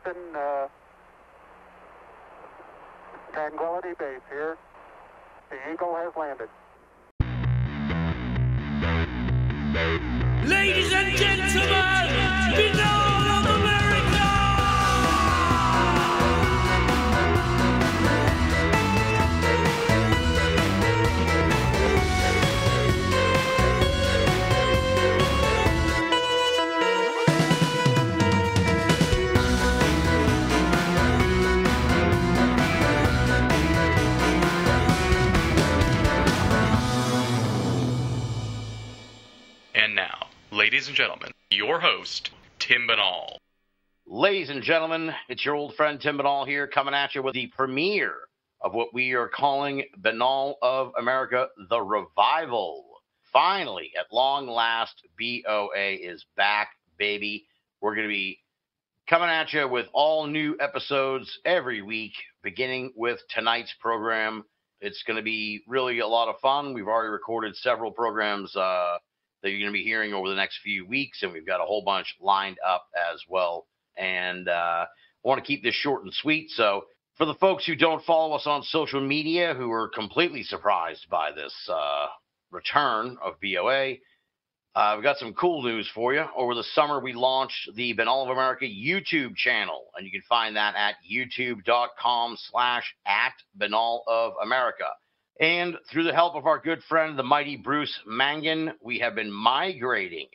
Houston, Tranquility Base here. The Eagle has landed. Ladies and gentlemen, Binnall of America! And now, ladies and gentlemen, your host, Tim Binnall. Ladies and gentlemen, it's your old friend Tim Binnall here, coming at you with the premiere of what we are calling Binnall of America, The Revival. Finally, at long last, BOA is back, baby. We're going to be coming at you with all new episodes every week, beginning with tonight's program. It's going to be really a lot of fun. We've already recorded several programs that you're going to be hearing over the next few weeks, and we've got a whole bunch lined up as well. And I want to keep this short and sweet. So for the folks who don't follow us on social media, who are completely surprised by this return of BOA, we've got some cool news for you. Over the summer, we launched the Binnall of America YouTube channel, and you can find that at youtube.com/@Binnall of America. And through the help of our good friend, the mighty Bruce Mangan, we have been migrating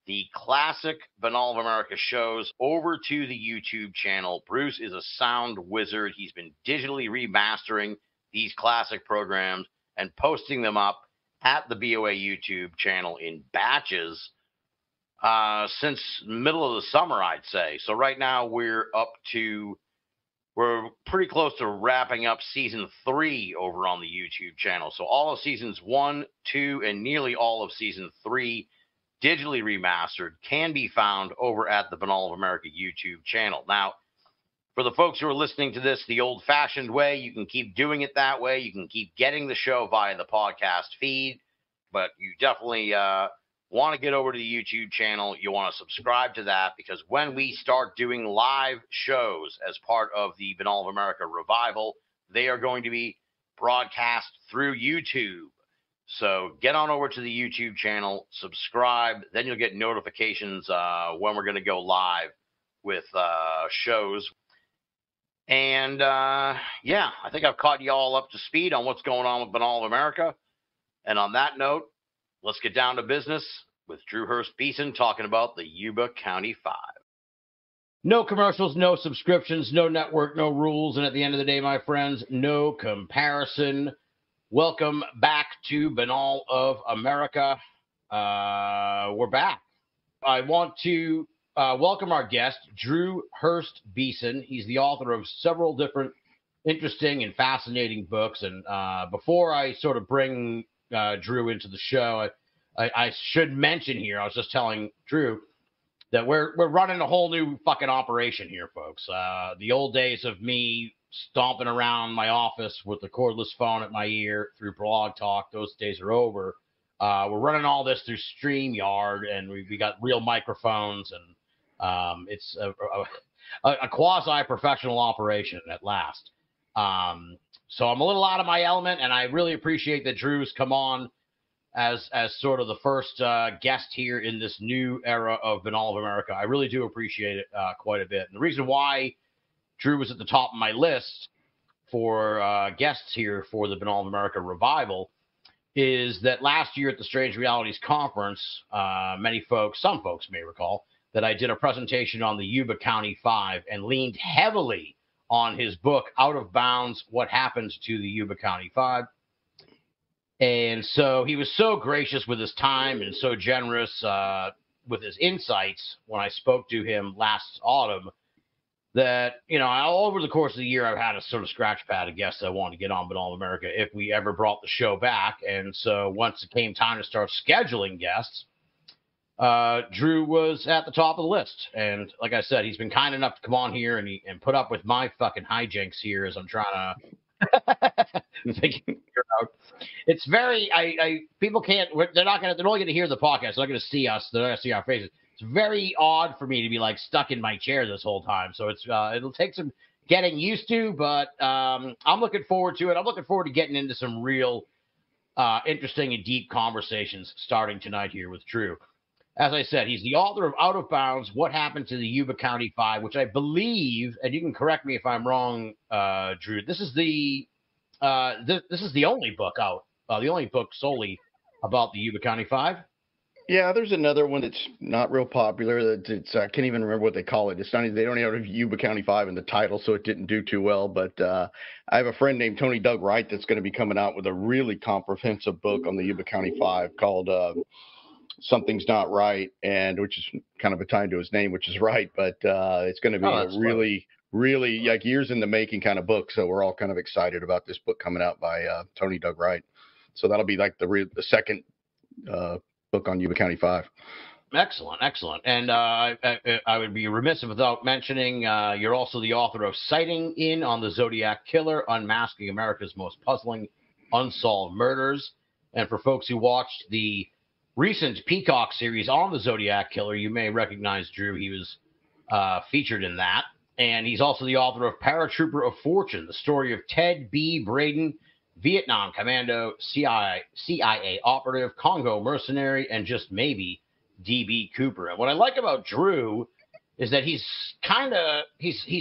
the classic Binnall of America shows over to the YouTube channel. Bruce is a sound wizard. He's been digitally remastering these classic programs and posting them up at the BOA YouTube channel in batches since middle of the summer, I'd say. So right now we're pretty close to wrapping up season 3 over on the YouTube channel. So all of seasons 1, 2, and nearly all of season 3, digitally remastered, can be found over at the Binnall of America YouTube channel. Now, for the folks who are listening to this the old-fashioned way, you can keep doing it that way. You can keep getting the show via the podcast feed, but you definitely want to get over to the YouTube channel. You want to subscribe to that, because when we start doing live shows as part of the Binnall of America Revival, they are going to be broadcast through YouTube. So get on over to the YouTube channel, subscribe, then you'll get notifications when we're going to go live with shows. And yeah, I think I've caught you all up to speed on what's going on with Binnall of America. And on that note, let's get down to business with Drew Hurst Beeson talking about the Yuba County 5. No commercials, no subscriptions, no network, no rules. And at the end of the day, my friends, no comparison. Welcome back to Binnall of America. We're back. I want to welcome our guest, Drew Hurst Beeson. He's the author of several different interesting and fascinating books. And before I sort of bring Drew into the show, I should mention here, I was just telling Drew that we're running a whole new fucking operation here, folks. The old days of me stomping around my office with the cordless phone at my ear through Blog Talk, those days are over. We're running all this through StreamYard, and we got real microphones, and it's a quasi-professional operation at last. So I'm a little out of my element, and I really appreciate that Drew's come on as sort of the first guest here in this new era of Binnall of America. I really do appreciate it quite a bit. And the reason why Drew was at the top of my list for guests here for the Binnall of America Revival is that last year at the Strange Realities Conference, some folks may recall, that I did a presentation on the Yuba County 5 and leaned heavily on his book, Out of Bounds, What Happened to the Yuba County 5. And so he was so gracious with his time and so generous with his insights when I spoke to him last autumn that, all over the course of the year, I've had a sort of scratch pad of guests I wanted to get on Binnall of America if we ever brought the show back. And so once it came time to start scheduling guests, Drew was at the top of the list. And like I said, he's been kind enough to come on here and put up with my fucking hijinks here as I'm trying to figure out. It's very, people can't, they're only going to hear the podcast. They're not going to see us. They're not going to see our faces. it's very odd for me to be like stuck in my chair this whole time. So it'll take some getting used to, but I'm looking forward to it. I'm looking forward to getting into some real interesting and deep conversations starting tonight here with Drew. As I said, he's the author of Out of Bounds, What Happened to the Yuba County Five, which I believe, and you can correct me if I'm wrong, Drew, this is the only book out, the only book solely about the Yuba County Five. Yeah, there's another one that's not real popular. It's I can't even remember what they call it. It's not. They don't have Yuba County 5 in the title, so it didn't do too well. But I have a friend named Tony Doug Wright that's going to be coming out with a really comprehensive book on the Yuba County 5 called Something's Not Right, and which is kind of a tie to his name, which is right. But it's going to be a really like years in the making kind of book. So we're all kind of excited about this book coming out by Tony Doug Wright. So that'll be like the second book on Yuba County 5. Excellent. And I would be remiss without mentioning you're also the author of Sighting In on the Zodiac Killer, Unmasking America's Most Puzzling Unsolved Murders. And for folks who watched the recent Peacock series on the Zodiac Killer, you may recognize Drew. He was featured in that. And he's also the author of Paratrooper of Fortune, the story of Ted B. Braden, Vietnam Commando, CIA operative, Congo mercenary, and just maybe D.B. Cooper. And what I like about Drew is that he's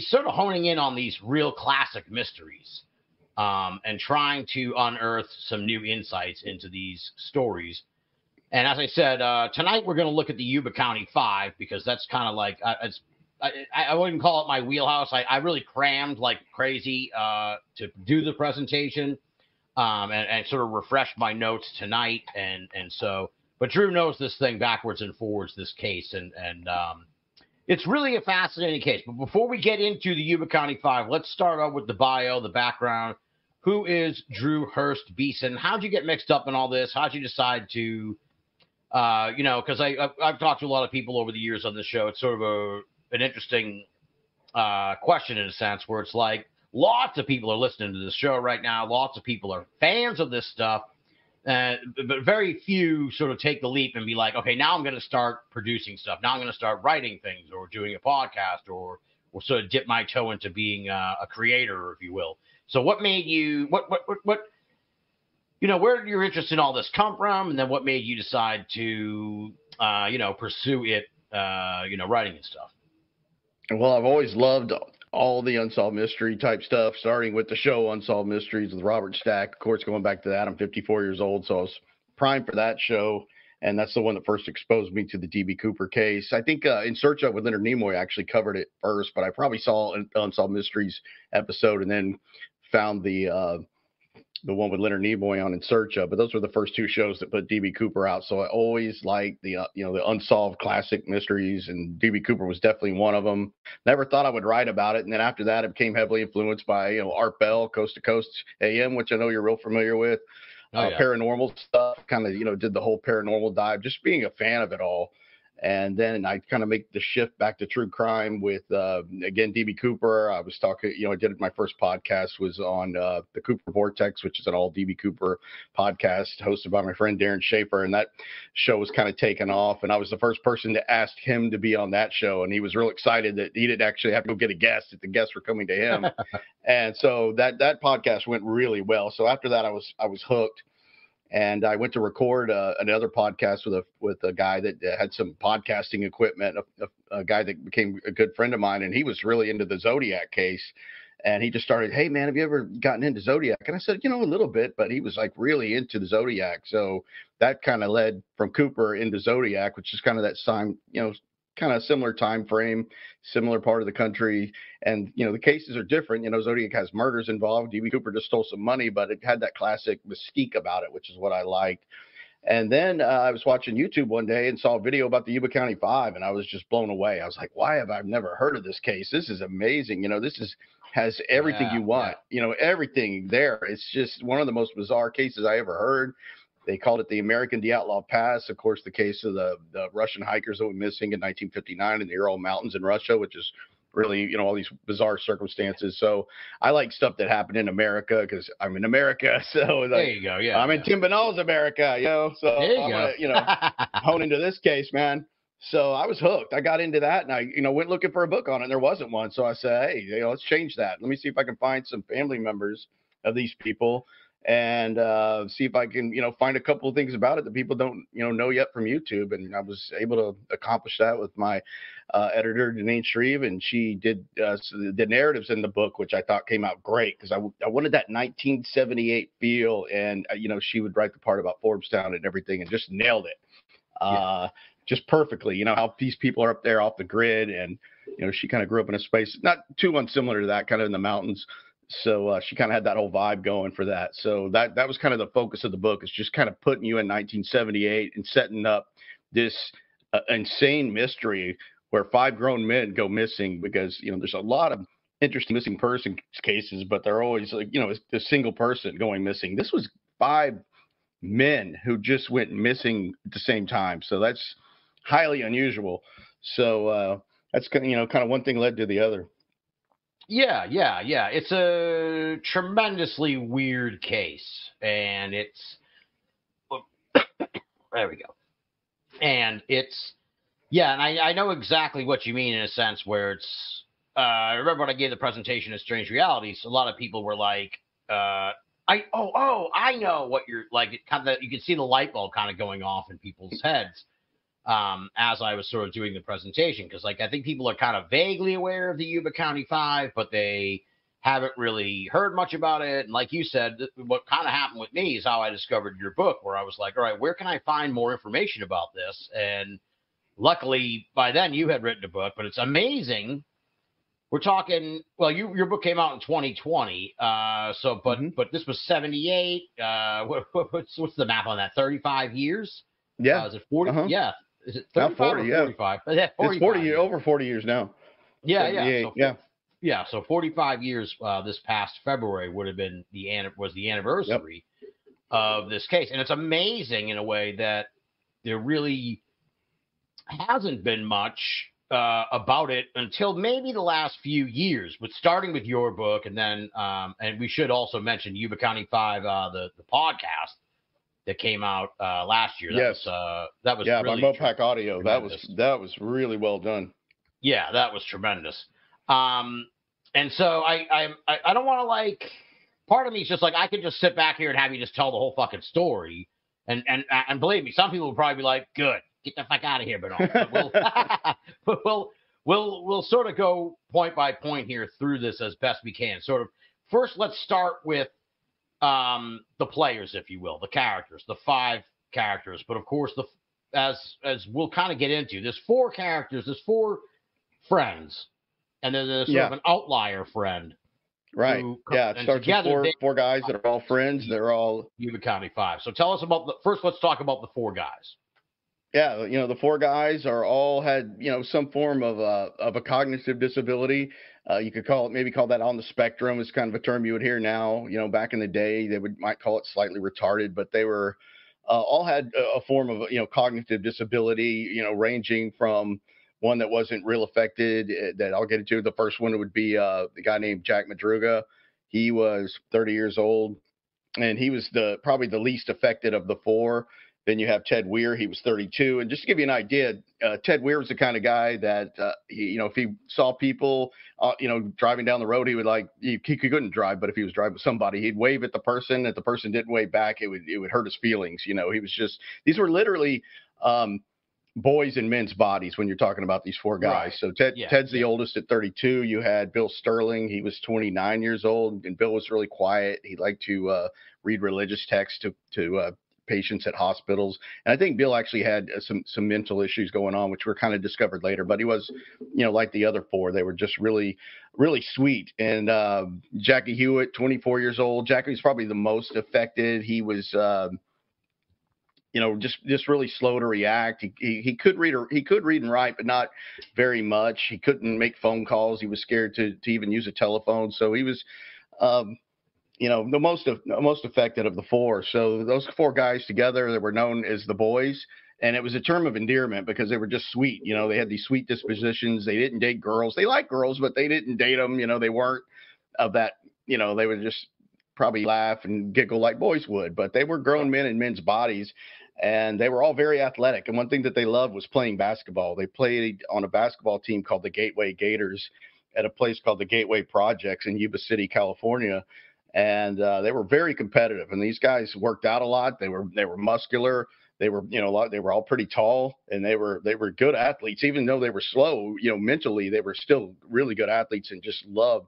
sort of honing in on these real classic mysteries and trying to unearth some new insights into these stories. And as I said, tonight we're going to look at the Yuba County 5 because that's kind of like I wouldn't call it my wheelhouse. I really crammed like crazy to do the presentation. And sort of refresh my notes tonight. But Drew knows this thing backwards and forwards, this case. And it's really a fascinating case. But before we get into the Yuba County 5, let's start out with the bio, the background. Who is Drew Hurst Beeson? How'd you get mixed up in all this? How'd you decide to, because I've talked to a lot of people over the years on this show. It's sort of an interesting question in a sense where it's like, lots of people are listening to this show right now. Lots of people are fans of this stuff, but very few sort of take the leap and be like, okay, now I'm going to start producing stuff. Now I'm going to start writing things or doing a podcast or sort of dip my toe into being a creator, if you will. So what made you, where did your interest in all this come from? And then what made you decide to, pursue it, writing and stuff? Well, I've always loved all the unsolved mystery type stuff, starting with the show Unsolved Mysteries with Robert Stack. Of course, going back to that, I'm 54 years old, so I was primed for that show, and that's the one that first exposed me to the D.B. Cooper case. I think In Search Of with Leonard Nimoy actually covered it first, but I probably saw an Unsolved Mysteries episode and then found the one with Leonard Nimoy on In Search Of. But those were the first two shows that put D.B. Cooper out, so I always liked the unsolved classic mysteries, and D.B. Cooper was definitely one of them. Never thought I would write about it, and then after that, I became heavily influenced by Art Bell, Coast to Coast AM, which I know you're real familiar with. Paranormal stuff, kind of did the whole paranormal dive, just being a fan of it all. And then I kind of make the shift back to true crime with, again, D.B. Cooper. I was talking, I did my first podcast was on the Cooper Vortex, which is an all D.B. Cooper podcast hosted by my friend Darren Schaefer. And that show was kind of taken off. And I was the first person to ask him to be on that show. And he was real excited that he didn't actually have to go get a guest, that the guests were coming to him. And so that podcast went really well. So after that, I was hooked. And I went to record another podcast with a guy that had some podcasting equipment, a guy that became a good friend of mine, and he was really into the Zodiac case. And he just started, hey, man, have you ever gotten into Zodiac? And I said, a little bit, but he was like really into the Zodiac. So that kind of led from Cooper into Zodiac, which is kind of that time, kind of similar time frame, similar part of the country. And, the cases are different. Zodiac has murders involved. D.B. Cooper just stole some money, but it had that classic mystique about it, which is what I liked. And then I was watching YouTube one day and saw a video about the Yuba County 5, and I was just blown away. I was like, why have I never heard of this case? This is amazing. This has everything you want, everything there. It's just one of the most bizarre cases I ever heard. They called it the American Dyatlov Pass. Of course, the case of the Russian hikers that went missing in 1959 in the Ural Mountains in Russia, which is really, all these bizarre circumstances. So I like stuff that happened in America because I'm in America. So there you go. Yeah, I'm in Tim Binnall's America, So there you I'm gonna, hone into this case, man. So I was hooked. I got into that, and I, went looking for a book on it, and there wasn't one. So I said, hey, let's change that. Let me see if I can find some family members of these people, and see if I can, find a couple of things about it that people don't, know yet from YouTube. And I was able to accomplish that with my editor, Deneen Shreve, and she did the narratives in the book, which I thought came out great because I wanted that 1978 feel, and she would write the part about Forbstown and everything, and just nailed it. Just perfectly, how these people are up there off the grid, and she kind of grew up in a space not too unsimilar to that, kind of in the mountains. So she kind of had that whole vibe going for that. So that was kind of the focus of the book, is just kind of putting you in 1978 and setting up this insane mystery where 5 grown men go missing, because there's a lot of interesting missing person cases, but they're always like a single person going missing. This was 5 men who just went missing at the same time. So that's highly unusual. So that's kind of one thing led to the other. Yeah. It's a tremendously weird case, and it's there we go. And it's and I know exactly what you mean, in a sense where it's I remember when I gave the presentation of Strange Realities, a lot of people were like, I know what you're like. It kind of, you can see the light bulb kind of going off in people's heads as I was sort of doing the presentation, because I think people are kind of vaguely aware of the Yuba County 5, but they haven't really heard much about it. And like you said, what kind of happened with me is how I discovered your book, where I was like, all right, where can I find more information about this? And luckily by then you had written a book, but it's amazing. We're talking, well, your book came out in 2020. But this was 78. What's the math on that? 35 years? Yeah. Is it 40? Uh-huh. Yeah. Is it 35 40, or 45? Yeah. It's 40, over 40 years now. Yeah. So 45 years this past February was the anniversary of this case. And it's amazing in a way that there really hasn't been much about it until maybe the last few years, but starting with your book, and then and we should also mention Yuba County 5, the podcast that came out last year. That was really by Mopac Audio. Tremendous. That was really well done. Yeah, that was tremendous. And so I don't want to part of me is just I could just sit back here and have you just tell the whole fucking story, and believe me, some people will probably be like, good. Get the fuck out of here, Binnall. We'll sort of go point by point here through this as best we can. Sort of first, let's start with the players, if you will, the characters, the 5 characters. But of course, as we'll kind of get into, there's 4 characters, there's 4 friends, and then there's sort of an outlier friend. Right. It starts with 4 guys that are all friends. They're all Yuba County 5. So tell us about first. Let's talk about the 4 guys. Yeah, the 4 guys are all had, some form of a cognitive disability. You could call that on the spectrum. It's kind of a term you would hear now. Back in the day, they might call it slightly retarded, but they were all had a form of, cognitive disability, ranging from one that wasn't real affected that I'll get into. The first one would be the guy named Jack Madruga. He was 30 years old, and he was probably the least affected of the 4. Then you have Ted Weir. He was 32. And just to give you an idea, Ted Weir was the kind of guy that, if he saw people, driving down the road, he would he couldn't drive, but if he was driving with somebody, he'd wave at the person. If the person didn't wave back, it would hurt his feelings. He was just, these were literally boys in men's bodies when you're talking about these 4 guys. Right. So Ted's the oldest at 32. You had Bill Sterling. He was 29 years old, and Bill was really quiet. He liked to read religious texts to patients at hospitals. And I think Bill actually had some mental issues going on, which were kind of discovered later, but he was, like the other 4, they were just really, really sweet. And Jackie Hewitt, 24 years old. Jackie was probably the most affected. He was, just really slow to react. He could read and write, but not very much. He couldn't make phone calls. He was scared to even use a telephone. So he was, the most affected of the 4. So those 4 guys together, they were known as the boys, and it was a term of endearment because they were just sweet. They had these sweet dispositions. They didn't date girls. They liked girls, but they didn't date them. They weren't of that. They would just probably laugh and giggle like boys would. But they were grown men in men's bodies, and they were all very athletic. And one thing that they loved was playing basketball. They played on a basketball team called the Gateway Gators at a place called the Gateway Projects in Yuba City, California. And they were very competitive. And these guys worked out a lot. They were muscular. They were, they were all pretty tall, and they were good athletes. Even though they were slow, mentally, they were still really good athletes and just loved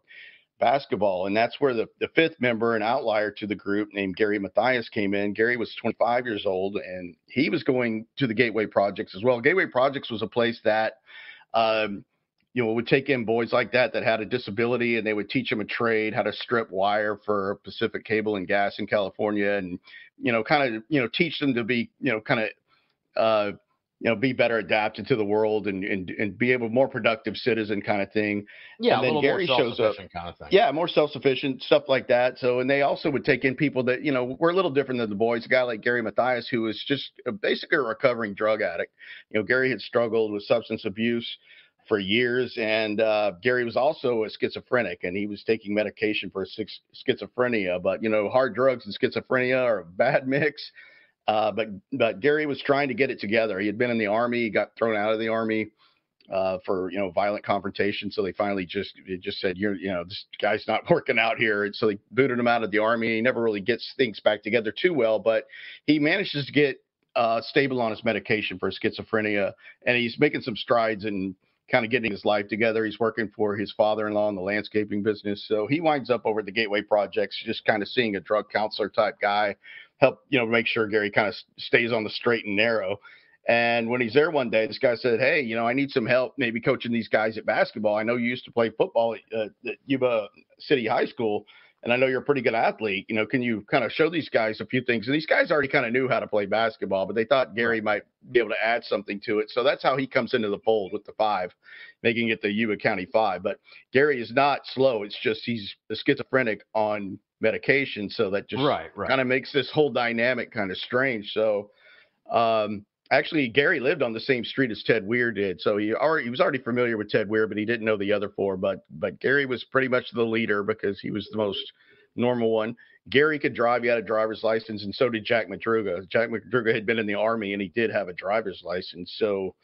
basketball. And that's where the fifth member, an outlier to the group named Gary Mathias, came in. Gary was 25 years old, and he was going to the Gateway Projects as well. Gateway Projects was a place that, would take in boys like that had a disability, and they would teach them a trade, how to strip wire for Pacific Cable and Gas in California, and teach them to be be better adapted to the world and be able more productive citizen kind of thing. Yeah, and then a little Gary more shows up, kind of thing. Yeah, more self-sufficient stuff like that. So, and they also would take in people that were a little different than the boys. A guy like Gary Mathias, who was just basically a recovering drug addict. Gary had struggled with substance abuse for years, and Gary was also a schizophrenic, and he was taking medication for schizophrenia. But hard drugs and schizophrenia are a bad mix. But Gary was trying to get it together. He had been in the Army. He got thrown out of the Army for violent confrontation. So they finally just said, this guy's not working out here. And so they booted him out of the Army. He never really gets things back together too well, but he manages to get stable on his medication for schizophrenia, and he's making some strides in kind of getting his life together. He's working for his father-in-law in the landscaping business. So he winds up over at the Gateway Projects, just kind of seeing a drug counselor type guy help, make sure Gary kind of stays on the straight and narrow. And when he's there one day, this guy said, hey, I need some help maybe coaching these guys at basketball. I know you used to play football at Yuba City High School, and I know you're a pretty good athlete. Can you kind of show these guys a few things? And these guys already kind of knew how to play basketball, but they thought Gary might be able to add something to it. So that's how he comes into the fold with the 5, making it the Yuba County 5. But Gary is not slow. It's just he's a schizophrenic on medication. So that just kind of makes this whole dynamic kind of strange. So actually, Gary lived on the same street as Ted Weir did. So he was already familiar with Ted Weir, but he didn't know the other 4. But Gary was pretty much the leader because he was the most normal one. Gary could drive. He had a driver's license, and so did Jack Madruga. Jack Madruga had been in the Army, and he did have a driver's license. So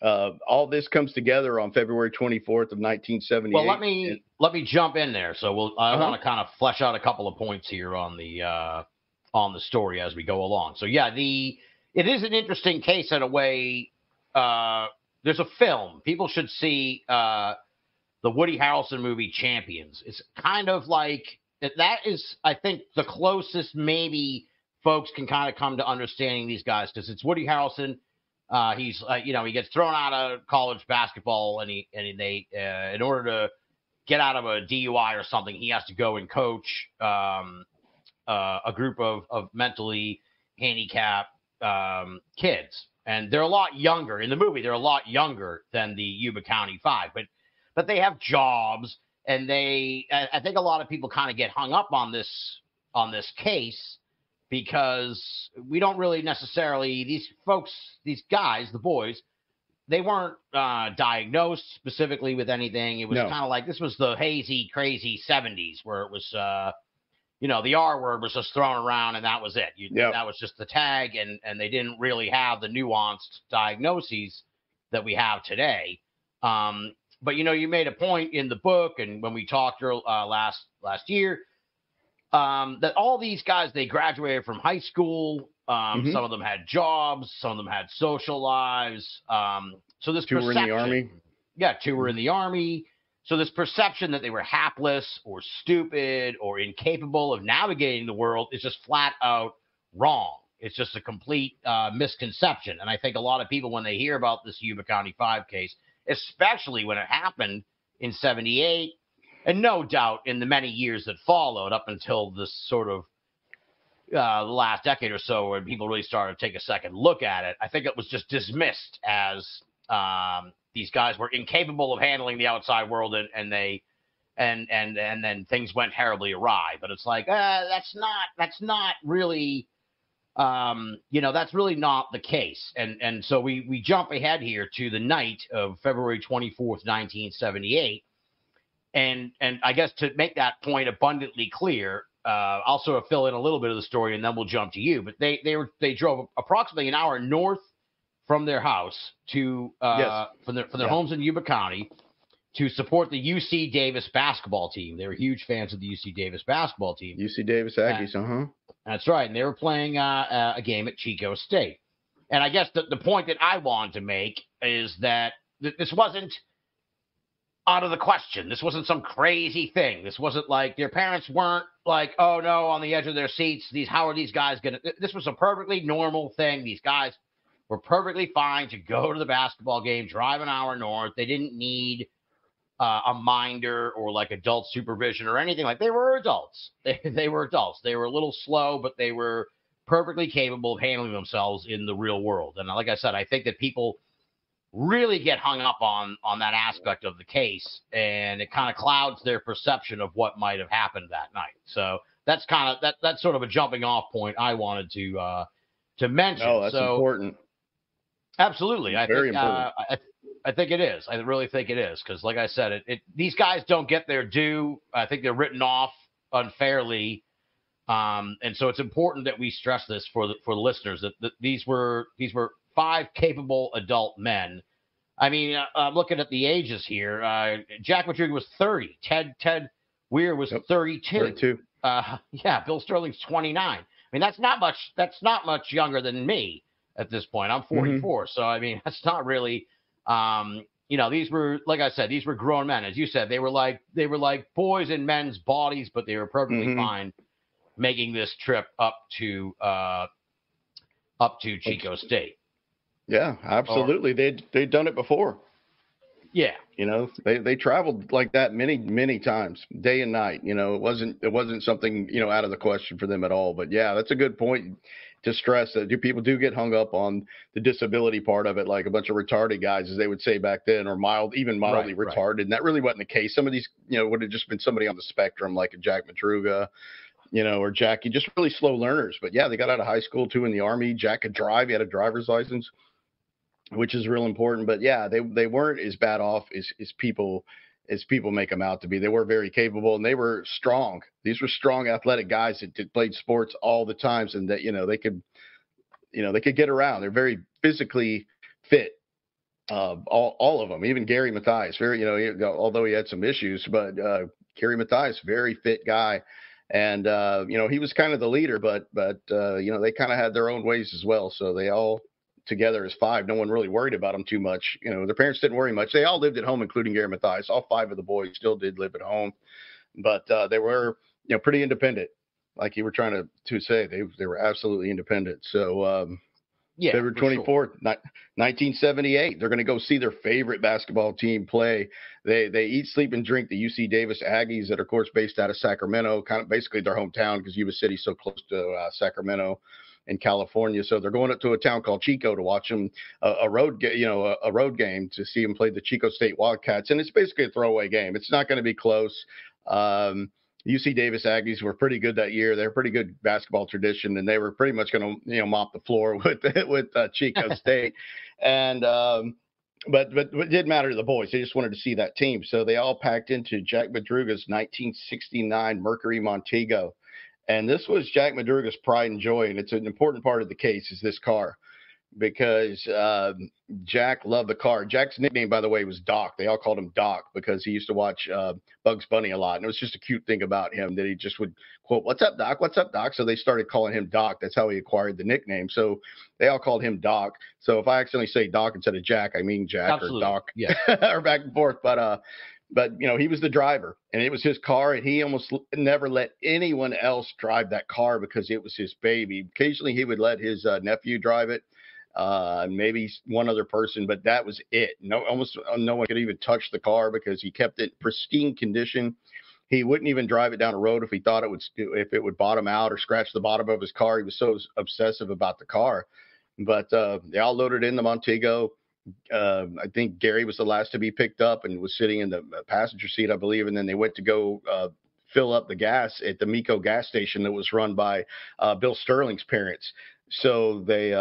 all this comes together on February 24th of 1978. Well, let me jump in there. So I want to kind of flesh out a couple of points here on the story as we go along. So yeah, it is an interesting case in a way. There's a film. People should see the Woody Harrelson movie Champions. It's kind of like that is, I think, the closest maybe folks can kind of come to understanding these guys, because it's Woody Harrelson. He's he gets thrown out of college basketball, and they in order to get out of a DUI or something, he has to go and coach a group of mentally handicapped kids, and they're a lot younger in the movie. They're a lot younger than the Yuba County 5, but they have jobs, and I think a lot of people kind of get hung up on this case because we don't really necessarily, these folks, these guys, the boys, they weren't diagnosed specifically with anything. It was kind of like, this was the hazy, crazy 70s where it was the R word was just thrown around, and that was it. That was just the tag, and they didn't really have the nuanced diagnoses that we have today. But you made a point in the book, and when we talked last year, that all these guys, they graduated from high school. Some of them had jobs, some of them had social lives. So this 2 were in the Army. Yeah, 2 were in the Army. So this perception that they were hapless or stupid or incapable of navigating the world is just flat out wrong. It's just a complete misconception. And I think a lot of people, when they hear about this Yuba County 5 case, especially when it happened in 78, and no doubt in the many years that followed up until this sort of the last decade or so, when people really started to take a second look at it, I think it was just dismissed as these guys were incapable of handling the outside world, and then things went terribly awry. But it's like, that's not really, that's really not the case. And so we jump ahead here to the night of February 24th, 1978. And I guess to make that point abundantly clear, I'll sort of fill in a little bit of the story, and then we'll jump to you. But they drove approximately an hour north from their house to from their homes in Yuba County to support the UC Davis basketball team. They were huge fans of the UC Davis basketball team. UC Davis Aggies, That's right, and they were playing a game at Chico State. And I guess the point that I wanted to make is that this wasn't out of the question. This wasn't some crazy thing. This wasn't like their parents weren't like, oh no, on the edge of their seats. How are these guys going to? This was a perfectly normal thing. These guys were perfectly fine to go to the basketball game, drive an hour north. They didn't need a minder or like adult supervision or anything. Like, they were adults. They were adults. They were a little slow, but they were perfectly capable of handling themselves in the real world. And like I said, I think that people really get hung up on that aspect of the case, and it kind of clouds their perception of what might have happened that night. So that's that's sort of a jumping off point I wanted to mention. Oh, that's important. Absolutely. Very important. I think it is. I really think it is, because like I said, these guys don't get their due. I think they're written off unfairly. And so it's important that we stress this for the listeners, that these were 5 capable adult men. I mean, I'm looking at the ages here. Jack Madruga was 30. Ted Weir was 32. 32. Yeah, Bill Sterling's 29. I mean, that's not much younger than me at this point. I'm 44. So, I mean, that's not really, these were, like I said, these were grown men. As you said, they were like boys in men's bodies, but they were perfectly fine making this trip up to Chico State. Yeah, absolutely. They'd done it before. Yeah. They traveled like that many times, day and night. It wasn't something, out of the question for them at all. But yeah, that's a good point to stress that people do get hung up on the disability part of it, like a bunch of retarded guys, as they would say back then, or mildly retarded. Right. And that really wasn't the case. Some of these, would have just been somebody on the spectrum, like a Jack Madruga, or Jackie, just really slow learners. But yeah, they got out of high school too in the Army. Jack could drive. He had a driver's license, which is real important. But yeah, they weren't as bad off as people make them out to be. They were very capable, and they were strong. These were strong, athletic guys that played sports all the times, and that they could get around. They're very physically fit. All of them, even Gary Mathias, very, although he had some issues, but Gary Mathias, very fit guy. And, he was kind of the leader, but they kind of had their own ways as well. So they all together as 5, no one really worried about them too much. Their parents didn't worry much. They all lived at home, including Gary Mathias. All 5 of the boys still did live at home, but they were, pretty independent. Like you were trying to say, they were absolutely independent. So, February 24th, 1978, they're going to go see their favorite basketball team play. They eat, sleep, and drink the UC Davis Aggies that are, of course, based out of Sacramento, kind of basically their hometown, because Yuba City's so close to Sacramento in California. So they're going up to a town called Chico to watch them a road game to see them play the Chico State Wildcats. And it's basically a throwaway game. It's not going to be close. UC Davis Aggies were pretty good that year. They're a pretty good basketball tradition, and they were pretty much going to, mop the floor with Chico State. And but it didn't matter to the boys. They just wanted to see that team. So they all packed into Jack Madruga's 1969 Mercury Montego. And this was Jack Madruga's pride and joy, and it's an important part of the case is this car, because Jack loved the car. Jack's nickname, by the way, was Doc. They all called him Doc because he used to watch Bugs Bunny a lot. And it was just a cute thing about him that he just would quote, "What's up, Doc? What's up, Doc?" So they started calling him Doc. That's how he acquired the nickname. So they all called him Doc. So if I accidentally say Doc instead of Jack, I mean Jack. Absolutely. Or Doc, yeah, or back and forth. But he was the driver, and it was his car, and he almost never let anyone else drive that car because it was his baby. Occasionally he would let his nephew drive it. Maybe one other person, but that was it. Almost no one could even touch the car because he kept it pristine condition. He wouldn't even drive it down a road if he thought if it would bottom out or scratch the bottom of his car. He was so obsessive about the car. But they all loaded in the Montego. I think Gary was the last to be picked up and was sitting in the passenger seat, I believe. And then they went to go fill up the gas at the Miko gas station that was run by Bill Sterling's parents. So they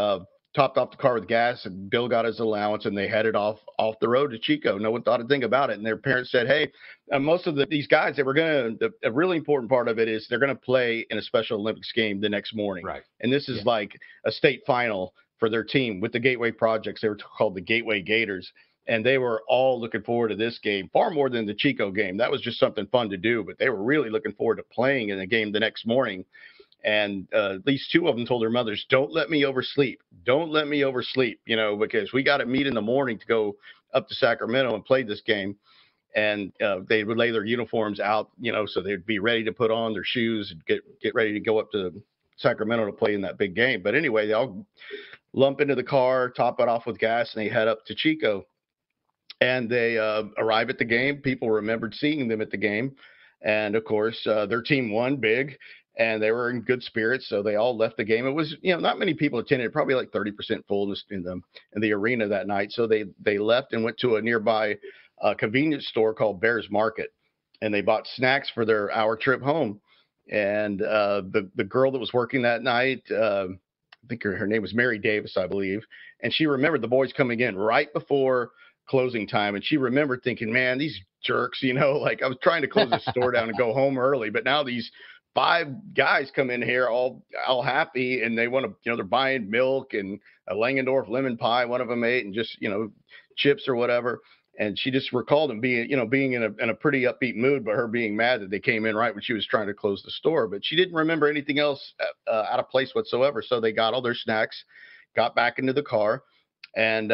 topped off the car with gas, and Bill got his allowance, and they headed off the road to Chico. No one thought a thing about it. And their parents said, hey, most of these guys, they were going to, a really important part of it is they're going to play in a Special Olympics game the next morning. Right. And this is like a state final for their team with the Gateway Projects. They were called the Gateway Gators. And they were all looking forward to this game far more than the Chico game. That was just something fun to do, but they were really looking forward to playing in the game the next morning. And at least two of them told their mothers, don't let me oversleep. Don't let me oversleep, because we got to meet in the morning to go up to Sacramento and play this game. And they would lay their uniforms out, so they'd be ready to put on their shoes and get ready to go up to Sacramento to play in that big game. But anyway, they all lump into the car, top it off with gas, and they head up to Chico. And they arrive at the game. People remembered seeing them at the game. And, of course, their team won big, and they were in good spirits. So they all left the game. It was, not many people attended, probably like 30% fullness in the arena that night. So they left and went to a nearby convenience store called Bears Market. And they bought snacks for their hour trip home. And the girl that was working that night, I think her name was Mary Davis, I believe. And she remembered the boys coming in right before closing time, and she remembered thinking, man, these jerks, like I was trying to close the store down and go home early, but now these 5 guys come in here all happy, and they want to, they're buying milk and a Langendorf lemon pie one of them ate, and just chips or whatever. And she just recalled them being in a pretty upbeat mood, but her being mad that they came in right when she was trying to close the store. But she didn't remember anything else out of place whatsoever. So they got all their snacks, got back into the car, and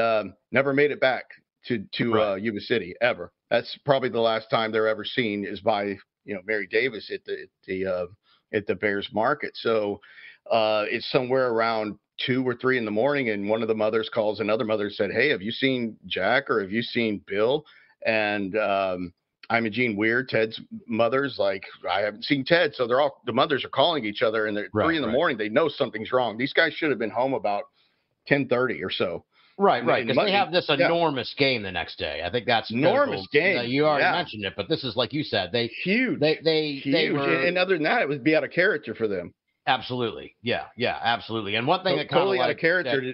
never made it back to Yuba City ever. That's probably the last time they're ever seen is by Mary Davis at the Bears Market. So it's somewhere around 2 or 3 in the morning, and one of the mothers calls another mother and said, hey, have you seen Jack or have you seen Bill? And Imogene Weir, Ted's mother's like, I haven't seen Ted. So the mothers are calling each other, and they're 3 in the morning. They know something's wrong. These guys should have been home about 10:30 or so. Right, because they have this enormous game the next day. I think that's enormous game. You already mentioned it, but this is, like you said, huge. They were, and other than that, it would be out of character for them. Absolutely, yeah, absolutely. And one thing that totally out of character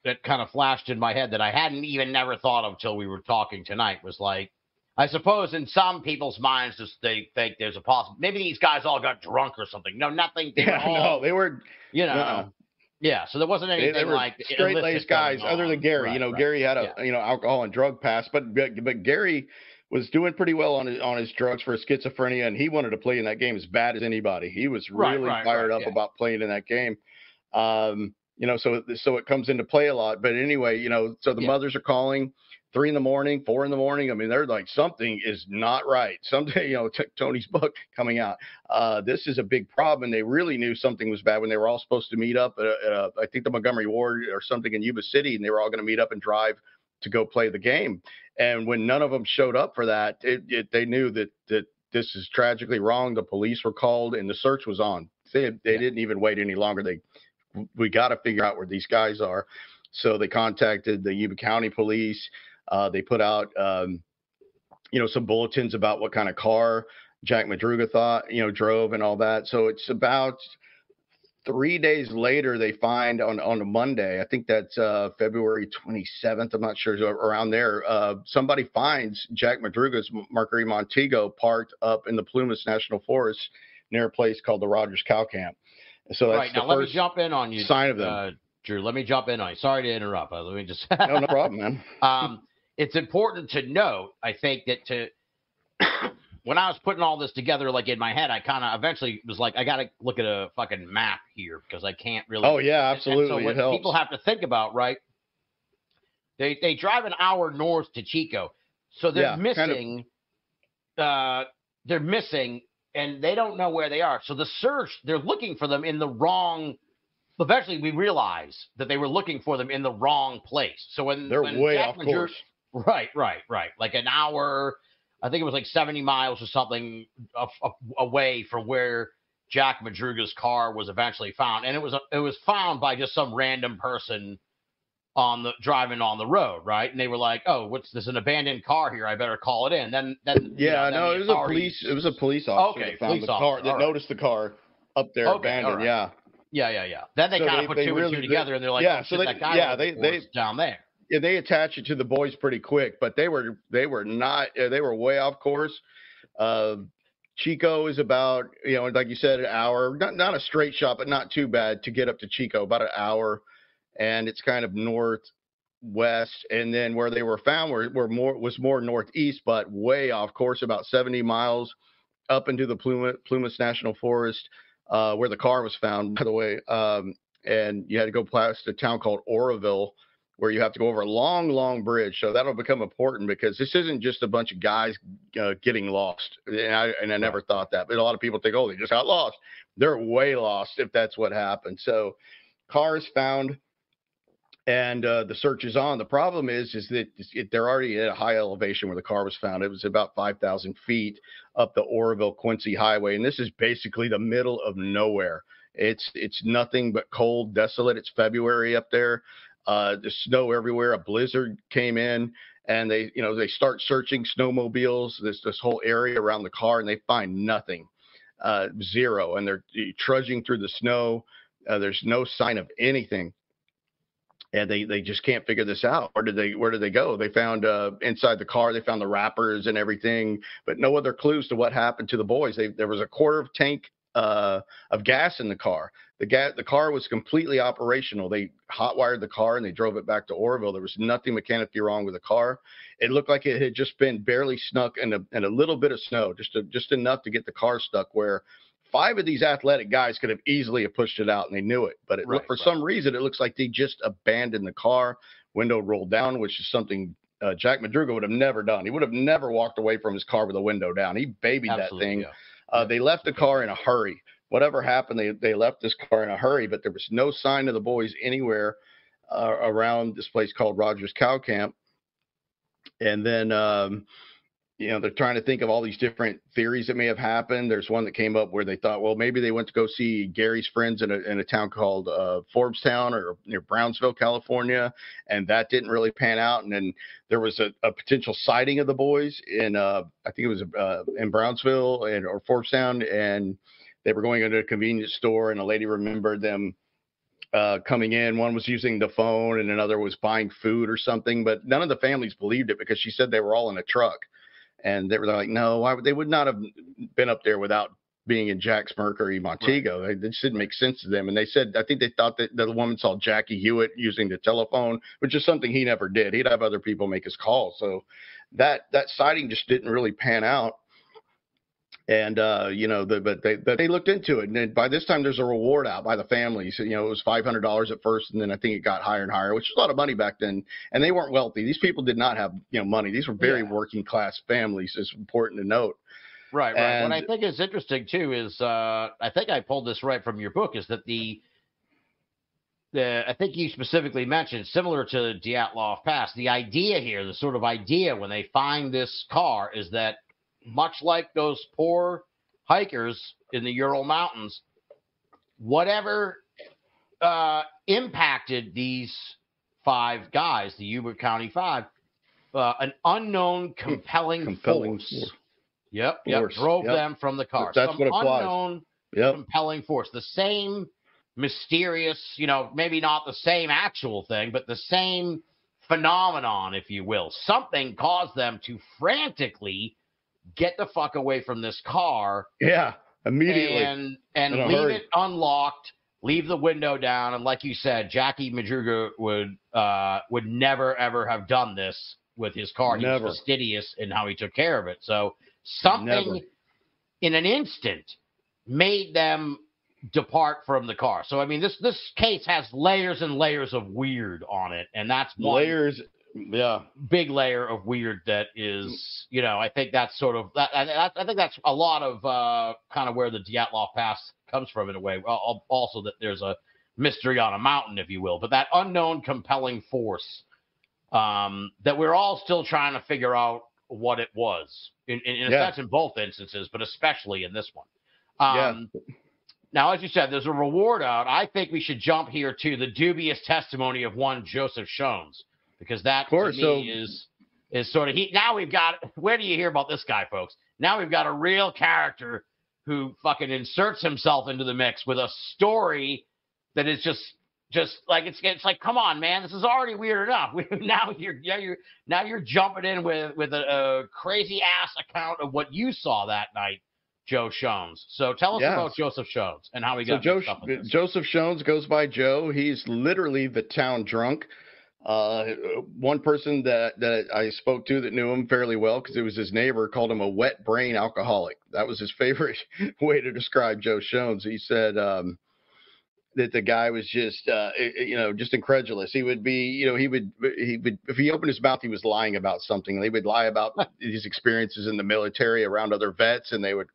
that kind of flashed in my head that I hadn't even never thought of till we were talking tonight was like, I suppose in some people's minds they think there's a possibility maybe these guys all got drunk or something. No, nothing. No, they were, Yeah, so there wasn't anything they were like straight-laced guys other than Gary. Gary had a alcohol and drug pass, but Gary was doing pretty well on his drugs for his schizophrenia, and he wanted to play in that game as bad as anybody. He was really fired up about playing in that game. So it comes into play a lot. But anyway, so the mothers are calling 3 in the morning, 4 in the morning. I mean, they're like, something is not right. Someday, Tony's book coming out. This is a big problem. And they really knew something was bad when they were all supposed to meet up at I think the Montgomery Ward or something in Yuba City. And they were all going to meet up and drive to go play the game. And when none of them showed up for that, they knew that this is tragically wrong. The police were called and the search was on. They didn't even wait any longer. We got to figure out where these guys are. So they contacted the Yuba County Police. They put out, some bulletins about what kind of car Jack Madruga thought, drove and all that. So it's about 3 days later, they find on a Monday, I think that's February 27th. I'm not sure, around there. Somebody finds Jack Madruga's Mercury Montego parked up in the Plumas National Forest near a place called the Rogers Cow Camp. So that's right. Now, let me jump in on you. Sign of them. Drew, let me jump in on you. Sorry to interrupt. Let me just. No problem, man. It's important to note, I think, that when I was putting all this together, like in my head, I kind of eventually was like, I got to look at a fucking map here because I can't really. Oh, yeah, absolutely. And so what it helps. People have to think about, right? They drive an hour north to Chico. So they're missing. They're missing, and they don't know where they are. So the search, they're looking for them in the wrong. Eventually, we realize that they were looking for them in the wrong place. So when way Jack off course. Right. Like an hour, I think it was like 70 miles or something away from where Jack Madruga's car was eventually found. And it was found by just some random person driving on the road, right? And they were like, "Oh, there's an abandoned car here. I better call it in." Then it was a police officer that found the car, that noticed the car up there abandoned. Right. Yeah. Yeah. Then they So kind of put two and two together, and they're like, yeah, oh, so shit, that guy was down there. Yeah, they attach it to the boys pretty quick, but they were not, they were way off course. Chico is about, like you said, an hour, not a straight shot, but not too bad to get up to Chico, about an hour. And it's kind of northwest. And then where they were found was more northeast, but way off course, about 70 miles up into the Plumas National Forest, where the car was found, by the way. And you had to go past a town called Oroville, where you have to go over a long, long bridge. So that'll become important, because this isn't just a bunch of guys getting lost. And I never thought that. But a lot of people think, oh, they just got lost. They're way lost if that's what happened. So car is found, and the search is on. The problem is that they're already at a high elevation where the car was found. It was about 5,000 feet up the Oroville-Quincy Highway. And this is basically the middle of nowhere. It's nothing but cold, desolate. It's February up there. There's snow everywhere. A blizzard came in, and they start searching snowmobiles, this whole area around the car, and they find nothing, zero. And they're trudging through the snow. There's no sign of anything, and they just can't figure this out. Where did they go? They found inside the car, they found the wrappers and everything, but no other clues to what happened to the boys. There was a quarter of tank of gas in the car. The car was completely operational. They hot-wired the car and they drove it back to Oroville. There was nothing mechanically wrong with the car. It looked like it had just been barely snuck in a little bit of snow, just enough to get the car stuck, where 5 of these athletic guys could have easily have pushed it out, and they knew it. But for some reason, it looks like they just abandoned the car, window rolled down, which is something Jack Madruga would have never done. He would have never walked away from his car with the window down. He babied that thing. Yeah. They left the car in a hurry. Whatever happened, they left this car in a hurry, but there was no sign of the boys anywhere around this place called Rogers Cow Camp. And then, they're trying to think of all these different theories that may have happened. There's one that came up where they thought, well, maybe they went to go see Gary's friends in a town called Forbstown, or near Brownsville, California, and that didn't really pan out. And then there was a potential sighting of the boys in, I think it was in Brownsville or Forbstown, and they were going into a convenience store, and a lady remembered them coming in. One was using the phone, and another was buying food or something. But none of the families believed it, because she said they were all in a truck. And they were like, no, they would not have been up there without being in Jack's Mercury Montego. Right. It just didn't make sense to them. And they said, I think they thought that the woman saw Jackie Hewitt using the telephone, which is something he never did. He'd have other people make his calls. So that sighting just didn't really pan out. And, but they looked into it. And then by this time, there's a reward out by the families. It was $500 at first, and then I think it got higher and higher, which was a lot of money back then. And they weren't wealthy. These people did not have, money. These were very working class families. It's important to note. Right. What I think is interesting, too, is I think I pulled this right from your book, is that I think you specifically mentioned, similar to Dyatlov Pass, the idea here, the sort of idea when they find this car, is that much like those poor hikers in the Ural Mountains, whatever impacted these 5 guys, the Yuba County 5, an unknown compelling force. Yep, drove them from the car. That's what it was. Unknown compelling force. The same mysterious, maybe not the same actual thing, but the same phenomenon, if you will. Something caused them to frantically get the fuck away from this car. Yeah, immediately. And leave it unlocked, leave the window down. And like you said, Jackie Madruga would never, ever have done this with his car. He was fastidious in how he took care of it. So something in an instant made them depart from the car. So, I mean, this case has layers and layers of weird on it. And that's one big layer of weird that is, I think that's sort of that. I think that's a lot of kind of where the Dyatlov Pass comes from in a way. Also that there's a mystery on a mountain, if you will, but that unknown compelling force that we're all still trying to figure out what it was in a sense in both instances, but especially in this one. Now, as you said, there's a reward out. I think we should jump here to the dubious testimony of one Joseph Shones, because that to me is sort of now we've got, where do you hear about this guy, folks? Now we've got a real character who fucking inserts himself into the mix with a story that is just like it's like, come on, man, this is already weird enough. Now you're jumping in with a crazy ass account of what you saw that night, Joe Shones. So tell us about Joseph Shones and how he got mixed up with this. Joseph Shones goes by Joe. He's literally the town drunk. One person that I spoke to that knew him fairly well, because it was his neighbor, called him a wet brain alcoholic. That was his favorite way to describe Joe Shones. He said that the guy was just just incredulous. He would be, he would if he opened his mouth, he was lying about something. They would lie about his experiences in the military around other vets, and they would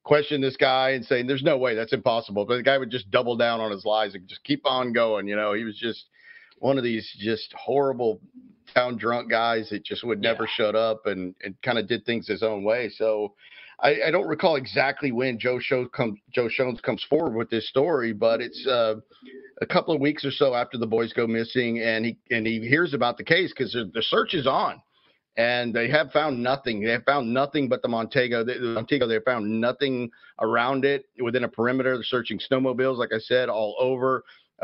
question this guy and say, there's no way, that's impossible. But the guy would just double down on his lies and just keep on going. He was just one of these just horrible town drunk guys that just would never shut up and kind of did things his own way. So I don't recall exactly when Joe Shones comes forward with this story, but it's a couple of weeks or so after the boys go missing, and he hears about the case because the search is on. And they have found nothing. They have found nothing but the Montego. They found nothing around it within a perimeter. They're searching snowmobiles, like I said, all over.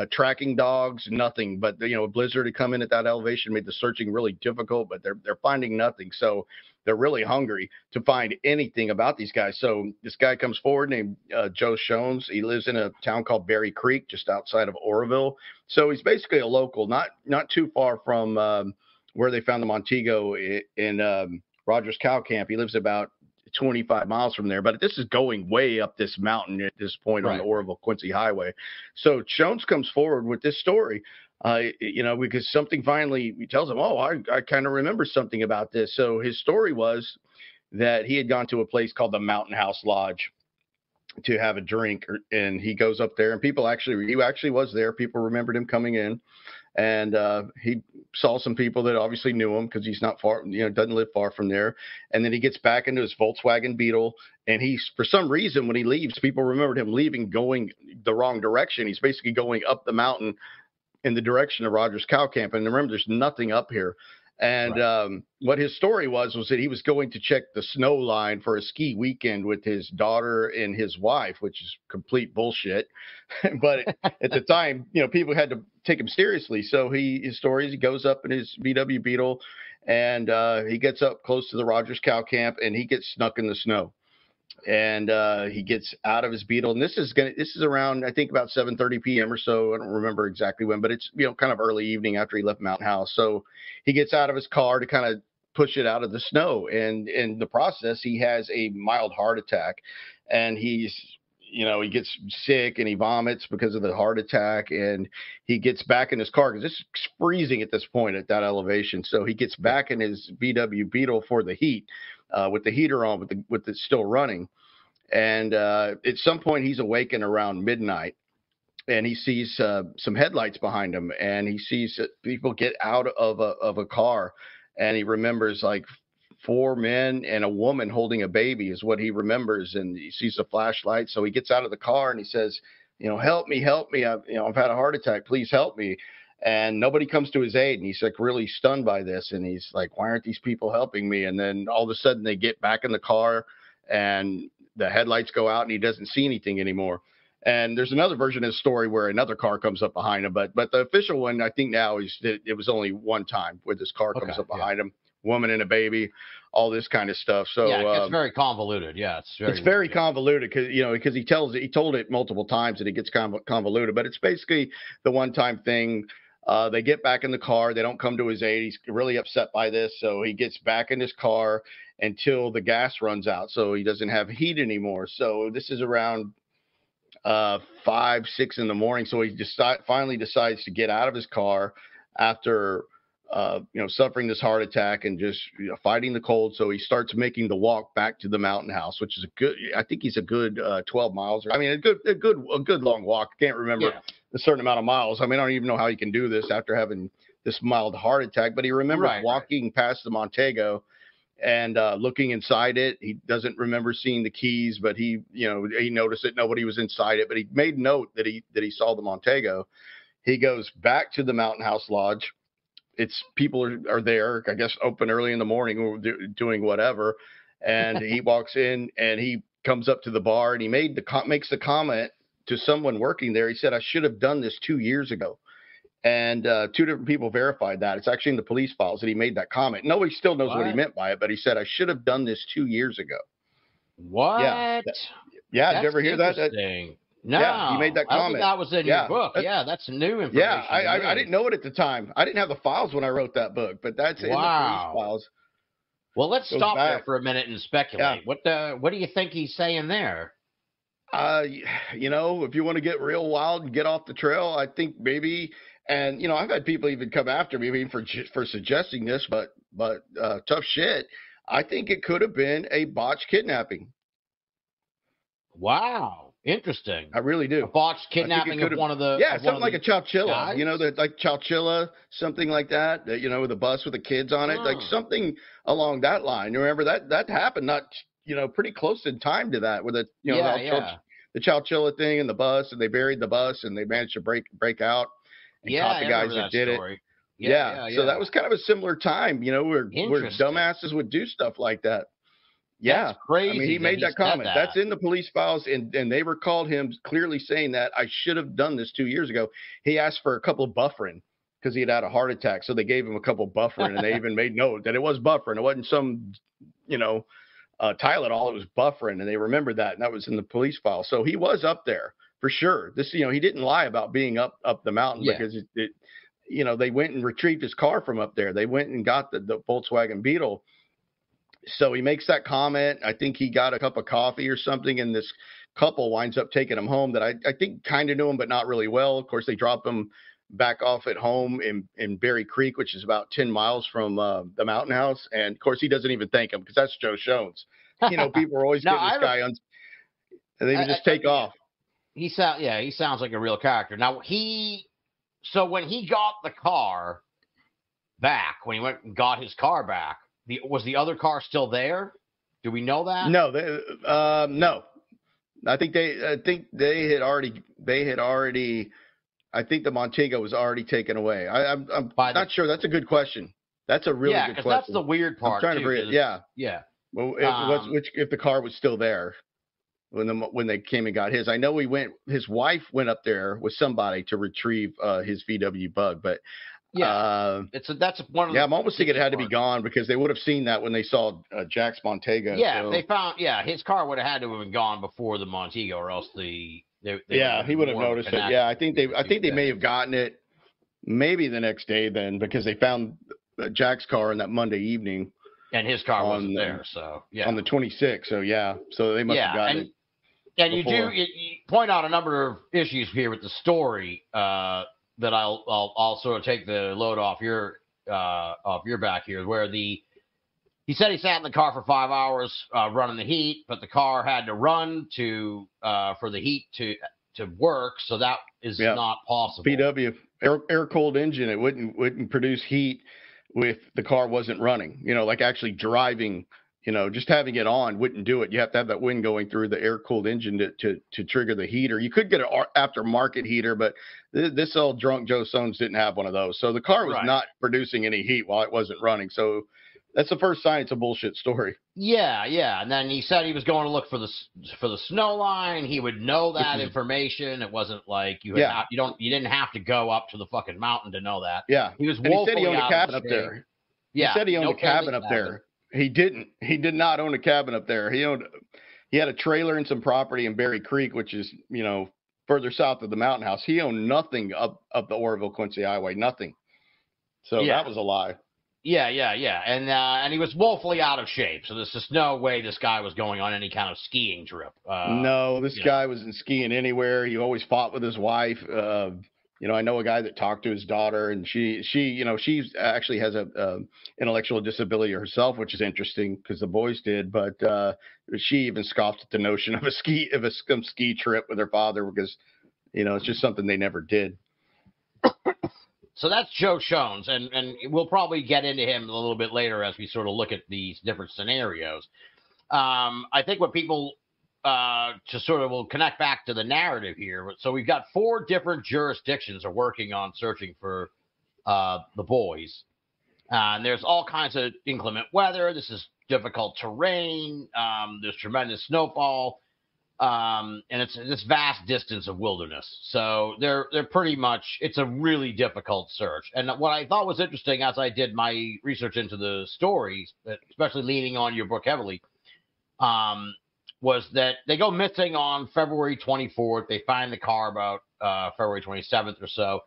Tracking dogs, nothing. But a blizzard had come in at that elevation, made the searching really difficult. But they're finding nothing. So they're really hungry to find anything about these guys. So this guy comes forward named Joe Shones. He lives in a town called Berry Creek, just outside of Oroville. So he's basically a local, not too far from where they found the Montego in Rogers Cow Camp. He lives about 25 miles from there, but this is going way up this mountain at this point on the Oroville-Quincy Highway. So Shones comes forward with this story, because something finally tells him, I kind of remember something about this. So his story was that he had gone to a place called the Mountain House Lodge to have a drink, and he goes up there, and he actually was there. People remembered him coming in. And he saw some people that obviously knew him because he's not far, doesn't live far from there. And then he gets back into his Volkswagen Beetle. And for some reason, when he leaves, people remembered him leaving, going the wrong direction. He's basically going up the mountain in the direction of Rogers Cow Camp. And remember, there's nothing up here. And what his story was that he was going to check the snow line for a ski weekend with his daughter and his wife, which is complete bullshit. But at the time, people had to take him seriously. So he goes up in his VW Beetle, and he gets up close to the Rogers Cow Camp, and he gets snuck in the snow. And he gets out of his Beetle, and this is around, I think, about 7:30 p.m. or so. I don't remember exactly when, but it's kind of early evening after he left Mountain House. So he gets out of his car to kind of push it out of the snow, and in the process, he has a mild heart attack, and he gets sick and he vomits because of the heart attack, and he gets back in his car because it's freezing at this point at that elevation. So he gets back in his VW Beetle for the heat. With the heater on, with it still running. And at some point, he's awakened around midnight, and he sees some headlights behind him, and he sees people get out of a car, and he remembers like 4 men and a woman holding a baby is what he remembers, and he sees a flashlight. So he gets out of the car, and he says, help me. I've had a heart attack. Please help me. And nobody comes to his aid, and he's like really stunned by this, and he's like, why aren't these people helping me? And then all of a sudden they get back in the car, and the headlights go out, and he doesn't see anything anymore. And there's another version of the story where another car comes up behind him, but the official one, I think now, is that it was only one time where this car comes up behind him, woman and a baby, all this kind of stuff. So it's very convoluted. Yeah, it's very convoluted because he told it multiple times that it gets convoluted, but it's basically the one-time thing. They get back in the car. They don't come to his aid. He's really upset by this. So he gets back in his car until the gas runs out. So he doesn't have heat anymore. So this is around 5, 6 in the morning. So he finally decides to get out of his car after, suffering this heart attack and just fighting the cold. So he starts making the walk back to the Mountain House, which is I think he's a good 12 miles. I mean, a good long walk. I can't remember a certain amount of miles. I mean, I don't even know how he can do this after having this mild heart attack, but he remembers walking past the Montego and looking inside it. He doesn't remember seeing the keys, but he noticed that nobody was inside it, but he made note that he saw the Montego. He goes back to the Mountain House Lodge. People are there, I guess, open early in the morning, doing whatever. And he walks in, and he comes up to the bar, and he makes the comment to someone working there. He said, I should have done this 2 years ago. And 2 different people verified that. It's actually in the police files that he made that comment. Nobody still knows what he meant by it, but he said, I should have done this 2 years ago. What? Yeah. Did you ever hear that? No. Yeah, he made that comment. I think that was in your book. That's new information. Yeah, I didn't know it at the time. I didn't have the files when I wrote that book, but that's in the police files. Well, let's stop there for a minute and speculate. Yeah. What do you think he's saying there? If you want to get real wild and get off the trail, I think maybe, and I've had people even come after me for suggesting this, but tough shit. I think it could have been a botched kidnapping. Wow. Interesting. I really do. A botched kidnapping of one of the something like a chowchilla. Guys? Like chowchilla, something like that. With a bus with the kids on it, like something along that line. You remember that happened not pretty close in time to that with the chowchilla thing and the bus, and they buried the bus and they managed to break out and caught the guys that did it. Yeah. So that was kind of a similar time, where dumbasses would do stuff like that. Yeah, that's crazy. I mean, he made that comment. That's in the police files, and they recalled him clearly saying that I should have done this 2 years ago. He asked for a couple of Bufferin because he had a heart attack, so they gave him a couple of Bufferin, and they even made note that it was Bufferin. It wasn't some, Tylenol. It was Bufferin, and they remembered that, and that was in the police file. So he was up there for sure. This, he didn't lie about being up the mountain because they went and retrieved his car from up there. They went and got the Volkswagen Beetle. So he makes that comment. I think he got a cup of coffee or something, and this couple winds up taking him home that I think kind of knew him, but not really well. Of course, they drop him back off at home in Berry Creek, which is about 10 miles from the Mountain House. And, of course, he doesn't even thank him because that's Joe Shones. People are always getting this guy on, and they would just take off. He sounds like a real character. Now, so when he got the car back, when he went and got his car back, was the other car still there? Do we know that? No, no. I think they had already. I think the Montego was already taken away. I'm not sure. That's a good question. That's a really good question. That's the weird part. I'm trying to bring it. Yeah. Well, if the car was still there when they came and got his, I know his wife went up there with somebody to retrieve his VW Bug, but. That's one of the. I'm almost thinking it had to be gone because they would have seen that when they saw Jack's Montego. Yeah, so. They found. Yeah, his car would have had to have been gone before the Montego, or else they he would have noticed it. Yeah, I think they may have gotten it maybe the next day then because they found Jack's car on that Monday evening, and his car wasn't there. So on the 26th. So they must have gotten it. And you point out a number of issues here with the story. That I'll sort of take the load off your back here, where he said he sat in the car for 5 hours running the heat, but the car had to run for the heat to work, so that is not possible. PW air cooled engine, it wouldn't produce heat if the car wasn't running. Like actually driving. Just having it on wouldn't do it. You have to have that wind going through the air-cooled engine to trigger the heater. You could get an aftermarket heater, but this old drunk Joe Sones didn't have one of those. So the car was not producing any heat while it wasn't running. So that's the first sign it's a bullshit story. Yeah. And then he said he was going to look for the snow line. He would know that information. It wasn't like you didn't have to go up to the fucking mountain to know that. Yeah. He was and he said he owned a cabin up there. Yeah. He said he owned a cabin up there. He didn't. He did not own a cabin up there. He had a trailer and some property in Berry Creek, which is, further south of the Mountain House. He owned nothing up the Oroville-Quincy Highway, nothing. So that was a lie. Yeah. And he was woefully out of shape. So there's just no way this guy was going on any kind of skiing trip. No, this guy wasn't skiing anywhere. He always fought with his wife. I know a guy that talked to his daughter, and she actually has a intellectual disability herself, which is interesting because the boys did. But she even scoffed at the notion of a ski trip with her father because, it's just something they never did. So that's Joe Shones, and we'll probably get into him a little bit later as we sort of look at these different scenarios. I think what people. To sort of will connect back to the narrative here. So we've got 4 different jurisdictions are working on searching for the boys. And there's all kinds of inclement weather. This is difficult terrain. There's tremendous snowfall. and it's this vast distance of wilderness. So they're pretty much, it's a really difficult search. And what I thought was interesting as I did my research into the stories, especially leaning on your book heavily, was that they go missing on February 24th. They find the car about February 27th or so.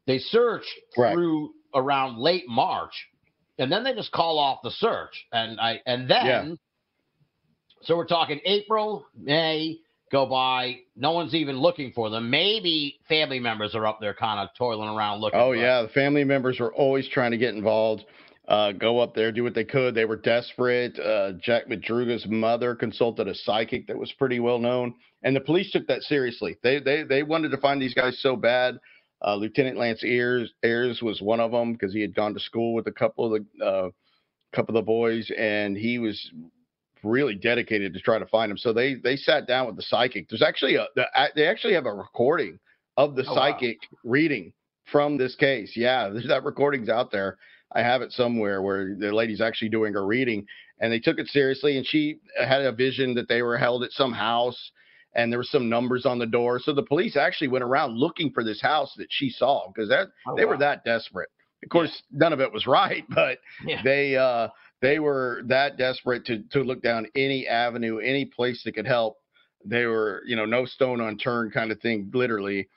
They search through around late March, and then they just call off the search. So we're talking April, May go by. No one's even looking for them. Maybe family members are up there kind of toiling around looking. Oh, yeah. The family members were always trying to get involved, go up there, do what they could. They were desperate. Jack Madruga's mother consulted a psychic that was pretty well known, and the police took that seriously. They wanted to find these guys so bad. Lieutenant Lance Ayers was one of them because he had gone to school with a couple of the boys, and he was really dedicated to try to find them. So they sat down with the psychic. There's actually they actually have a recording of the psychic reading from this case. Yeah, that recording's out there. I have it somewhere where the lady's actually doing a reading, and they took it seriously. And she had a vision that they were held at some house, and there were some numbers on the door. So the police actually went around looking for this house that she saw because they were that desperate. Of course, none of it was right, but they were that desperate to look down any avenue, any place that could help. They were, no stone unturned kind of thing, literally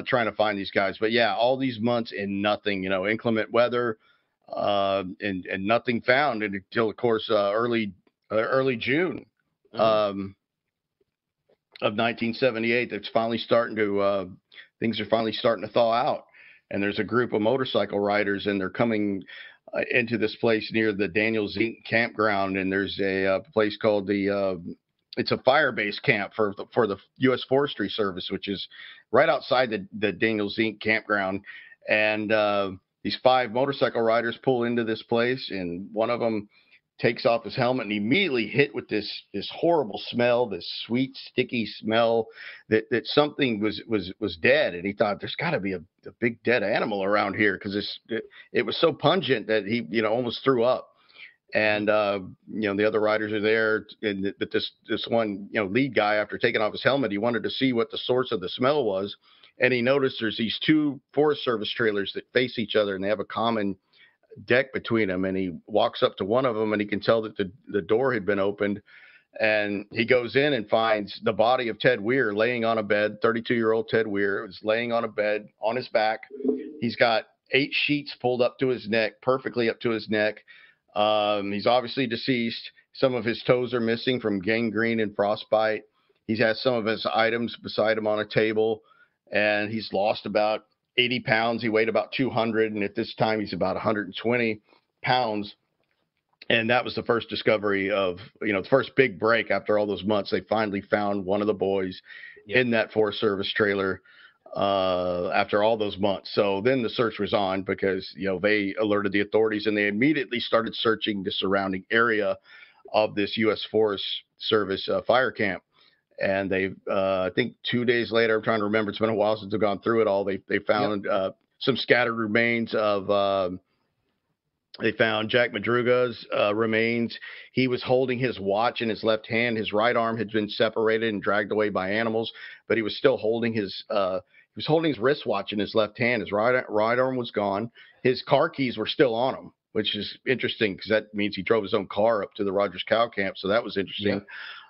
trying to find these guys. But yeah, all these months and nothing, inclement weather and nothing found until, of course, early June. Of 1978, it's finally starting to things are finally starting to thaw out, and there's a group of motorcycle riders, and they're coming into this place near the Daniel Zink campground, and there's a place called it's a fire base camp for the U.S. Forestry Service, which is right outside the Daniel Zink campground, and these 5 motorcycle riders pull into this place, and one of them takes off his helmet and immediately hit with this horrible smell, this sweet, sticky smell that something was dead. And he thought there's got to be a big dead animal around here because it was so pungent that he, almost threw up. And, the other riders are there. But this one, lead guy, after taking off his helmet, he wanted to see what the source of the smell was. And he noticed there's these 2 Forest Service trailers that face each other, and they have a common deck between them, and he walks up to one of them, and he can tell that the door had been opened, and he goes in and finds the body of Ted Weir laying on a bed. 32-year-old Ted Weir was laying on a bed on his back. He's got 8 sheets pulled up to his neck, perfectly up to his neck. He's obviously deceased. Some of his toes are missing from gangrene and frostbite. He has some of his items beside him on a table, and he's lost about 80 pounds. He weighed about 200, and at this time he's about 120 pounds. And that was the first discovery of, the first big break after all those months. They finally found one of the boys in that Forest Service trailer after all those months. So then the search was on because, they alerted the authorities, and they immediately started searching the surrounding area of this U.S. Forest Service fire camp. And they, I think 2 days later, I'm trying to remember, it's been a while since I've gone through it all. They found some scattered remains of, they found Jack Madruga's remains. He was holding his watch in his left hand. His right arm had been separated and dragged away by animals, but he was still holding his wristwatch in his left hand. His right arm was gone. His car keys were still on him, which is interesting because that means he drove his own car up to the Rogers Cow Camp. So that was interesting.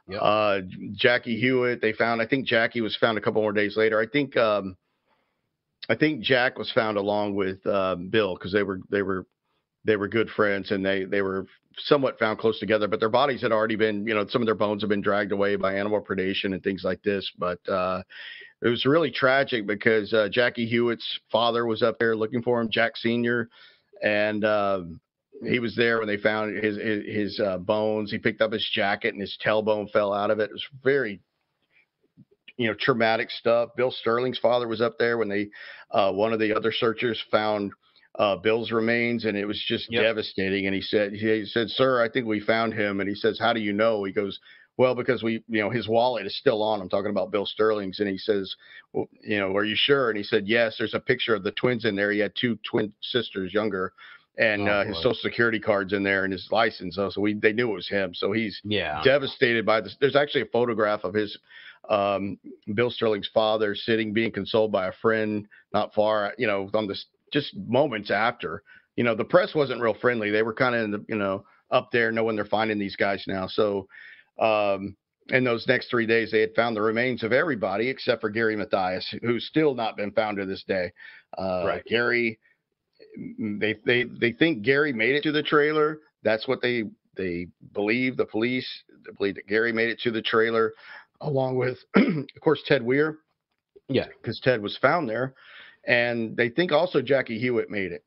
Yep. Jackie Hewitt, they found. I think Jackie was found a couple more days later. I think Jack was found along with Bill because they were good friends, and they were somewhat found close together. But their bodies had already been, some of their bones have been dragged away by animal predation and things like this. But it was really tragic because Jackie Hewitt's father was up there looking for him, Jack Sr., and he was there when they found his bones. He picked up his jacket, and his tailbone fell out of it. It was very, traumatic stuff. Bill Sterling's father was up there when they, one of the other searchers found Bill's remains, and it was just devastating. And he said, "Sir, I think we found him." And he says, "How do you know?" He goes, "Well, because his wallet is still on." I'm talking about Bill Sterling's. And he says, "Well, are you sure?" And he said, "Yes, there's a picture of the twins in there. He had 2 twin sisters, younger. and his social security card's in there and his license. So they knew it was him. So he's devastated by this. There's actually a photograph of his Bill Sterling's father being consoled by a friend not far, on this just moments after. The press wasn't real friendly. They were kind of in the, up there knowing they're finding these guys now. So in those next 3 days, they had found the remains of everybody except for Gary Mathias, who's still not been found to this day. Gary, they think Gary made it to the trailer. That's what they believe. The police believe that Gary made it to the trailer, along with, of course, Ted Weir. Yeah, because Ted was found there, and they think also Jackie Hewitt made it,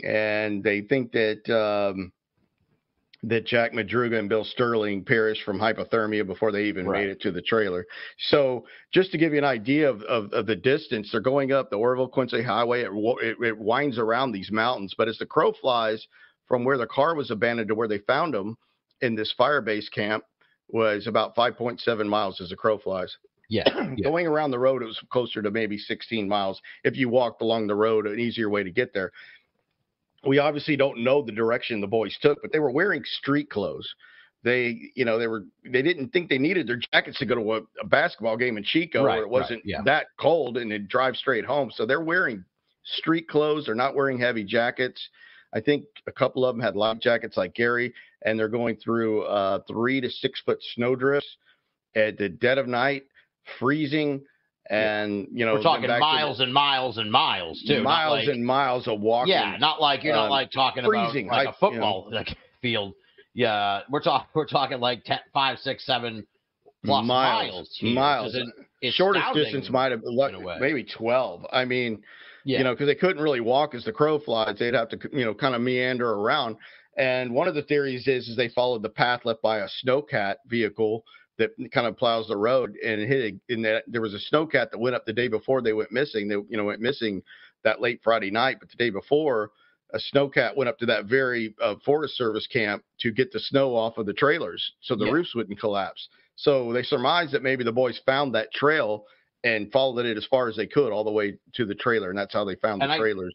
and they think that that Jack Madruga and Bill Sterling perished from hypothermia before they even made it to the trailer. So just to give you an idea of the distance, they're going up the Orville-Quincy Highway. It winds around these mountains. But as the crow flies from where the car was abandoned to where they found them in this fire base camp was about 5.7 miles as the crow flies. Going around the road, it was closer to maybe 16 miles. If you walked along the road, an easier way to get there. We obviously don't know the direction the boys took, but they were wearing street clothes. They didn't think they needed their jackets to go to a basketball game in Chico, where it wasn't that cold and they'd drive straight home. So they're wearing street clothes. They're not wearing heavy jackets. I think a couple of them had light jackets like Gary, and they're going through 3 to 6 foot snowdrifts at the dead of night, freezing. And we're talking miles and miles and miles too. Miles and miles of walking. Yeah, not like you're not like talking freezing, about like a football field. Yeah, we're talking like 10, 5, 6, 7 plus miles. Miles. Shortest distance might have maybe 12. I mean, because they couldn't really walk as the crow flies. They'd have to kind of meander around. And one of the theories is they followed the path left by a snowcat vehicle that kind of plows the road, and there was a snowcat that went up the day before they went missing. They went missing that late Friday night, but the day before, a snowcat went up to that very Forest Service camp to get the snow off of the trailers so the roofs wouldn't collapse. So they surmised that maybe the boys found that trail and followed it as far as they could all the way to the trailer, and that's how they found the trailers.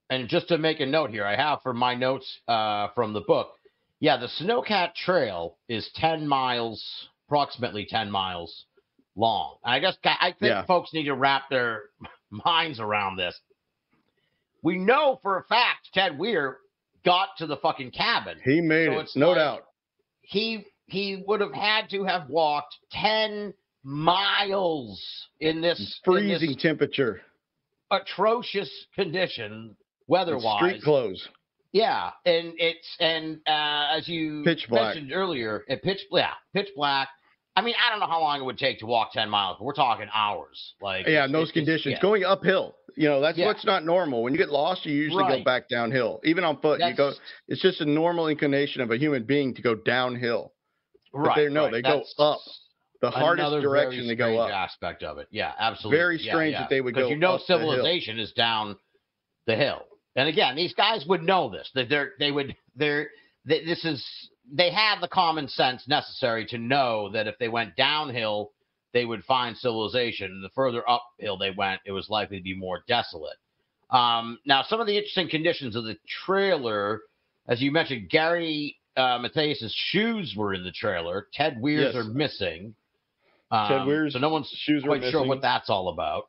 And just to make a note here, I have from my notes from the book, the snowcat trail is 10 miles. Approximately 10 miles long. I think folks need to wrap their minds around this. We know for a fact Ted Weir got to the fucking cabin. He made it, no doubt. He would have had to have walked 10 miles in this freezing temperature, atrocious condition, weather-wise. Street clothes. Yeah, and as you mentioned earlier, pitch black. I mean, I don't know how long it would take to walk 10 miles, but we're talking hours. In those conditions, going uphill. That's what's not normal. When you get lost, you usually go back downhill. Even on foot, it's just a normal inclination of a human being to go downhill. But they go up. The hardest direction they go up. Aspect of it. Yeah, absolutely. Very strange that they would go up civilization is down the hill. And again, these guys would know this. They had the common sense necessary to know that if they went downhill, they would find civilization. The further uphill they went, it was likely to be more desolate. Now, some of the interesting conditions of the trailer, as you mentioned, Gary Mathias' shoes were in the trailer. Ted Weir's are missing. Ted Weir's so no one's shoes quite sure what that's all about.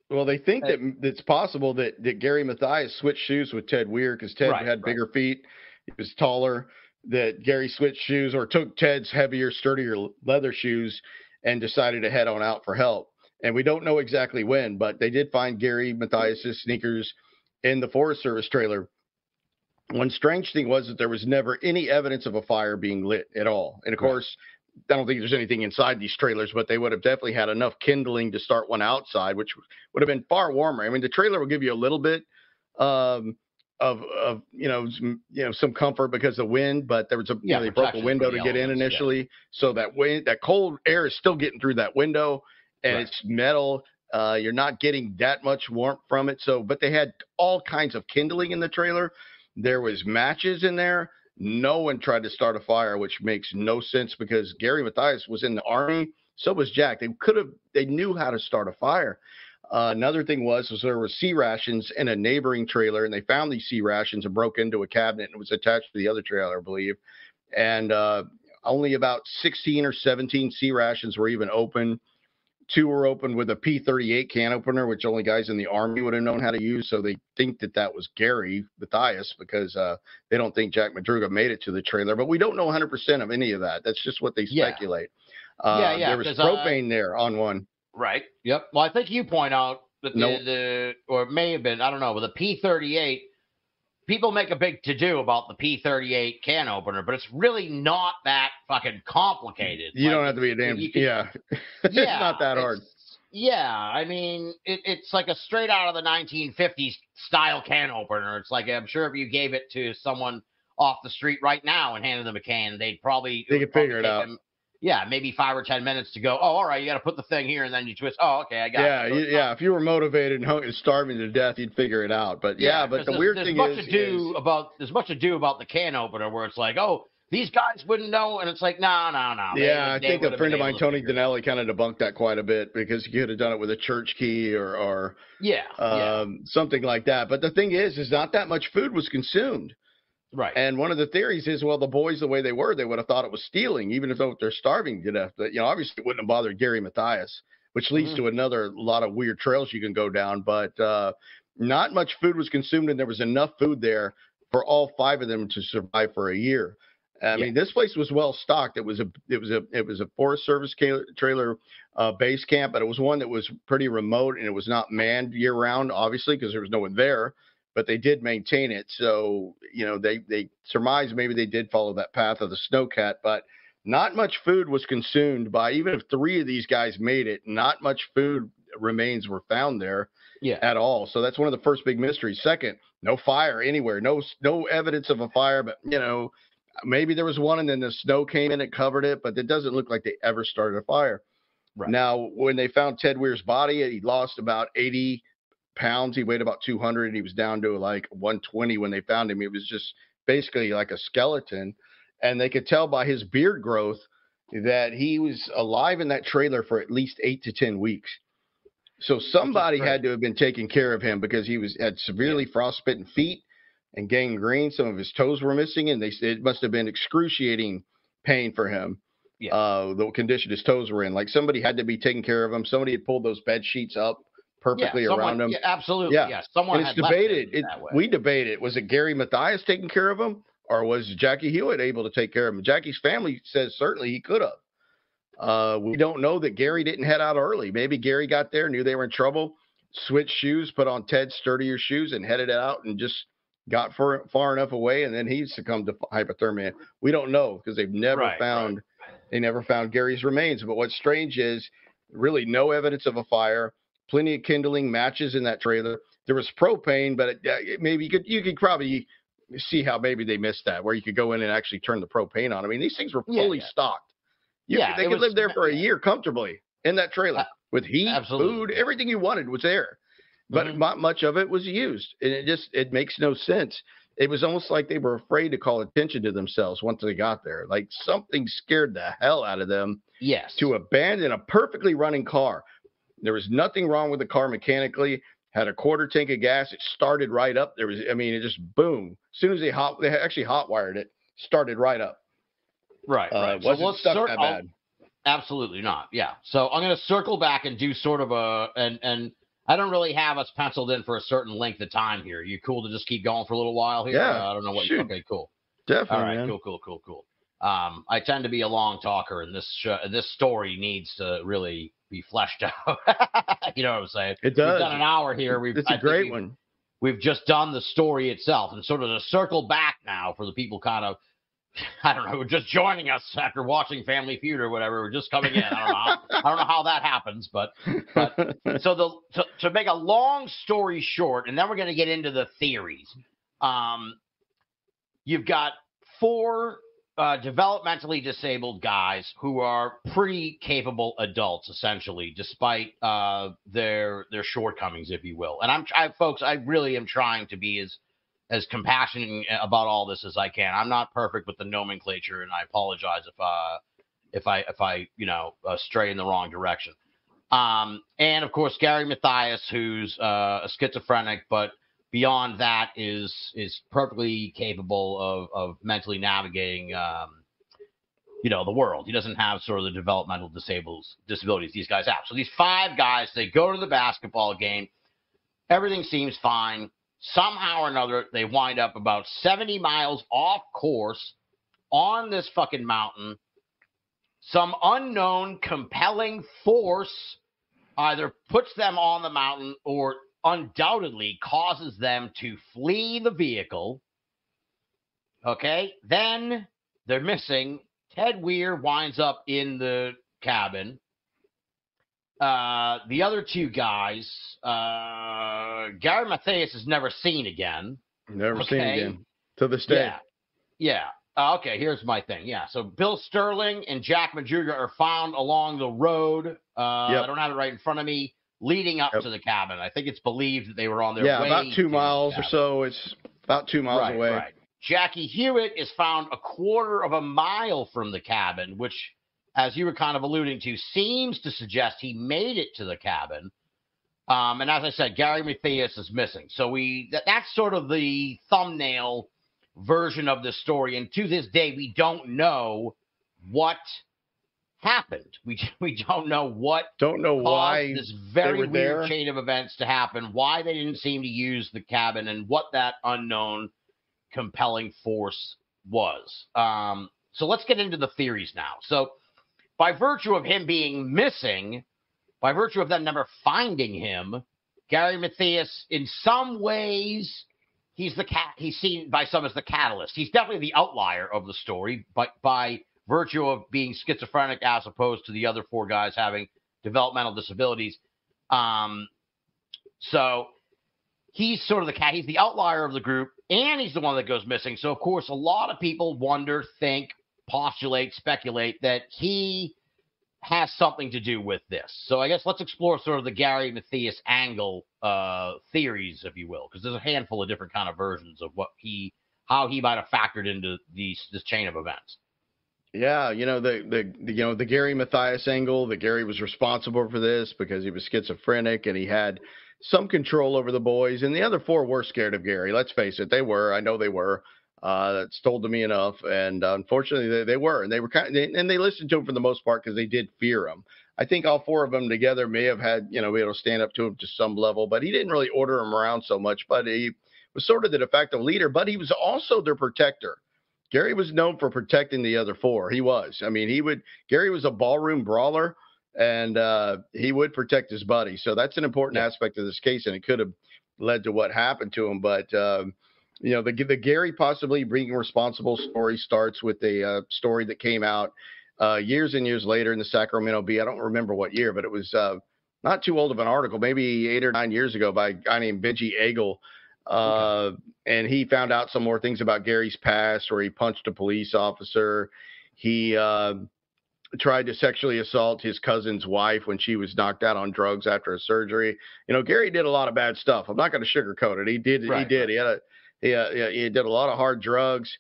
Well, they think that it's possible that Gary Mathias switched shoes with Ted Weir because Ted had bigger feet. He was taller. That Gary switched shoes or took Ted's heavier, sturdier leather shoes and decided to head on out for help. And we don't know exactly when, but they did find Gary Mathias' sneakers in the Forest Service trailer. One strange thing was that there was never any evidence of a fire being lit at all. And, of course, I don't think there's anything inside these trailers, but they would have definitely had enough kindling to start one outside, which would have been far warmer. I mean, the trailer will give you a little bit of some comfort because of wind, but there was they broke a window to get in initially. So that cold air is still getting through that window, and it's metal. You're not getting that much warmth from it. But they had all kinds of kindling in the trailer. There was matches in there. No one tried to start a fire, which makes no sense because Gary Mathias was in the Army. So was Jack. They knew how to start a fire. Another thing was there were sea rations in a neighboring trailer, and they found these sea rations and broke into a cabinet and was attached to the other trailer, I believe. And only about 16 or 17 sea rations were even open. 2 were opened with a P-38 can opener, which only guys in the Army would have known how to use. So they think that was Gary Mathias because they don't think Jack Madruga made it to the trailer. But we don't know 100% of any of that. That's just what they speculate. There was propane there on one. Right. Yep. Well, I think you point out that or it may have been, I don't know, with the P-38, people make a big to-do about the P-38 can opener, but it's really not that fucking complicated. You don't have to be a damn... It's not that hard. Yeah. I mean, it's like a straight out of the 1950s style can opener. It's like, I'm sure if you gave it to someone off the street right now and handed them a can, they could figure it out. Maybe 5 or 10 minutes to go. Oh, all right, you got to put the thing here, and then you twist. Oh, okay, I got it. Yeah. If you were motivated and starving to death, you'd figure it out. But but the weird thing is, there's much ado about the can opener where it's like, oh, these guys wouldn't know, and it's like, no. Yeah, I think a friend of mine, Tony Dinelli, kind of debunked that quite a bit because he could have done it with a church key or something like that. But the thing is not that much food was consumed. Right. And one of the theories is, well, the boys, the way they were, they would have thought it was stealing, even if they're starving to death. But, obviously it wouldn't have bothered Gary Mathias, which leads to another lot of weird trails you can go down. But not much food was consumed, and there was enough food there for all 5 of them to survive for a year. I mean, this place was well stocked. It was a Forest Service trailer base camp, but it was one that was pretty remote, and it was not manned year round, obviously, because there was no one there. But they did maintain it. So, they surmised maybe they did follow that path of the snowcat, but not much food was consumed by, even if 3 of these guys made it, not much food remains were found there at all. So that's one of the first big mysteries. Second, no fire anywhere, no evidence of a fire, but, maybe there was one and then the snow came in and covered it, but it doesn't look like they ever started a fire. Right. Now, when they found Ted Weir's body, he lost about 80 pounds. He weighed about 200 and he was down to like 120 when they found him. He was just basically like a skeleton, and they could tell by his beard growth that he was alive in that trailer for at least 8 to 10 weeks. So somebody had to have been taking care of him because he had severely frostbitten feet and gangrene. Some of his toes were missing, and it must have been excruciating pain for him. The condition his toes were in. Like, somebody had to be taking care of him. Somebody had pulled those bed sheets up perfectly around him. Yeah, absolutely. Yeah. Someone had debated. We debated. Was it Gary Mathias taking care of him, or was Jackie Hewitt able to take care of him? Jackie's family says certainly he could have. We don't know that Gary didn't head out early. Maybe Gary got there, knew they were in trouble, switched shoes, put on Ted's sturdier shoes, and headed out and just got far enough away, and then he succumbed to hypothermia. We don't know because they've never found Gary's remains. But what's strange is really no evidence of a fire. Plenty of kindling, matches in that trailer. There was propane, but maybe you could probably see how maybe they missed that, where you could go in and actually turn the propane on. I mean, these things were fully stocked. They could live there for a year comfortably in that trailer with heat, food, everything you wanted was there. But not much of it was used, and it makes no sense. It was almost like they were afraid to call attention to themselves once they got there. Like something scared the hell out of them. Yes. To abandon a perfectly running car. There was nothing wrong with the car mechanically. Had a quarter tank of gas. It started right up. It just boom. As soon as they actually hot wired it, started right up. Right. Wasn't stuck that bad. Absolutely not. Yeah. So I'm going to circle back and do sort of and I don't really have us penciled in for a certain length of time here. You cool to just keep going for a little while here? Yeah. I don't know what. Shoot. Okay, cool. Definitely. All right. Man. Cool. I tend to be a long talker, and this story needs to really be fleshed out. You know what I'm saying? It does. We've done an hour here. It's a great one. We've just done the story itself, and sort of to circle back now for the people kind of, I don't know, just joining us after watching Family Feud or whatever. We're just coming in. I don't know how that happens, but so to make a long story short, and then we're going to get into the theories. You've got 4 developmentally disabled guys who are pretty capable adults, essentially, despite their shortcomings, if you will. And folks, I really am trying to be as compassionate about all this as I can. I'm not perfect with the nomenclature, and I apologize if I stray in the wrong direction. And of course, Gary Mathias, who's a schizophrenic, but beyond that is perfectly capable of mentally navigating, the world. He doesn't have sort of the developmental disabilities these guys have. So these 5 guys, they go to the basketball game. Everything seems fine. Somehow or another, they wind up about 70 miles off course on this fucking mountain. Some unknown compelling force either puts them on the mountain or undoubtedly causes them to flee the vehicle. Okay, then they're missing. Ted Weir winds up in the cabin. The other 2 guys, Gary Mathias is never seen again. Never seen again to this day. Yeah. Okay, here's my thing. Yeah, so Bill Sterling and Jack Madruga are found along the road. I don't have it right in front of me, leading up to the cabin. I think it's believed that they were on their way. Yeah, about 2 miles or so. It's about 2 miles away. Right. Jackie Hewitt is found a quarter of a mile from the cabin, which, as you were kind of alluding to, seems to suggest he made it to the cabin. And as I said, Gary Mathias is missing. So that's sort of the thumbnail version of this story. And to this day, we don't know what happened. We don't know why this very weird chain of events to happen, why they didn't seem to use the cabin, and what that unknown compelling force was. So let's get into the theories now. So by virtue of him being missing, by virtue of them never finding him, Gary Mathias, in some ways, he's seen by some as the catalyst. He's definitely the outlier of the story, but by virtue of being schizophrenic as opposed to the other 4 guys having developmental disabilities. So he's sort of he's the outlier of the group, and he's the one that goes missing. So, of course, a lot of people wonder, think, postulate, speculate that he has something to do with this. So I guess let's explore sort of the Gary Mathias angle theories, if you will, because there's a handful of different kind of versions of how he might have factored into this chain of events. Yeah, the Gary Mathias angle, that Gary was responsible for this because he was schizophrenic and he had some control over the boys, and the other 4 were scared of Gary. Let's face it, they were. I know they were. That's told to me enough, and unfortunately, they were, and they were and they listened to him for the most part because they did fear him. I think all 4 of them together may have had, be able to stand up to him to some level, but he didn't really order him around so much. But he was sort of the de facto leader, but he was also their protector. Gary was known for protecting the other 4. He was. I mean, Gary was a ballroom brawler, and he would protect his buddy. So that's an important aspect of this case, and it could have led to what happened to him. But, the Gary possibly being responsible story starts with a story that came out years and years later in the Sacramento Bee. I don't remember what year, but it was not too old of an article, maybe 8 or 9 years ago, by a guy named Benji Agel. And he found out some more things about Gary's past, where he punched a police officer. He tried to sexually assault his cousin's wife when she was knocked out on drugs after a surgery. Gary did a lot of bad stuff. I'm not going to sugarcoat it. He did. Right. He did. He did a lot of hard drugs.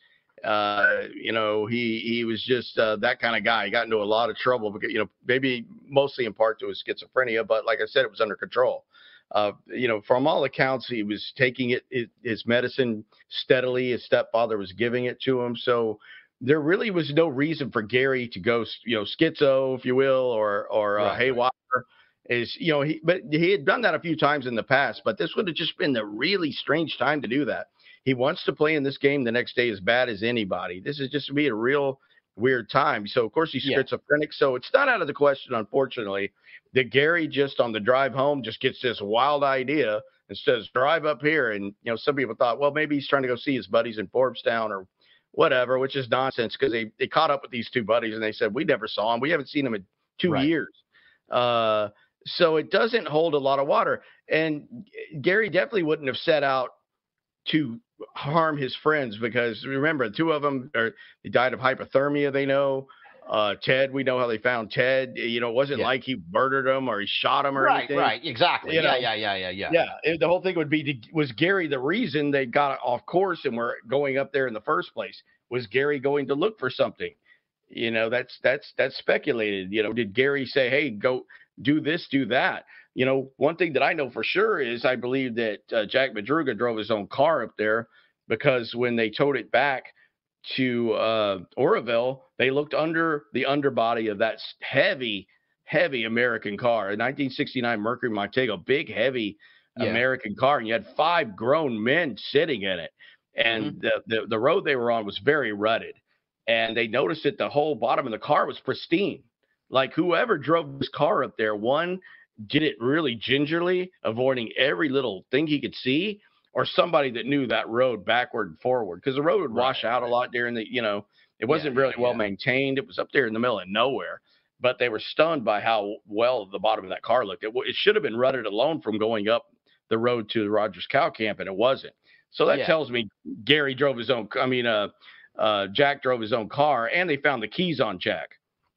He was just that kind of guy. He got into a lot of trouble because, maybe mostly in part to his schizophrenia, but like I said, it was under control. From all accounts, he was taking his medicine steadily. His stepfather was giving it to him. So there really was no reason for Gary to go, schizo, if you will, or haywire. But he had done that a few times in the past, but this would have just been the really strange time to do that. He wants to play in this game the next day as bad as anybody. This is just be a real weird time. So, of course, he's schizophrenic. So it's not out of the question, unfortunately, that Gary just on the drive home just gets this wild idea and says, drive up here. And, some people thought, well, maybe he's trying to go see his buddies in Forbstown or whatever, which is nonsense because they caught up with these 2 buddies and they said, we never saw him. We haven't seen him in 2 years. So it doesn't hold a lot of water. And Gary definitely wouldn't have set out to harm his friends because remember, 2 of them they died of hypothermia. They know Ted. We know how they found Ted. It wasn't like he murdered him or he shot him or anything. Right. Exactly. Yeah. The whole thing was Gary the reason they got off course and were going up there in the first place? Was Gary going to look for something? That's speculated. Did Gary say, hey, go do this, do that. One thing that I know for sure is I believe that Jack Madruga drove his own car up there, because when they towed it back to Oroville, they looked under the underbody of that heavy American car, a 1969 Mercury Montego, big, heavy American car, and you had 5 grown men sitting in it. And the road they were on was very rutted. And they noticed that the whole bottom of the car was pristine. Like, whoever drove this car up there, one, did it really gingerly, avoiding every little thing he could see, or somebody that knew that road backward and forward, because the road would wash out a lot during the, it wasn't really well maintained. It was up there in the middle of nowhere, but they were stunned by how well the bottom of that car looked. It should have been rutted alone from going up the road to the Rogers Cow Camp, and it wasn't. So that tells me Gary drove his own. Jack drove his own car, and they found the keys on Jack.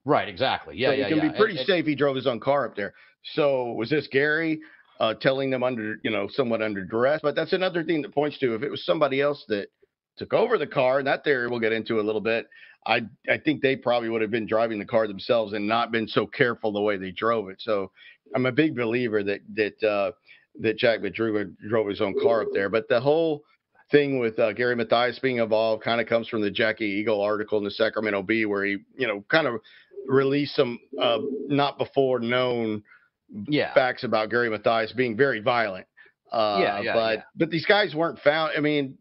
Right, exactly. Yeah, so it can be pretty safe. He drove his own car up there. So was this Gary telling them somewhat under duress? But that's another thing that points to, if it was somebody else that took over the car, and that theory we'll get into a little bit, I think they probably would have been driving the car themselves and not been so careful the way they drove it. So I'm a big believer that Jack Madruga drove his own car up there. But the whole thing with Gary Mathias being involved kind of comes from the Jackie Eagle article in the Sacramento Bee, where he, kind of released some not before known facts about Gary Mathias being very violent. But these guys weren't found. I mean,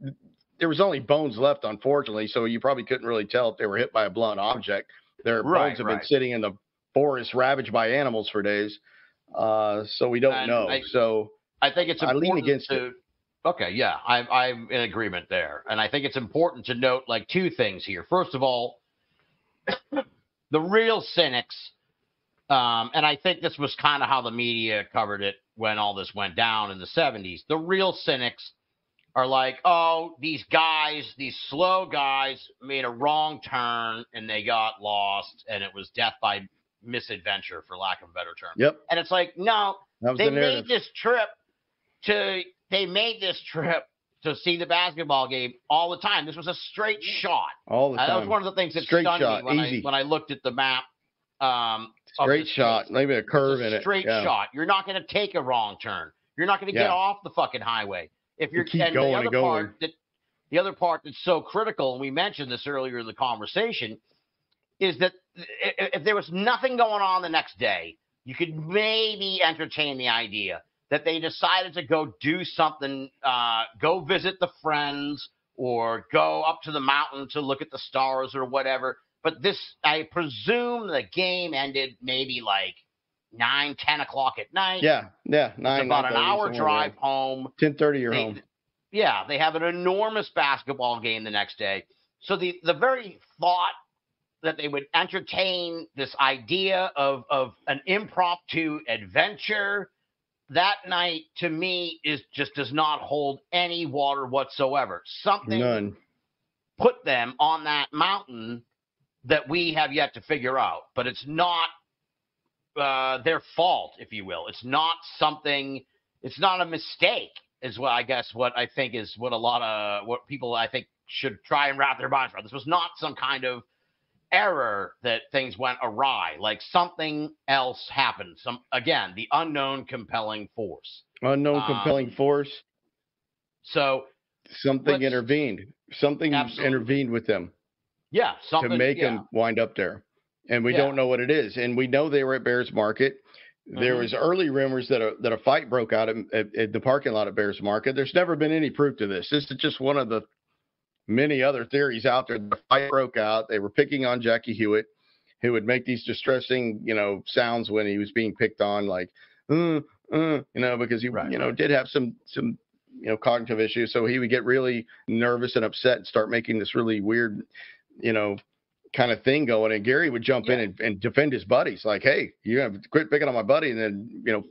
there was only bones left, unfortunately, so you probably couldn't really tell if they were hit by a blunt object. Their bones have been sitting in the forest ravaged by animals for days. So we don't know. I think it's important. I lean against it. Okay, yeah, I'm in agreement there. And I think it's important to note, like, 2 things here. First of all, the real cynics, and I think this was kind of how the media covered it when all this went down in the 70s. The real cynics are like, oh, these slow guys made a wrong turn and they got lost, and it was death by misadventure, for lack of a better term. Yep. And it's like, no, they made this trip to see the basketball game all the time. This was a straight shot. All the time. That was one of the things that stunned me when I looked at the map. Straight shot, maybe a curve in it. Straight shot. You're not going to take a wrong turn. You're not going to get off the fucking highway. If you're keep going and going. The other part that's so critical, and we mentioned this earlier in the conversation, is that if there was nothing going on the next day, you could maybe entertain the idea that they decided to go do something, go visit the friends, or go up to the mountain to look at the stars or whatever. But this, I presume the game ended maybe like 9, 10 o'clock at night. Yeah, 9. It's about an hour drive home. 10:30 you're home. Yeah, they have an enormous basketball game the next day. So the very thought that they would entertain this idea of an impromptu adventure that night, to me, does not hold any water whatsoever. Something put them on that mountain that we have yet to figure out, but it's not their fault, if you will. It's not a mistake, is what I think is what people I think should try and wrap their minds around. This was not some kind of error that things went awry. Like, something else happened. The unknown compelling force. Compelling force. So something intervened. Something intervened with them. Yeah, something to make them wind up there. And we don't know what it is. And we know they were at Bears Market. There was early rumors that a fight broke out at the parking lot at Bears Market. There's never been any proof to this. This is just one of the many other theories out there. The fight broke out. They were picking on Jackie Hewitt, who would make these distressing, sounds when he was being picked on, like, because he, did have some cognitive issues. So he would get really nervous and upset and start making this really weird, kind of thing going. And Gary would jump in and defend his buddies, like, hey, you have to quit picking on my buddy. And then,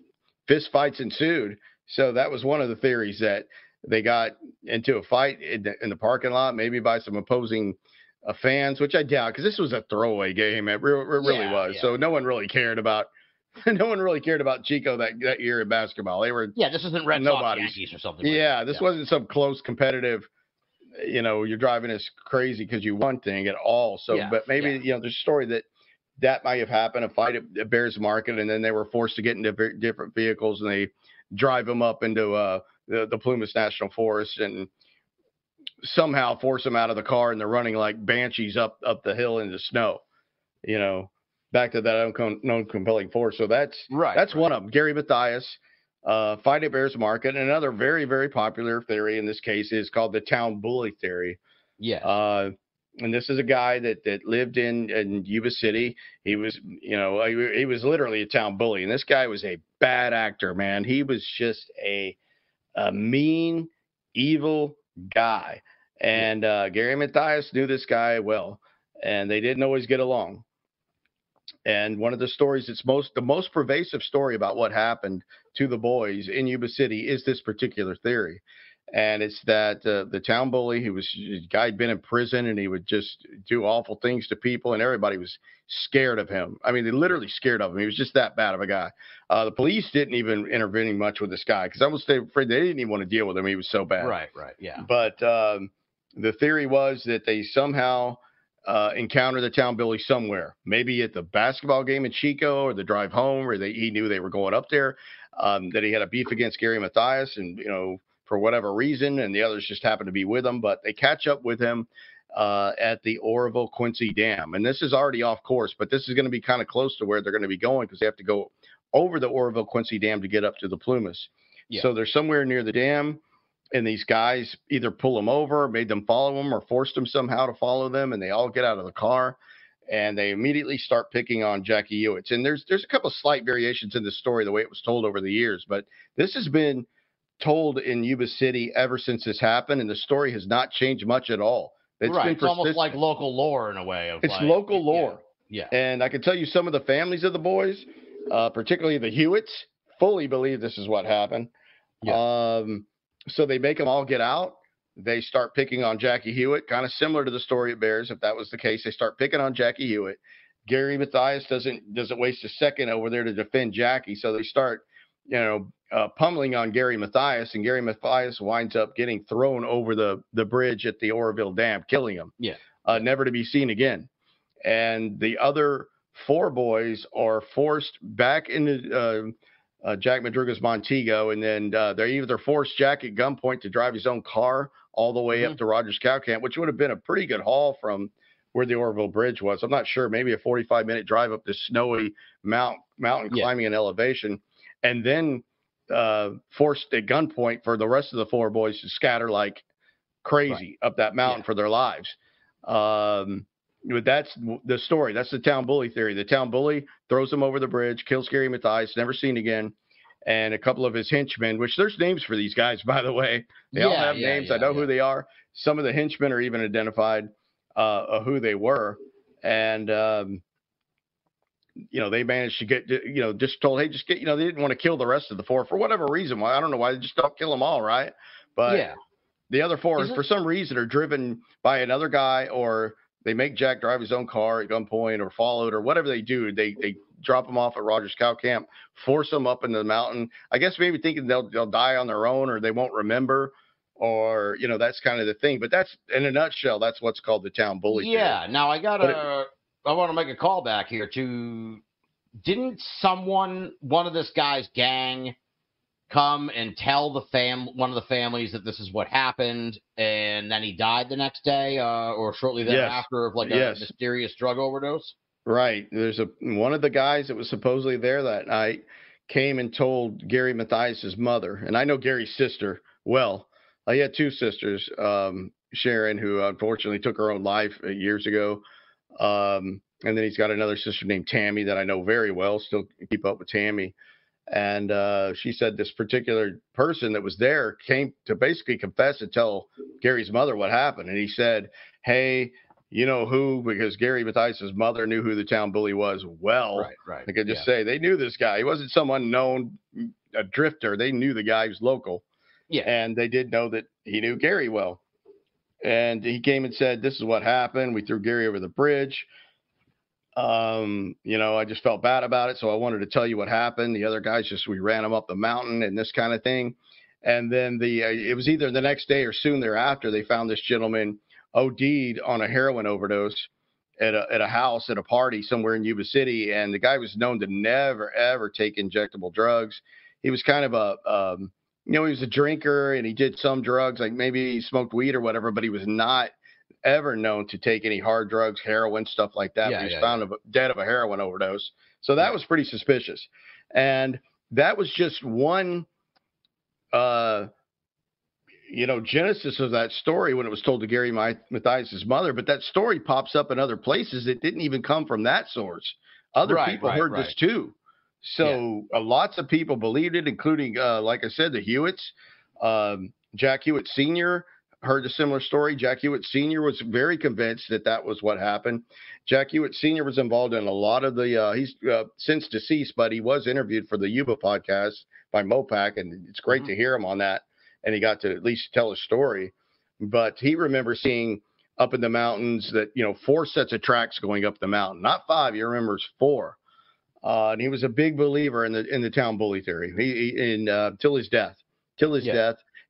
fist fights ensued. So that was one of the theories, that they got into a fight in the parking lot, maybe by some opposing fans, which I doubt, because this was a throwaway game. It really was. Yeah. So no one really cared about Chico that year in basketball. They were this isn't Red Sox Yankees or something. This wasn't some close competitive. You're driving us crazy because you won thing at all. So, but maybe there's a story that that might have happened, a fight at Bears Market, and then they were forced to get into different vehicles, and they drive them up into the Plumas National Forest and somehow force them out of the car, and they're running like banshees up the hill in the snow. Back to that unknown compelling force. So that's one of them. Gary Mathias, fight at Bears Market. And another very, very popular theory in this case is called the town bully theory. Yeah. And this is a guy that lived in Yuba City. He was, he was literally a town bully. And this guy was a bad actor, man. He was just a mean, evil guy. And Gary Mathias knew this guy well, and they didn't always get along. And one of the stories that's the most pervasive story about what happened to the boys in Yuba City is this particular theory. And it's that the town bully, the guy had been in prison, and he would just do awful things to people, and everybody was scared of him. I mean, they literally scared of him. He was just that bad of a guy. The police didn't even intervene much with this guy because I was afraid they didn't even want to deal with him. He was so bad. Right, yeah. But the theory was that they somehow encountered the town bully somewhere, maybe at the basketball game in Chico or the drive home, or he knew they were going up there, that he had a beef against Gary Mathias, and, for whatever reason, and the others just happened to be with him. But they catch up with him at the Oroville Quincy Dam. And this is already off course, but this is going to be kind of close to where they're going to be going because they have to go over the Oroville Quincy Dam to get up to the Plumas. Yeah. So they're somewhere near the dam, and these guys either pull them over, made them follow them, or forced them somehow to follow them, and they all get out of the car. And they immediately start picking on Jackie Ewitz. And there's a couple of slight variations in the story, the way it was told over the years, but this has been told in Yuba City ever since this happened, and the story has not changed much at all. It's almost like local lore in a way. It's local lore. Yeah. And I can tell you some of the families of the boys, particularly the Hewitts, fully believe this is what happened. Yeah. So they make them all get out. They start picking on Jackie Hewitt, kind of similar to the story at Bears. If that was the case, they start picking on Jackie Hewitt. Gary Mathias doesn't waste a second over there to defend Jackie. So they start, pummeling on Gary Mathias, and Gary Mathias winds up getting thrown over the bridge at the Oroville Dam, killing him. Yeah. Never to be seen again. And the other four boys are forced back into Jack Madruga's Montego, and then they either forced Jack at gunpoint to drive his own car all the way up to Rogers Cow Camp, which would have been a pretty good haul from where the Oroville Bridge was. I'm not sure, maybe a 45-minute drive up this snowy mountain climbing and elevation, and then forced at gunpoint for the rest of the four boys to scatter like crazy up that mountain for their lives. But that's the story. That's the town bully theory. The town bully throws him over the bridge, kills Gary Mathias, never seen again, and a couple of his henchmen, which there's names for these guys, by the way. They all have names. I know who they are. Some of the henchmen are even identified who they were. And, they managed to get, just told, hey, just get, they didn't want to kill the rest of the four for whatever reason. Well, I don't know why. They just don't kill them all, right? But the other four, for some reason, are driven by another guy, or they make Jack drive his own car at gunpoint, or followed, or whatever they do. They drop him off at Rogers Cow Camp, force them up into the mountain. I guess maybe thinking they'll die on their own, or they won't remember, or that's kind of the thing. But that's, in a nutshell, that's what's called the town bully theory. Now I want to make a call back here to, didn't one of this guy's gang come and tell one of the families that this is what happened, and then he died the next day or shortly thereafter of like a mysterious drug overdose? Right. There's one of the guys that was supposedly there that night came and told Gary Mathias's mother, and I know Gary's sister well. He had two sisters, Sharon, who unfortunately took her own life years ago. And then he's got another sister named Tammy that I know very well, still keep up with Tammy. And she said this particular person that was there came to basically confess and tell Gary's mother what happened. And he said, hey, you know who? Because Gary Mathias's mother knew who the town bully was well. Right. I could just say they knew this guy. He wasn't some unknown a drifter. They knew the guy was local. Yeah. And they did know that he knew Gary well. And he came and said, this is what happened. We threw Gary over the bridge. I just felt bad about it, so I wanted to tell you what happened. The other guys we ran them up the mountain and this kind of thing. And then it was either the next day or soon thereafter, they found this gentleman OD'd on a heroin overdose. at a house at a party somewhere in Yuba City, and the guy was known to never ever take injectable drugs. He was kind of he was a drinker and he did some drugs, like maybe he smoked weed or whatever, but he was not ever known to take any hard drugs, heroin, stuff like that. He was found dead of a heroin overdose. So that was pretty suspicious. And that was just one, genesis of that story when it was told to Gary Mathias's mother. But that story pops up in other places. It didn't even come from that source. Other people heard this too. So lots of people believed it, including, like I said, the Hewitts. Jack Hewitt Sr. heard a similar story. Jack Hewitt Sr. was very convinced that was what happened. Jack Hewitt Sr. was involved in a lot of the he's since deceased, but he was interviewed for the Yuba podcast by Mopac, and it's great to hear him on that. And he got to at least tell his story. But he remembers seeing up in the mountains that, 4 sets of tracks going up the mountain, not 5. He remembers 4. And he was a big believer in the town bully theory. Till his death.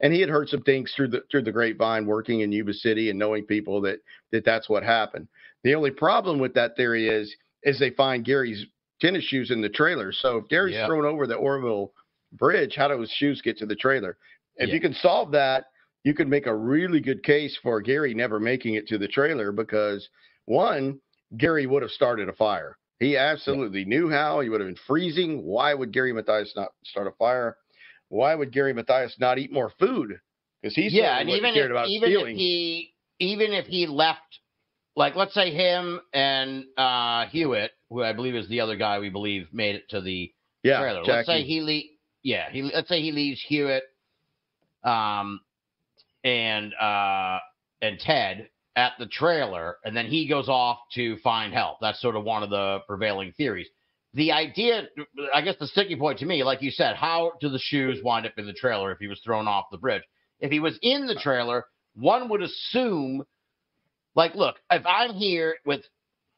And he had heard some things through the grapevine, working in Yuba City and knowing people that's what happened. The only problem with that theory is they find Gary's tennis shoes in the trailer. So if Gary's thrown over the Orville Bridge, how do his shoes get to the trailer? If you can solve that, you could make a really good case for Gary never making it to the trailer, because one, Gary would have started a fire. He absolutely knew how. He would have been freezing. Why would Gary Mathias not start a fire? Why would Gary Mathias not eat more food? Because he's and even if he left, like let's say him and Hewitt, who I believe is the other guy we believe made it to the trailer. Jackie. Let's say he leaves Hewitt and Ted at the trailer, and then he goes off to find help. That's sort of one of the prevailing theories. The idea, I guess the sticking point to me, like you said, how do the shoes wind up in the trailer if he was thrown off the bridge? If he was in the trailer, one would assume, like, look, if I'm here with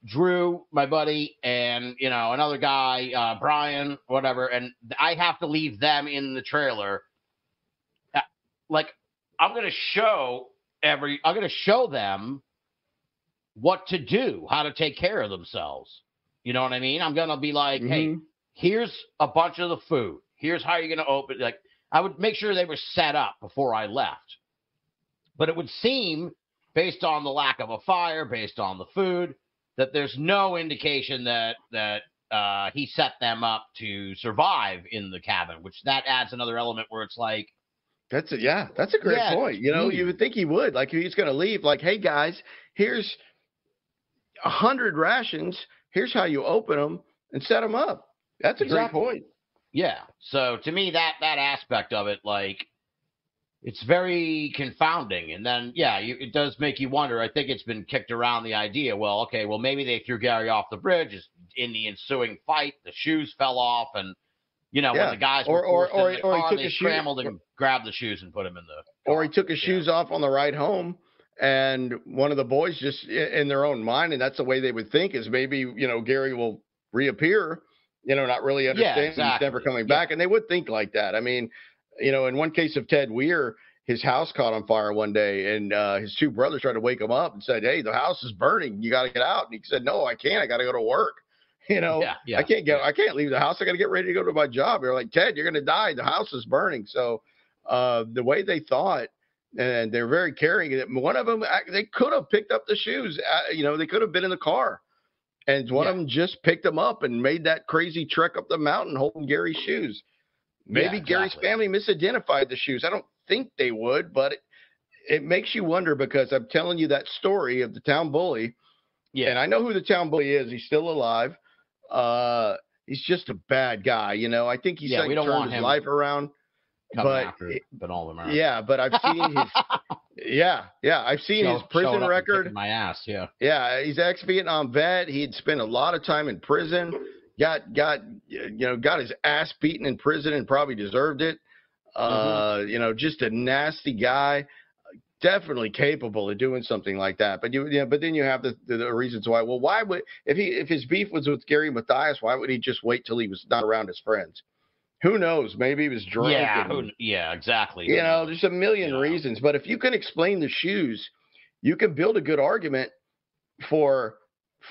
Drew, my buddy, and, another guy, Brian, whatever, and I have to leave them in the trailer, I'm going to show them what to do, how to take care of themselves. You know what I mean? I'm going to be like, hey, here's a bunch of the food. Here's how you're going to open. Like, I would make sure they were set up before I left. But it would seem, based on the lack of a fire, based on the food, that there's no indication that he set them up to survive in the cabin, which that adds another element where it's like, that's a great point. You would think he would. Like, if he's going to leave, like, hey, guys, here's 100 rations. Here's how you open them and set them up. That's a great point. Yeah. So to me, that aspect of it, like, it's very confounding. And then, it does make you wonder. I think it's been kicked around the idea, maybe they threw Gary off the bridge. In the ensuing fight, the shoes fell off, and when the guys were forced in the car, they scrambled and grabbed the shoes and put them in the car. Or he took his shoes off on the ride home, and one of the boys just in their own mind, and that's the way they would think, is maybe, Gary will reappear, not really understand he's never coming back. And they would think like that. I mean, in one case of Ted Weir, his house caught on fire one day, and his 2 brothers tried to wake him up and said, hey, the house is burning. You got to get out. And he said, no, I can't. I got to go to work. I can't go. I can't leave the house. I got to get ready to go to my job. They're like, Ted, you're going to die. The house is burning. So the way they thought, and they're very caring. One of them, they could have picked up the shoes. They could have been in the car, and one of them just picked them up and made that crazy trek up the mountain holding Gary's shoes. Maybe Gary's family misidentified the shoes. I don't think they would, but it makes you wonder, because I'm telling you that story of the town bully. Yeah, and I know who the town bully is. He's still alive. He's just a bad guy. I think he's turned his life around. But all of them are. Yeah, but I've seen his I've seen his prison record. My ass, yeah. He's ex-Vietnam vet. He'd spent a lot of time in prison. Got his ass beaten in prison and probably deserved it. Just a nasty guy. Definitely capable of doing something like that. But then you have the reasons why. Well, why would if his beef was with Gary Mathias, why would he just wait till he was not around his friends? Who knows? Maybe he was drunk. Yeah, exactly. There's a million reasons. But if you can explain the shoes, you can build a good argument for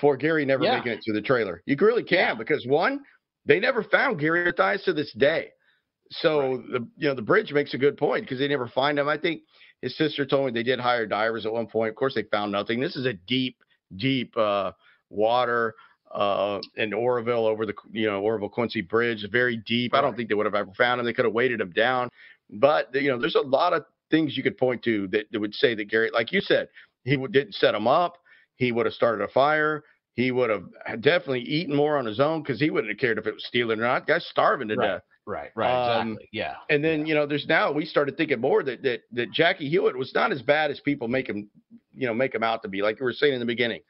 for Gary never making it to the trailer. You really can because one, they never found Gary Mathias to this day. So the bridge makes a good point because they never find him. I think his sister told me they did hire divers at one point. Of course, they found nothing. This is a deep water in Oroville over the Oroville Quincy Bridge, very deep. I don't think they would have ever found him. They could have weighted him down, but there's a lot of things you could point to that would say that Gary, like you said, he didn't set him up. He would have started a fire. He would have definitely eaten more on his own because he wouldn't have cared if it was stealing or not. Guy's starving to death. Right, exactly. Yeah. And then, we started thinking more that Jackie Hewitt was not as bad as people make him out to be. Like we were saying in the beginning,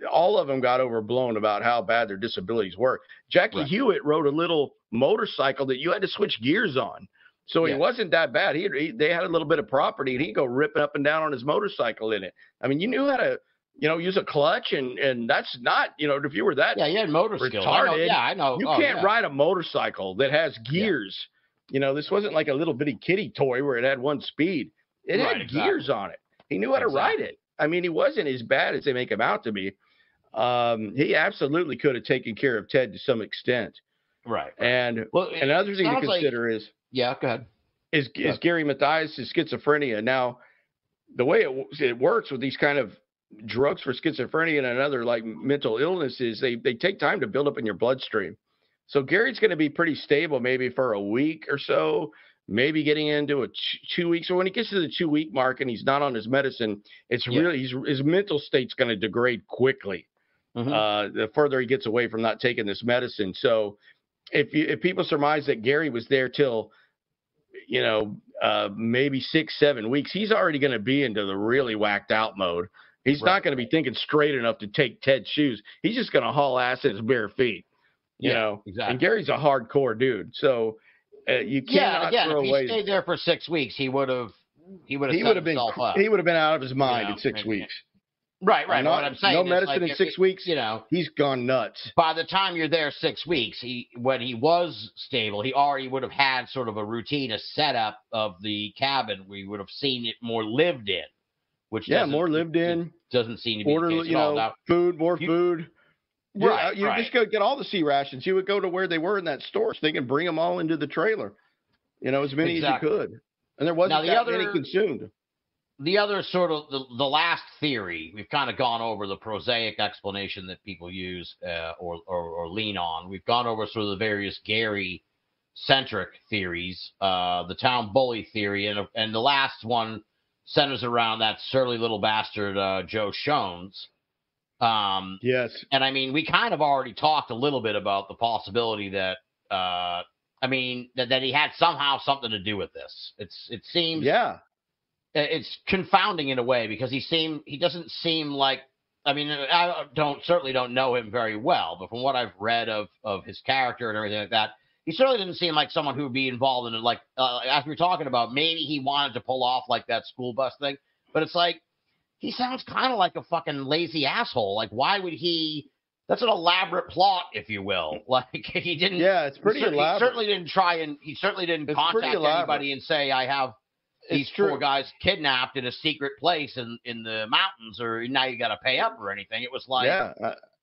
all of them got overblown about how bad their disabilities were. Jackie Hewitt rode a little motorcycle that you had to switch gears on. So he wasn't that bad. They had a little bit of property and he'd go ripping up and down on his motorcycle in it. I mean, you knew how to, use a clutch and that's not, if you were that you had motor skills. I know. You can't ride a motorcycle that has gears. This wasn't like a little bitty kiddie toy where it had one speed. It had gears on it. He knew how to ride it. I mean, he wasn't as bad as they make him out to be. He absolutely could have taken care of Ted to some extent. Right. And another thing to consider is go ahead. Is Gary Mathias' schizophrenia. Now, the way it works with these kind of drugs for schizophrenia and other like mental illnesses, they take time to build up in your bloodstream. So Gary's going to be pretty stable maybe for a week or so, maybe getting into a 2 weeks. So when he gets to the 2 week mark and he's not on his medicine, it's really his mental state's going to degrade quickly. The further he gets away from not taking this medicine. So if people surmise that Gary was there till maybe 6-7 weeks, he's already going to be into the really whacked out mode. He's not going to be thinking straight enough to take Ted's shoes. He's just going to haul ass at his bare feet, you know. Exactly. And Gary's a hardcore dude, so you cannot throw away. If he stayed there for 6 weeks, he would have been out of his mind in 6 weeks. Right. What I'm saying, no medicine in 6 weeks. He's gone nuts. By the time you're there 6 weeks, when he was stable, he already would have had sort of a routine, a setup of the cabin. We would have seen it more lived in. More lived in. Doesn't seem to be the case at all. Now, more food. You just go get all the C rations. You would go to where they were in that store so they can bring them all into the trailer. As many as you could. And there wasn't many consumed. The other sort of the last theory, we've kind of gone over the prosaic explanation that people use or lean on. We've gone over sort of the various Gary-centric theories, the town bully theory, and the last one centers around that surly little bastard, Joe Shones. Yes. And I mean, we kind of already talked a little bit about the possibility that, that he had somehow something to do with this. It seems. Yeah. It's confounding in a way because he doesn't seem like, I certainly don't know him very well, but from what I've read of his character and everything like that, he certainly didn't seem like someone who would be involved in it. Like, as we were talking about, maybe he wanted to pull off like that school bus thing, but it's like, he sounds kind of like a fucking lazy asshole. Like, why would he? That's an elaborate plot, if you will. Like, he didn't. Yeah, it's pretty elaborate. He certainly didn't contact anybody and say, I have these four guys kidnapped in a secret place in the mountains, or now you got to pay up or anything. It was like,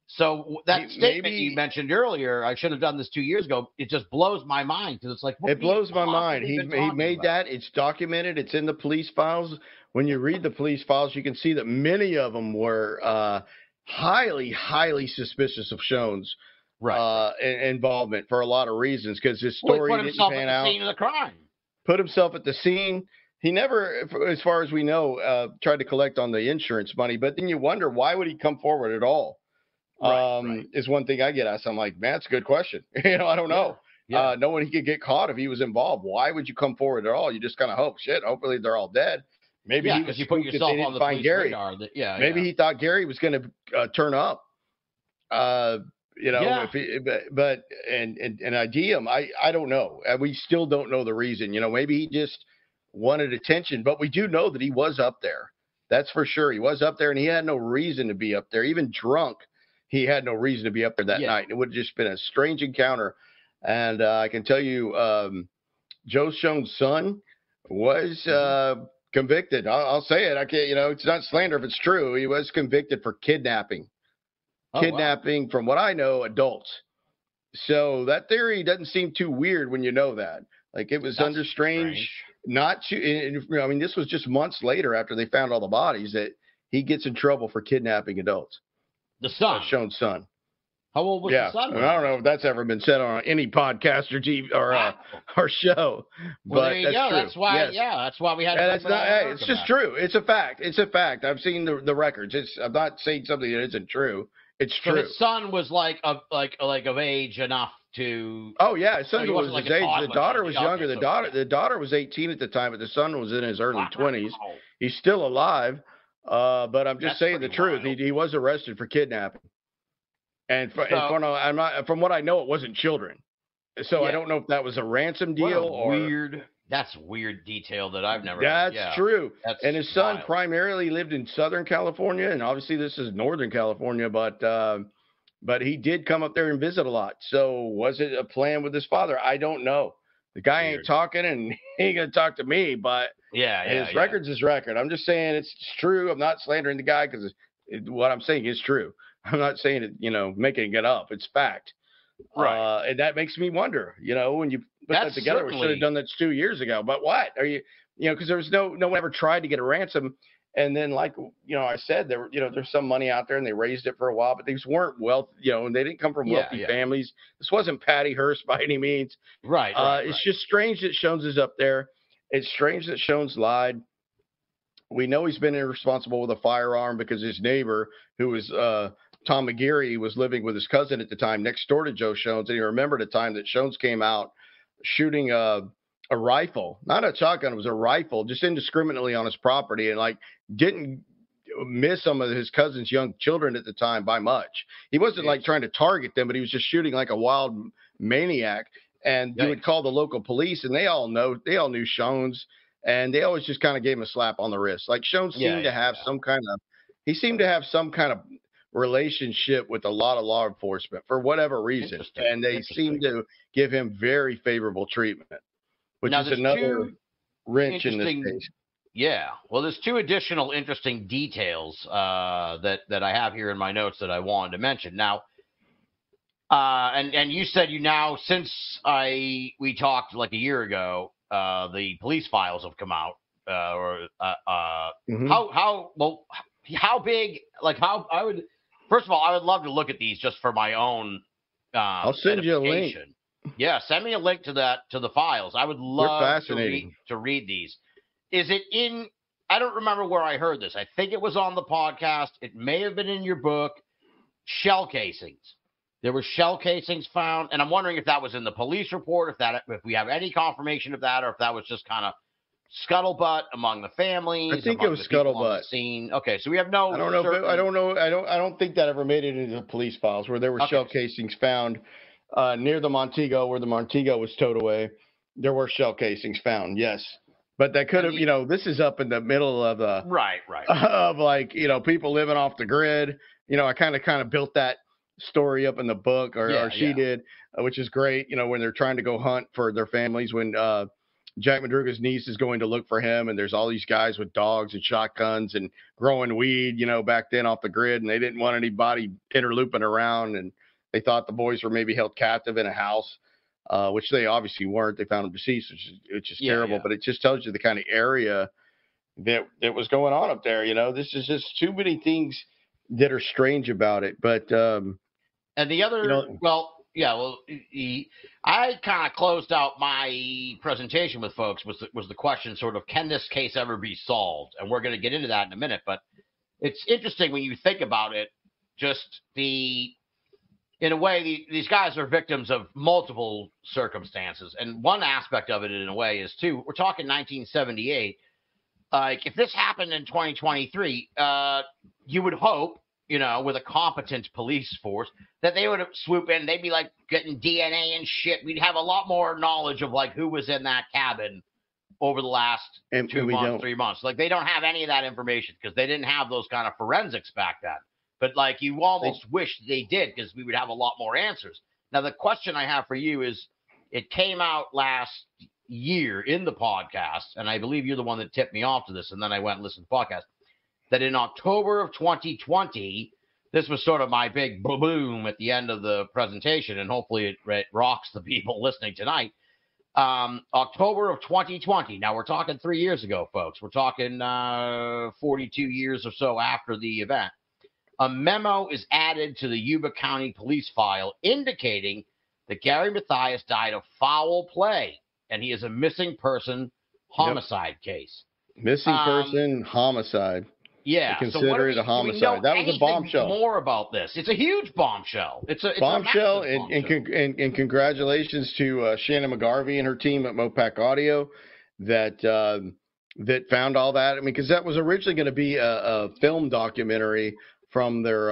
so that statement you mentioned earlier, I should have done this 2 years ago. It just blows my mind because it's like, it blows my mind. He made that. It's documented. It's in the police files. When you read the police files, you can see that many of them were highly, highly suspicious of Shones' involvement for a lot of reasons. Because his story didn't pan out. Put himself at the scene of the crime. Put himself at the scene. He never, as far as we know, tried to collect on the insurance money. But then you wonder, why would he come forward at all? Is one thing I get asked. I'm like, man, that's a good question. I don't know. Yeah. Knowing he could get caught if he was involved. Why would you come forward at all? You just kind of hope. Hopefully they're all dead. Maybe because you put yourself on the police radar. Maybe he thought Gary was going to turn up. But ID him. I don't know. We still don't know the reason. Maybe he just wanted attention. But we do know that he was up there. That's for sure. He was up there, and he had no reason to be up there. Even drunk, he had no reason to be up there that night. It would have just been a strange encounter. And I can tell you, Joe Shones' son was convicted. I'll say it. I can't. It's not slander if it's true. He was convicted for kidnapping. kidnapping, from what I know, adults. So that theory doesn't seem too weird when you know that. Like, it was under strange. Not to, I mean, this was just months later after they found all the bodies that he gets in trouble for kidnapping adults. The son. Sean's son. How old was the son? I don't know if that's ever been said on any podcast or TV or show. Well, but there you that's go. true. That's why. Yes. Yeah, that's why we had. And it's just true. It's a fact. It's a fact. I've seen the records. I'm not saying something that isn't true. It's true. So his son was like of age enough to. Oh yeah, his son was like his age. toddler. The daughter was younger. Okay, The daughter was 18 at the time, but the son was in his early 20s. He's still alive. But I'm just saying the truth. He was arrested for kidnapping. And from what I know, it wasn't children. So I don't know if that was a ransom deal or weird. That's weird detail that I've never. That's true. And his son wild. primarily lived in Southern California, and obviously this is Northern California, but he did come up there and visit a lot. So was it a plan with his father? I don't know. The guy ain't talking, and he ain't gonna talk to me. But his record's his record. I'm just saying it's true. I'm not slandering the guy because what I'm saying is true. I'm not saying it, making it up. It's fact. Right. And that makes me wonder, when you put that together, we should have done that 2 years ago. But what are you, because there was no one ever tried to get a ransom. And then, like, I said, there's some money out there and they raised it for a while, but these weren't and they didn't come from wealthy families. This wasn't Patty Hurst by any means. Right. It's just strange that Shones is up there. It's strange that Shones lied. We know he's been irresponsible with a firearm because his neighbor, who was Tom McGeary, was living with his cousin at the time next door to Joe Shones. And he remembered a time that Shones came out shooting a rifle, not a shotgun, it was a rifle, just indiscriminately on his property, and didn't miss some of his cousin's young children at the time by much. He wasn't trying to target them, but he was just shooting like a wild maniac. And you would call the local police, and they all knew Shones, and they always just kind of gave him a slap on the wrist. Like, Shones seemed to have some kind of relationship with a lot of law enforcement for whatever reason, and they seem to give him very favorable treatment, which is another wrench in this case. Yeah, well, there's two additional interesting details that I have here in my notes that I wanted to mention. Now, and you said since we talked like a year ago, the police files have come out. How big? First of all, I would love to look at these just for my own. I'll send you a link. Yeah, send me a link to the files. I would love to read these. Is it in? I don't remember where I heard this. I think it was on the podcast. It may have been in your book. Shell casings. There were shell casings found, and I'm wondering if that was in the police report, if we have any confirmation of that, or if that was just kind of scuttlebutt among the families. I think it was scuttlebutt. Scene. Okay, so we have no. I don't know. I don't know. I don't think that ever made it into the police files where there were shell casings found near the Montego, where the Montego was towed away. There were shell casings found. Yes, but that could have. This is up in the middle of the right of people living off the grid. I kind of built that story up in the book, or she did, which is great. When they're trying to go hunt for their families, when Jack Madruga's niece is going to look for him, and there's all these guys with dogs and shotguns and growing weed, back then off the grid, and they didn't want anybody interlooping around, and they thought the boys were maybe held captive in a house, which they obviously weren't. They found them deceased, which is terrible, but it just tells you the kind of area that was going on up there. This is just too many things that are strange about it. But and the other, I kind of closed out my presentation with folks was the question sort of, can this case ever be solved? And we're going to get into that in a minute, but it's interesting when you think about it, in a way, these guys are victims of multiple circumstances. And one aspect of it, in a way, is too, we're talking 1978. If this happened in 2023, you would hope, with a competent police force, that they would swoop in. They'd be getting DNA and shit. We'd have a lot more knowledge of who was in that cabin over the last 2 months, 3 months. They don't have any of that information because they didn't have those kind of forensics back then. But you almost wish they did, because we would have a lot more answers. Now, the question I have for you is, it came out last year in the podcast, and I believe you're the one that tipped me off to this, and then I went and listened to the podcast, that in October of 2020, this was sort of my big boom at the end of the presentation, and hopefully it rocks the people listening tonight. October of 2020. Now, we're talking 3 years ago, folks. We're talking 42 years or so after the event. A memo is added to the Yuba County police file indicating that Gary Mathias died of foul play, and he is a missing person homicide case. Missing person homicide. Yeah, Consider it a homicide. That was a bombshell. More about this? It's a huge bombshell. It's a bombshell, bombshell. And congratulations to Shannon McGarvey and her team at Mopac Audio that found all that. I mean, because that was originally going to be a film documentary from their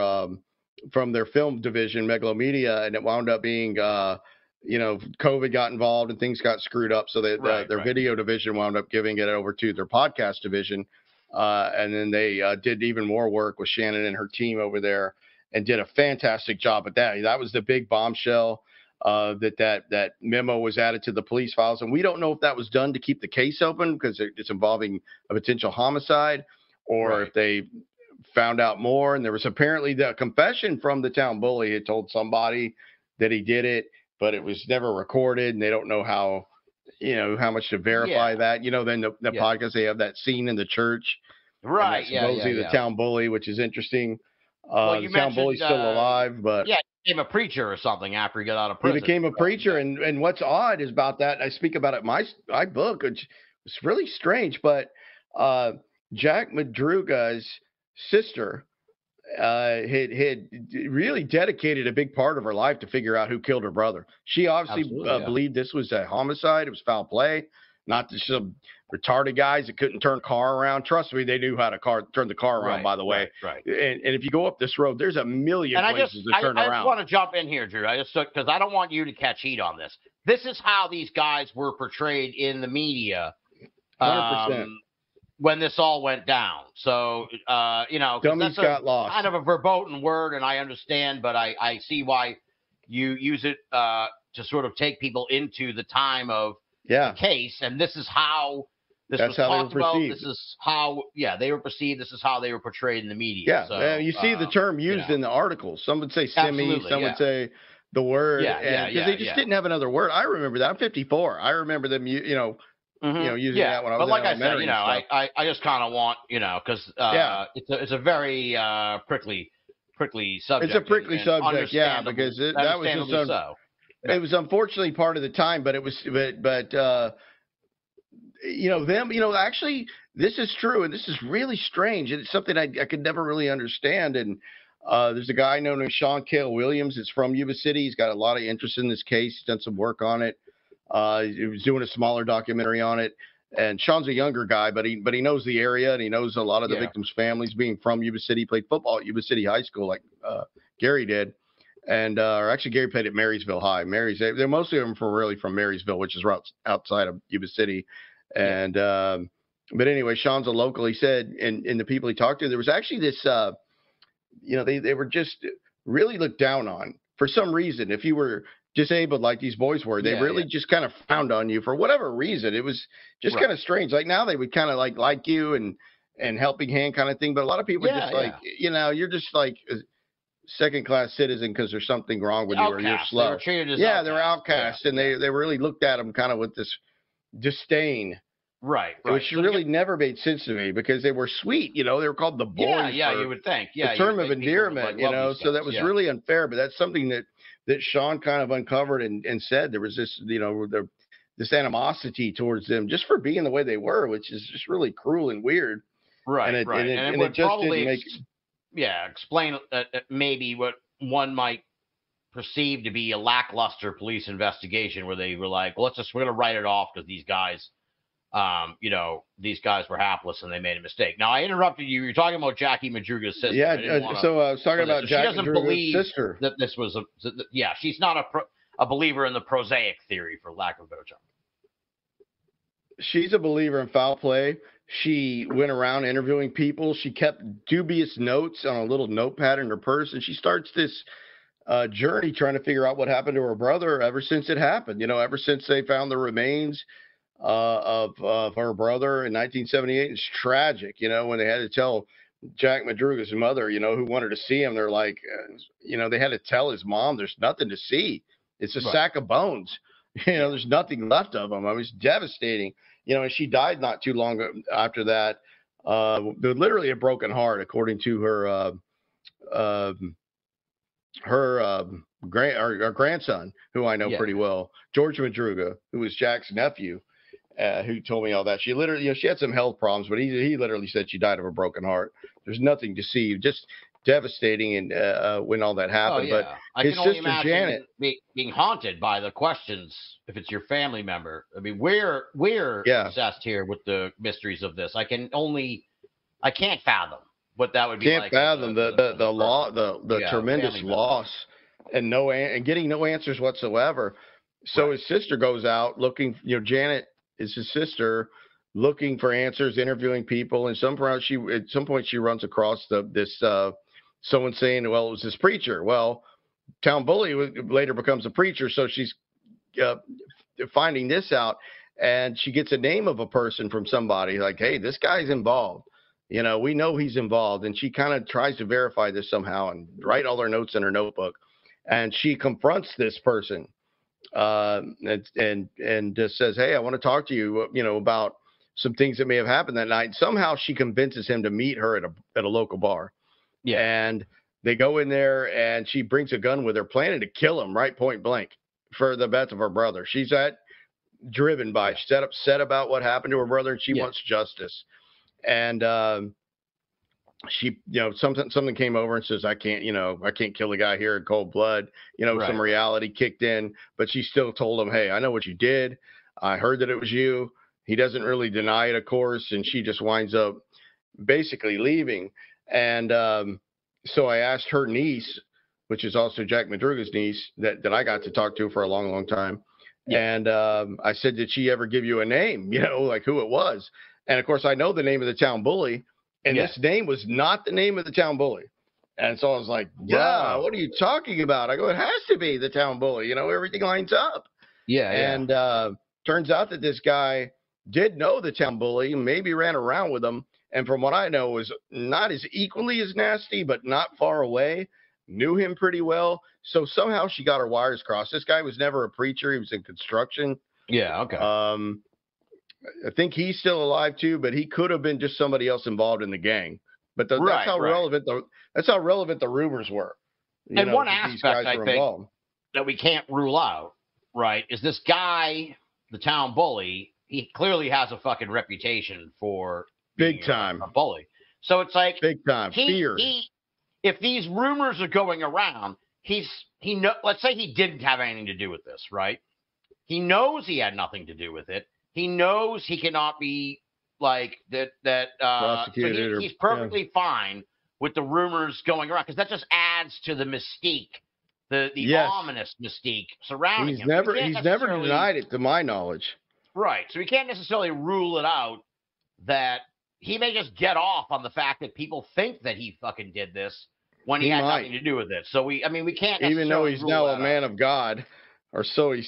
film division, Megalomedia, and it wound up being COVID got involved and things got screwed up, so that their video division wound up giving it over to their podcast division. And then they did even more work with Shannon and her team over there and did a fantastic job at that. That was the big bombshell that memo was added to the police files. And we don't know if that was done to keep the case open because it's involving a potential homicide, or if they found out more. And there was apparently the confession from the town bully had told somebody that he did it, but it was never recorded, and they don't know how much to verify that. Then the podcast, they have that scene in the church. Right. Supposedly the town bully, which is interesting. The town bully's still alive, but he became a preacher or something after he got out of prison. He became a preacher, and what's odd is about that, I speak about it in my book, which was really strange, but Jack Madruga's sister had really dedicated a big part of her life to figure out who killed her brother. She obviously believed this was a homicide. It was foul play, not just some retarded guys that couldn't turn a car around. Trust me, they knew how to turn the car around, by the way. Right. And if you go up this road, there's a million places to turn around. I just want to jump in here, Drew. Because I don't want you to catch heat on this. This is how these guys were portrayed in the media. 100%. When this all went down. So, dummies got lost. Kind of a verboten word, and I understand, but I see why you use it to sort of take people into the time of the case. And this is how this was talked about. This is how, they were perceived. This is how they were portrayed in the media. Yeah, so, you see the term used in the articles. Some would say semi, some would say the word. Because they just didn't have another word. I remember that. I'm 54. I remember them, using that when I was like in elementary. I said, I just kind of want, because it's a very prickly subject. It's a prickly subject, because that was just it was unfortunately part of the time, but it was, actually this is true, and this is really strange, and it's something I could never really understand. And there's a guy known as Sean Cale Williams. It's from Yuba City. He's got a lot of interest in this case. He's done some work on it. He was doing a smaller documentary on it, and Sean's a younger guy, but he knows the area, and he knows a lot of the victims' families. Being from Yuba City, played football at Yuba City High School like Gary did, and or actually Gary played at Marysville High. They're mostly from Marysville, which is right outside of Yuba City, and but anyway, Sean's a local. He said, and the people he talked to, there was actually this, they were just really looked down on for some reason. If you were disabled like these boys were, they really just kind of frowned on you for whatever reason. It was just kind of strange. Like now they would kind of like you and helping hand kind of thing, but a lot of people are just like, you're just like a second-class citizen because there's something wrong with you or you're slow. They were treated as they're outcasts, and they really looked at them kind of with this disdain. Right. Which really never made sense to me because they were sweet, they were called the boys. Yeah, you would think. Yeah, the term of endearment, so that was really unfair, but that's something that Sean kind of uncovered and said there was this, this animosity towards them just for being the way they were, which is just really cruel and weird. Right, and it would just probably explain maybe what one might perceive to be a lackluster police investigation where they were like, well, we're going to write it off because these guys, these guys were hapless and they made a mistake. Now, I interrupted you. You're talking about Jackie Madruga's sister. Yeah, so I was talking about Jackie Madruga's sister. That this was she's not a believer in the prosaic theory, for lack of a better term. She's a believer in foul play. She went around interviewing people. She kept dubious notes on a little notepad in her purse, and she starts this journey trying to figure out what happened to her brother ever since it happened. Ever since they found the remains of her brother in 1978. It's tragic, when they had to tell Jack Madruga's mother, who wanted to see him. They're like, they had to tell his mom there's nothing to see. It's a sack of bones. There's nothing left of him. I mean, it's devastating. And she died not too long after that. Literally a broken heart, according to her grandson, who I know pretty well, George Madruga, who was Jack's nephew, who told me all that. She literally, she had some health problems, but he literally said she died of a broken heart. There's nothing to see, just devastating, and when all that happened. Oh, yeah. But I his can only sister imagine Janet being haunted by the questions if it's your family member. I mean, we're obsessed here with the mysteries of this. I can't fathom what that would be. Can't like fathom the tremendous loss and getting no answers whatsoever. So his sister goes out looking. Janet is his sister, looking for answers, interviewing people, and at some point she runs across this someone saying, well, it was this preacher. Well, Town Bully later becomes a preacher, so she's finding this out, and she gets a name of a person from somebody, like, hey, this guy's involved. We know he's involved, and she kind of tries to verify this somehow and write all her notes in her notebook, and she confronts this person and just says, hey, I want to talk to you, about some things that may have happened that night. Somehow she convinces him to meet her at a local bar. Yeah. And they go in there, and she brings a gun with her, planning to kill him right point blank for the death of her brother. She's driven by, she's upset about what happened to her brother, and she wants justice. And she, something came over and says, I can't kill the guy here in cold blood. Some reality kicked in, but she still told him, hey, I know what you did. I heard that it was you. He doesn't really deny it, of course. And she just winds up basically leaving. And so I asked her niece, which is also Jack Madruga's niece, that I got to talk to for a long, long time. Yeah. And I said, did she ever give you a name, like who it was? And, of course, I know the name of the Town Bully. And this name was not the name of the Town Bully. And so I was like, yeah, what are you talking about? I go, it has to be the Town Bully. Everything lines up. Yeah. And turns out that this guy did know the Town Bully, maybe ran around with him. And from what I know, was not as equally as nasty, but not far away. Knew him pretty well. So somehow she got her wires crossed. This guy was never a preacher. He was in construction. Yeah. Okay. I think he's still alive too, but he could have been just somebody else involved in the gang. But that's how relevant the rumors were. And one aspect I think that we can't rule out, right, is this guy, the Town Bully. He clearly has a fucking reputation for big time a bully. So it's like big time fear. If these rumors are going around, let's say he didn't have anything to do with this, right? He knows he had nothing to do with it. He knows he cannot be like that. So he's perfectly fine with the rumors going around, because that just adds to the mystique, the ominous mystique surrounding him. He's never denied it, to my knowledge. Right. So we can't necessarily rule it out that he may just get off on the fact that people think that he fucking did this when he had nothing to do with it. So we can't, even though he's now a man of God, or so he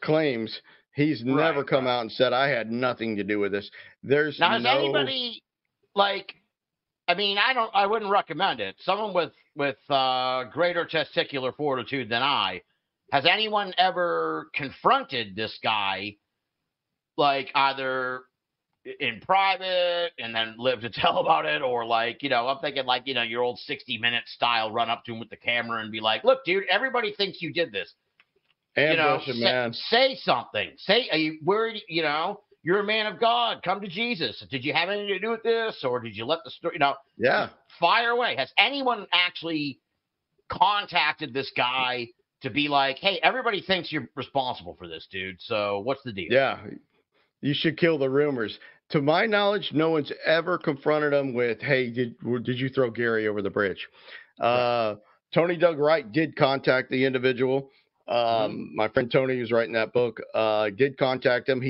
claims. He's never come out and said, I had nothing to do with this. Has anybody, I wouldn't recommend it. Someone with greater testicular fortitude than has anyone ever confronted this guy, like either in private and then lived to tell about it, or I'm thinking your old 60 Minutes style, run up to him with the camera and be like, look, dude, everybody thinks you did this. Say something. Say, are you worried? You're a man of God. Come to Jesus. Did you have anything to do with this, or did you let the story? Fire away. Has anyone actually contacted this guy to be like, hey, everybody thinks you're responsible for this, dude. So what's the deal? Yeah, you should kill the rumors. To my knowledge, no one's ever confronted him with, hey, did you throw Gary over the bridge? Tony Doug Wright did contact the individual. My friend Tony, who's writing that book, did contact him.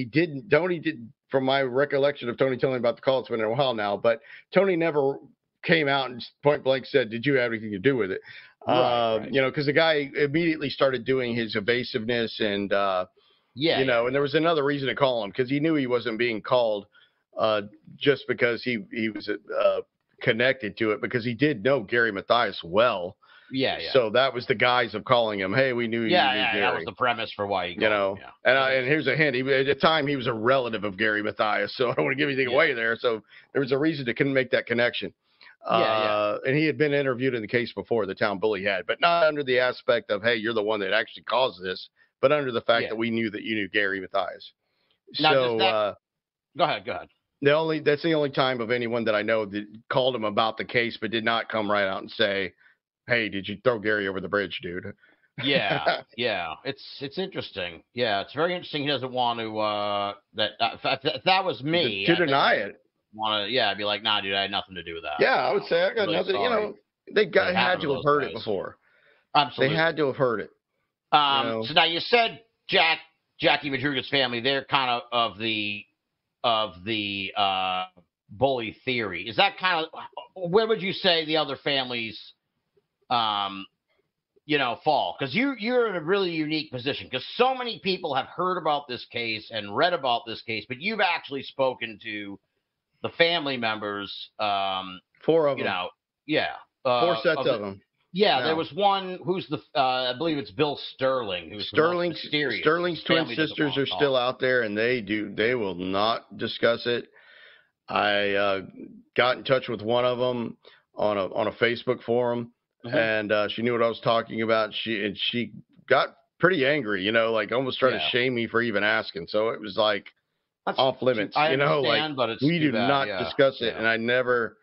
Tony did, from my recollection of Tony telling me about the call, it's been a while now, but Tony never came out and point blank said, did you have anything to do with it? Because the guy immediately started doing his evasiveness and, and there was another reason to call him, because he knew he wasn't being called just because he was connected to it because he did know Gary Mathias well. Yeah. So that was the guise of calling him, hey, we knew you knew Gary. That was the premise for why he called him. And here's a hint. At the time, he was a relative of Gary Mathias, so I don't want to give anything away there. So there was a reason to couldn't make that connection. And he had been interviewed in the case before, the town bully had, but not under the aspect of, hey, you're the one that actually caused this, but under the fact that we knew that you knew Gary Mathias. Now, go ahead. That's the only time of anyone that I know that called him about the case, but did not come right out and say, hey, did you throw Gary over the bridge, dude? Yeah. It's interesting. Yeah, it's very interesting. He doesn't want to. If that was me, to deny it. I'd be like, nah, dude, I had nothing to do with that. Yeah, I would say I got nothing. Sorry. They had to have heard it before. Absolutely, they had to have heard it. So now you said Jackie Madruga's family. They're kind of the bully theory. Is that kind of where would you say the other families? Fall because you're in a really unique position because so many people have heard about this case and read about this case, but you've actually spoken to the family members. 4 of them. 4 sets of them. Yeah, there was one who's I believe it's Bill Sterling. Who's Sterling's twin sisters are still out there, and they will not discuss it. I got in touch with one of them on a Facebook forum. And she knew what I was talking about. She got pretty angry, like almost trying to shame me for even asking. So it was like off limits, I understand, but we do not discuss it. And I never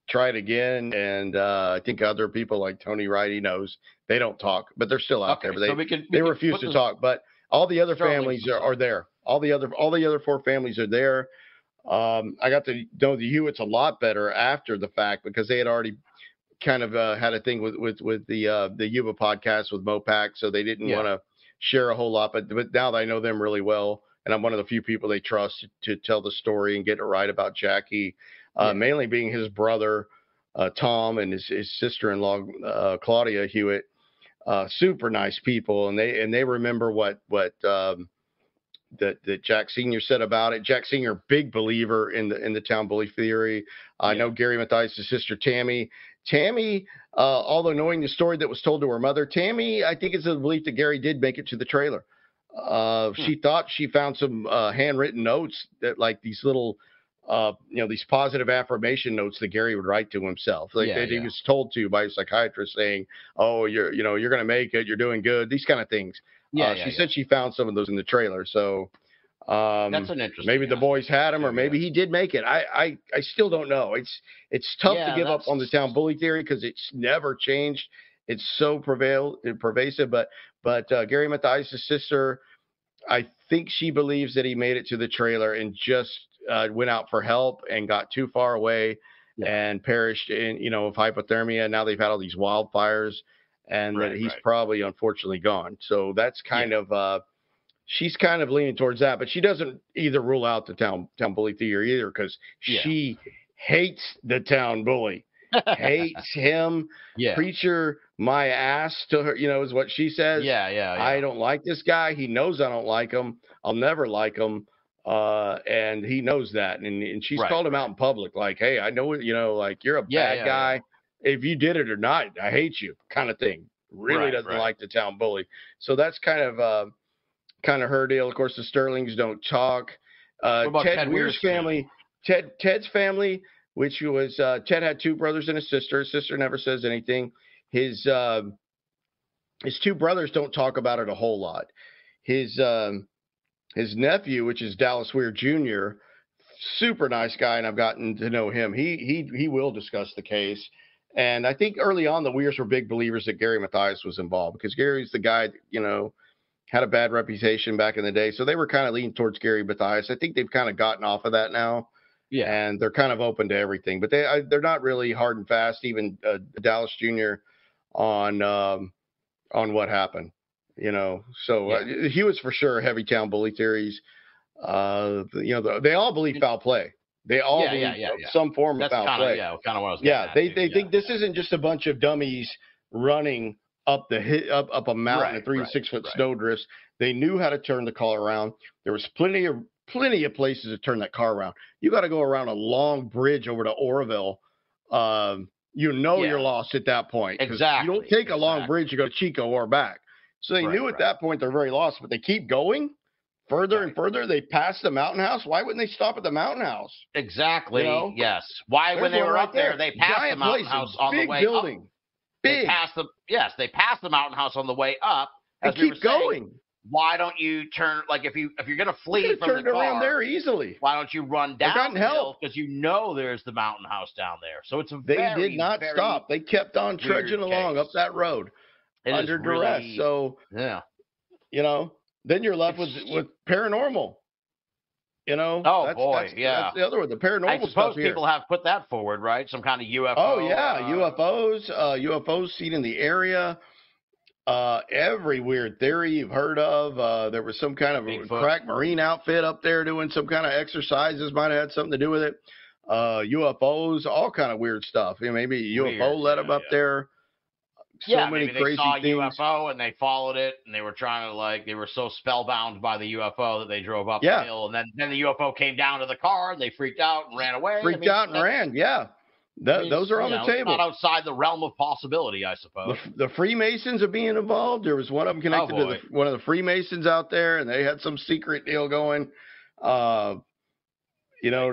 tried again. And I think other people like Tony Wright, he knows they don't talk, but they're still out there. But they refuse to talk. But all the other families are there. All the other 4 families are there. I got to know the Hewitts a lot better after the fact because they had already kind of had a thing with the Yuba podcast with Mopac, so they didn't want to share a whole lot. But now that I know them really well, and I'm one of the few people they trust to tell the story and get it right about Jackie, mainly being his brother Tom and his sister-in-law Claudia Hewitt, super nice people, and they remember what that Jack Sr. said about it. Jack Sr., big believer in the town bully theory. I know Gary Mathias' sister Tammy, although knowing the story that was told to her mother, Tammy, I think it's a belief that Gary did make it to the trailer. She thought she found some handwritten notes that like these little, these positive affirmation notes that Gary would write to himself. He was told to by a psychiatrist saying, oh, you're going to make it. You're doing good. These kind of things. She said she found some of those in the trailer. So that's an interesting. Maybe the boys had him, or maybe he did make it. I still don't know. It's tough to give up on the town bully theory because it's never changed. It's so pervasive. But Gary Mathias' sister, I think she believes that he made it to the trailer and just went out for help and got too far away and perished of hypothermia. Now they've had all these wildfires, and that he's probably unfortunately gone. So that's kind of. She's kind of leaning towards that, but she doesn't either rule out the town bully theory either because she hates the town bully, hates him. Preacher, my ass to her, is what she says. I don't like this guy. He knows I don't like him. I'll never like him. And he knows that. And she's called him out in public. Like, hey, I know, like you're a bad guy. If you did it or not, I hate you kind of thing. Really doesn't like the town bully. So that's kind of her deal. Of course, the Sterlings don't talk. Ted Weir's family, Ted's family, which was Ted had 2 brothers and a sister. His sister never says anything. His 2 brothers don't talk about it a whole lot. His nephew, which is Dallas Weir Jr., super nice guy, and I've gotten to know him. He will discuss the case. And I think early on the Weirs were big believers that Gary Mathias was involved because Gary's the guy that, had a bad reputation back in the day. So they were kind of leaning towards Gary Mathias. I think they've kind of gotten off of that now. And they're kind of open to everything. But they're not really hard and fast, even Dallas Jr. on what happened, So Hewitts for sure, heavy town bully theories. They all believe foul play. They all believe some form of foul play. Kind of what I was they think this isn't just a bunch of dummies running up a mountain, 3 to 6 foot snow drifts. They knew how to turn the car around. There was plenty of places to turn that car around. You got to go around a long bridge over to Oroville you're lost at that point. Exactly. You don't take a long bridge to go to Chico or back. So they knew at that point they're very lost, but they keep going further and further. They pass the Mountain House. Why wouldn't they stop at the Mountain House? Exactly. Yes. Why, when they were up there, they passed the Mountain House on the way building. up. Big. They passed the Mountain House on the way up. And keep going. Why don't you turn, like, if you're going to flee from the car, around there easily. Why don't you run down the hill? Because there's the Mountain House down there. So it's they did not stop. They kept on trudging along up that road under duress. Really, so then you're left with paranormal. That's the other one. The paranormal I suppose people have put that forward, right? Some kind of UFO. Oh yeah, UFOs seen in the area. Every weird theory you've heard of. There was some kind of a crack Marine outfit up there doing some kind of exercises. Might have had something to do with it. UFOs, all kind of weird stuff. Maybe a UFO led them up there. So many crazy things. They saw a UFO and they followed it, and they were trying to they were so spellbound by the UFO that they drove up the hill, and then the UFO came down to the car, and they freaked out and ran away. Ran. Yeah. Those are on the table. It's not outside the realm of possibility, I suppose. The Freemasons are being involved. There was one of them connected to one of the Freemasons out there, and they had some secret deal going, to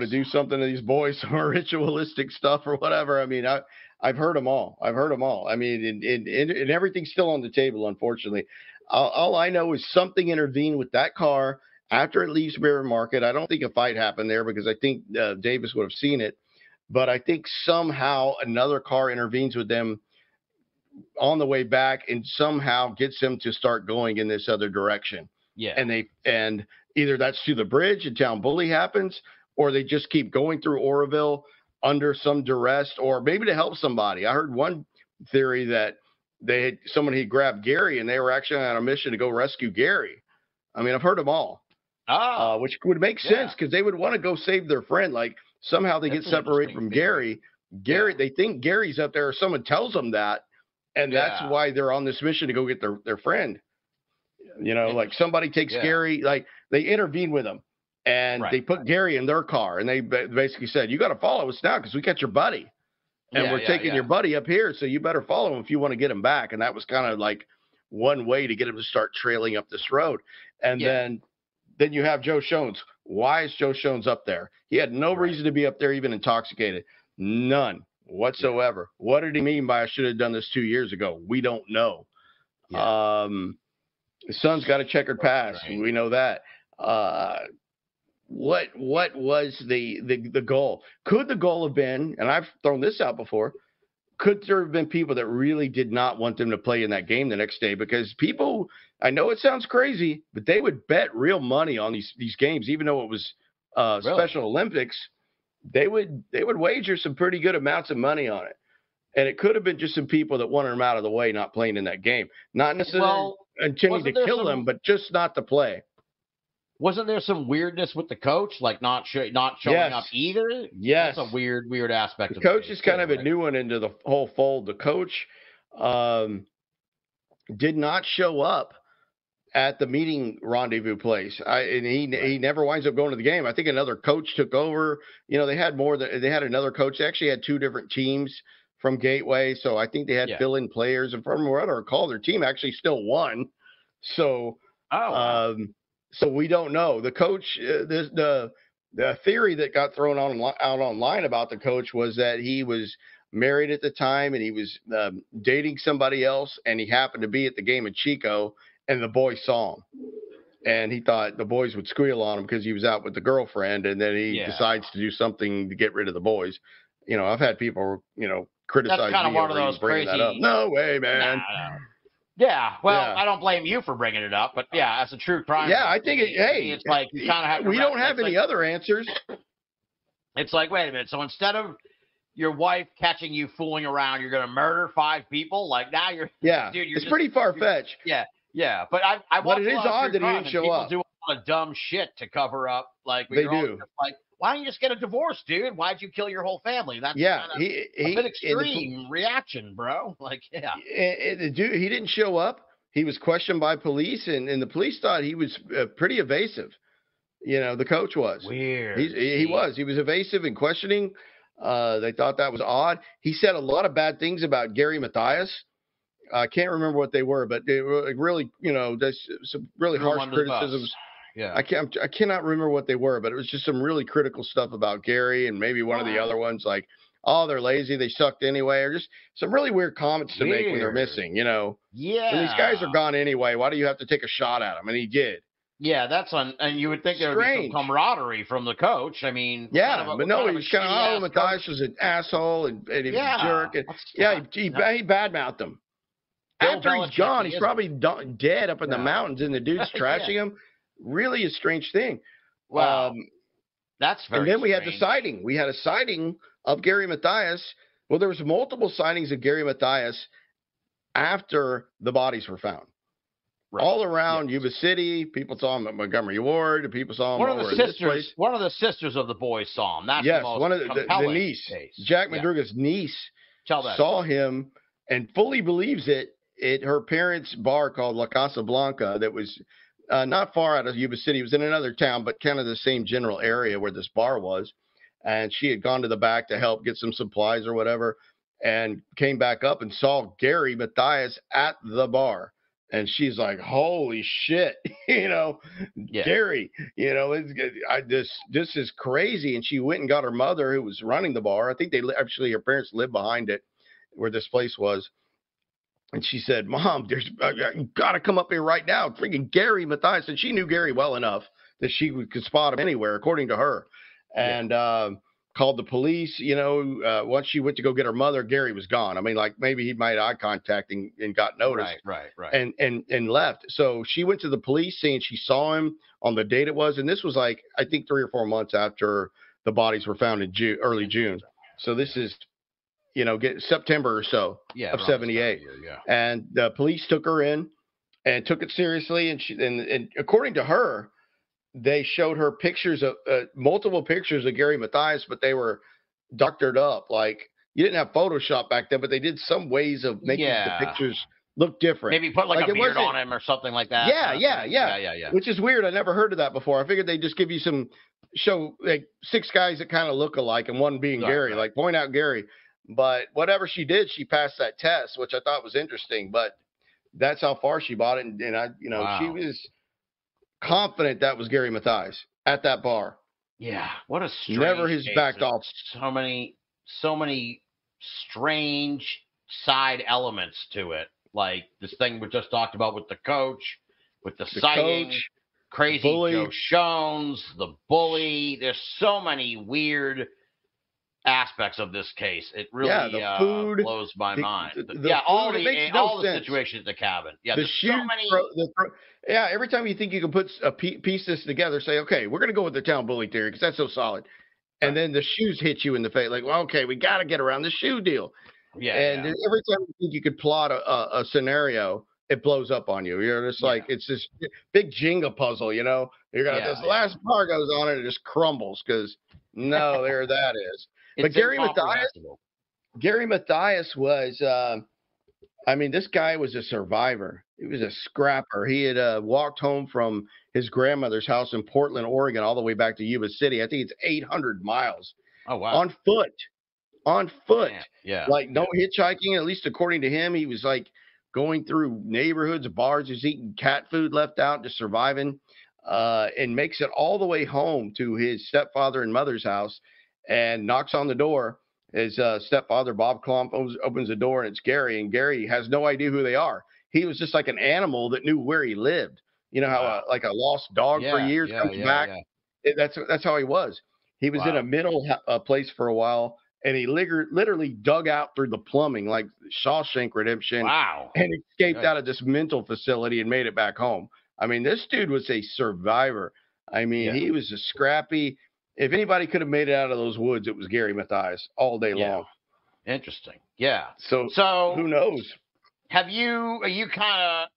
do something to these boys, some ritualistic stuff or whatever. I mean, I've heard them all. I mean, and everything's still on the table, unfortunately. All I know is something intervened with that car after it leaves Bear Market. I don't think a fight happened there because I think Davis would have seen it. But I think somehow another car intervenes with them on the way back and somehow gets them to start going in this other direction. Yeah. And either that's through the bridge and Town Bully happens, or they just keep going through Oroville under some duress, or maybe to help somebody. I heard one theory that someone had grabbed Gary and they were actually on a mission to go rescue Gary. I mean, I've heard them all, which would make sense because they would want to go save their friend. Like, somehow they get separated from Gary. They think Gary's up there, or someone tells them that, and that's why they're on this mission to go get their friend. Like somebody takes Gary, like they intervene with him, and they put Gary in their car, and they basically said, "You got to follow us now because we got your buddy, and we're taking your buddy up here, so you better follow him if you want to get him back." And that was kind of like one way to get him to start trailing up this road, and then you have Joe Shones. Why is Joe Shones up there? He had no reason to be up there, even intoxicated. None whatsoever. What did he mean by I should have done this 2 years ago? We don't know. Yeah. His son's got a checkered past. We know that. What was the goal? Could the goal have been, and I've thrown this out before, could there have been people that really did not want them to play in that game the next day? Because people, I know it sounds crazy, but they would bet real money on these games, even though it was Special Olympics. They would wager some pretty good amounts of money on it. And it could have been just some people that wanted them out of the way, not playing in that game. Not necessarily intending to kill them, but just not to play. Wasn't there some weirdness with the coach, like not showing up either? Yes. That's a weird aspect. The coach is kind of a new one into the whole fold. The coach did not show up at the meeting rendezvous place. And he never winds up going to the game. I think another coach took over. They had another coach. They actually had two different teams from Gateway. So I think they had fill-in players. And from what I recall, their team actually still won. So, so we don't know. The coach, the theory that got thrown out online about the coach was that he was married at the time and he was dating somebody else, and he happened to be at the game in Chico, and the boys saw him. And he thought the boys would squeal on him because he was out with the girlfriend, and then he decides to do something to get rid of the boys. I've had people, criticize That's kind of one of those bringing crazy... that up. No way, man. Nah. Yeah, well, I don't blame you for bringing it up, but as a true crime. Yeah, I think it's like you kind of have to. We don't have any other answers. It's like, wait a minute. So instead of your wife catching you fooling around, you're going to murder 5 people? Like now you're. Yeah, dude, it's pretty far fetched. Yeah, but But it is odd that he didn't show up. People do a lot of dumb shit to cover up. Like they do. Like, why don't you just get a divorce, dude? Why'd you kill your whole family? That's a bit extreme reaction, bro. Like, the dude, he didn't show up. He was questioned by police, and the police thought he was pretty evasive. The coach was weird. He was evasive and questioning. They thought that was odd. He said a lot of bad things about Gary Mathias. I can't remember what they were, but they were really, there's some really harsh criticisms. Yeah. I cannot remember what they were, but it was just some really critical stuff about Gary and maybe one of the other ones like, oh, they're lazy, they sucked anyway, or just some really weird comments to make when they're missing, Yeah. When these guys are gone anyway, why do you have to take a shot at them? And he did. Yeah, and you would think there would be some camaraderie from the coach. I mean, but no, he's kind of, Mathias was an asshole and he was a jerk. And, he badmouthed him. After he's gone, he's probably dead up in the mountains, and the dude's trashing him. Really a strange thing. Wow. That's very And then we strange. had the sighting. We had a sighting of Gary Mathias. Well, there was multiple sightings of Gary Mathias after the bodies were found. Right. All around Yuba City, people saw him at Montgomery Ward. People saw him One of the sisters of the boys saw him. That's the most one of the niece, case. Jack Madruga's niece, saw him and fully believes it at her parents' bar called La Casa Blanca that was not far out of Yuba City. It was in another town, but kind of the same general area where this bar was. And she had gone to the back to help get some supplies or whatever and came back up and saw Gary Mathias at the bar. And she's like, holy shit, Gary, this is crazy. And she went and got her mother who was running the bar. I think her parents lived behind it where this place was. And she said, Mom, you got to come up here right now. Freaking Gary Mathias. And she knew Gary well enough that she could spot him anywhere, according to her. And called the police. Once she went to go get her mother, Gary was gone. I mean, like maybe he made eye contact and got noticed. Right. And left. So she went to the police saying she saw him on the date it was. And this was like, I think 3 or 4 months after the bodies were found in early June. So this is, September or so of 78. And the police took her in and took it seriously. And according to her, they showed her pictures of multiple pictures of Gary Mathias, but they were doctored up. Like you didn't have Photoshop back then, but they did some ways of making the pictures look different. Maybe put like a beard on him or something like that. Yeah. Which is weird. I never heard of that before. I figured they'd just give you show like 6 guys that kind of look alike and one being Gary, like point out Gary. But whatever she did, she passed that test, which I thought was interesting. But that's how far she bought it. And she was confident that was Gary Mathias at that bar. Yeah. What a strange Never his case. backed off. So many strange side elements to it. Like this thing we just talked about with the coach, with the sighting, crazy bully. Joe Shones, the bully. There's so many weird aspects of this case. It really the food, blows my mind. All the situation at the cabin. Yeah, the shoe, every time you think you can put pieces together, say, okay, we're going to go with the town bully theory because that's so solid. And then the shoes hit you in the face. Like, well, okay, we got to get around the shoe deal. Every time you think you could plot a scenario, it blows up on you. You're just like, it's this big Jenga puzzle, You're going to, this last bar goes on and it just crumbles because, there that is. But Gary Mathias was, this guy was a survivor. He was a scrapper. He had walked home from his grandmother's house in Portland, Oregon, all the way back to Yuba City. I think it's 800 miles. Oh, wow. On foot. Yeah. Like no hitchhiking, at least according to him. He was like going through neighborhoods, bars. He was eating cat food left out, just surviving, and makes it all the way home to his stepfather and mother's house. And knocks on the door. His stepfather, Bob Klump, opens the door, and it's Gary. And Gary has no idea who they are. He was just like an animal that knew where he lived. You know how like a lost dog for years comes back? Yeah. That's how he was. He was in a mental place for a while, and he literally dug out through the plumbing like Shawshank Redemption. Wow. And escaped out of this mental facility and made it back home. I mean, this dude was a survivor. I mean, he was a scrappy. If anybody could have made it out of those woods, it was Gary Mathias all day long. Interesting. Yeah. So who knows? Are you kind of,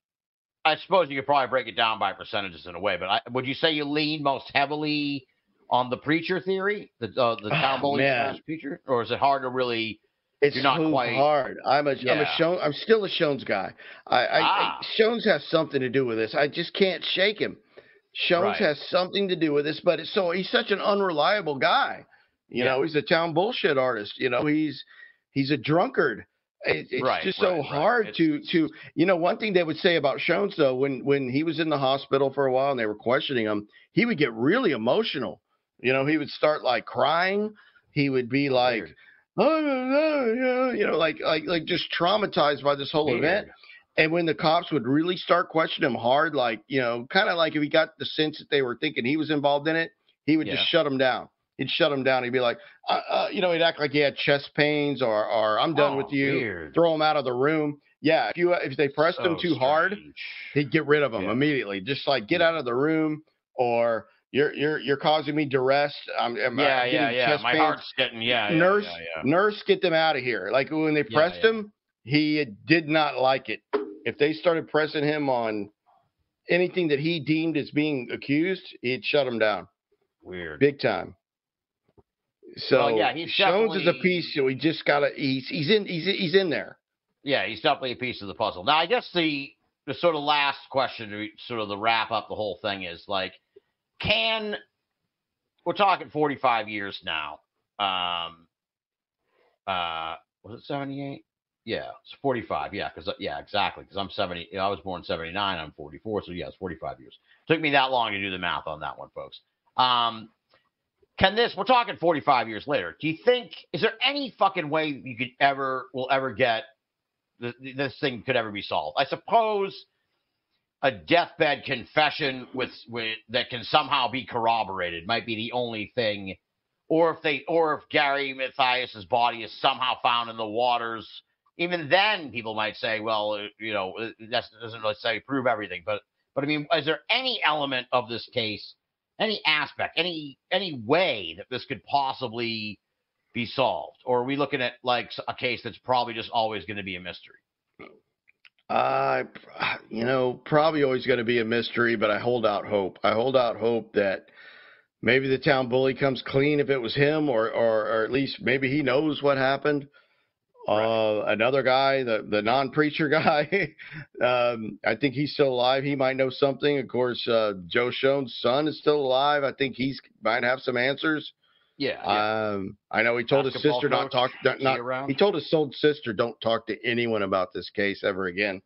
I suppose you could probably break it down by percentages in a way, but would you say you lean most heavily on the preacher theory, the town bully preacher, or is it hard to really? It's not quite hard. I'm still a Shones guy. Shones has something to do with this. I just can't shake him. Shones has something to do with this, but he's such an unreliable guy. You know, he's a town bullshit artist. You know, he's a drunkard. It's just so hard to one thing they would say about Shones, though, when he was in the hospital for a while and they were questioning him, he would get really emotional. You know, he would start like crying. He would be like, like just traumatized by this whole event. And when the cops would really start questioning him hard, like, kind of like if he got the sense that they were thinking he was involved in it, he would just shut him down. He'd shut him down. He'd be like, he'd act like he had chest pains or I'm done with you. Weird. Throw him out of the room. Yeah, if they pressed him too hard, he'd get rid of him immediately. Just like get out of the room, or you're causing me duress. I'm getting chest My pains. heart's getting Nurse, get them out of here. Like when they pressed him, he did not like it. If they started pressing him on anything that he deemed as being accused, he'd shut him down. Weird. Big time. So he's Shones is a piece. So we just gotta. He's in there. Yeah, he's definitely a piece of the puzzle. Now, I guess the sort of last question, to sort of the wrap up the whole thing, is like, we're talking 45 years now. Was it 78? Yeah, it's 45. Yeah, exactly. Because I'm 70. I was born in 79. I'm 44. So yeah, it's 45 years. Took me that long to do the math on that one, folks. We're talking 45 years later. Do you think, is there any fucking way you will ever get this thing could ever be solved? I suppose a deathbed confession with that can somehow be corroborated might be the only thing, or if Gary Mathias's body is somehow found in the waters, even then people might say, well, that doesn't necessarily prove everything. But I mean, is there any element of this case, any aspect, any way that this could possibly be solved? Or are we looking at like a case that's probably just always going to be a mystery? Probably always going to be a mystery, but I hold out hope. I hold out hope that maybe the town bully comes clean if it was him, or at least maybe he knows what happened. Another guy, the non-preacher guy, I think he's still alive. He might know something. Of course, Joe Shones' son is still alive. I think might have some answers. Yeah. I know he told his sister he told his old sister, don't talk to anyone about this case ever again,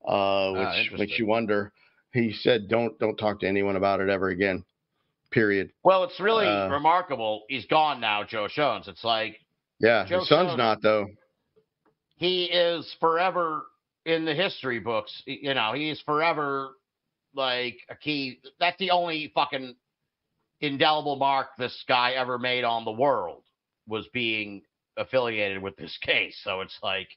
which makes you wonder. He said, don't talk to anyone about it ever again, period. Well, it's really remarkable. He's gone now, Joe Shones. It's like, Joe his son's Shones, not, though. He is forever in the history books. He is forever like a key. That's the only fucking indelible mark this guy ever made on the world, was being affiliated with this case. So it's like,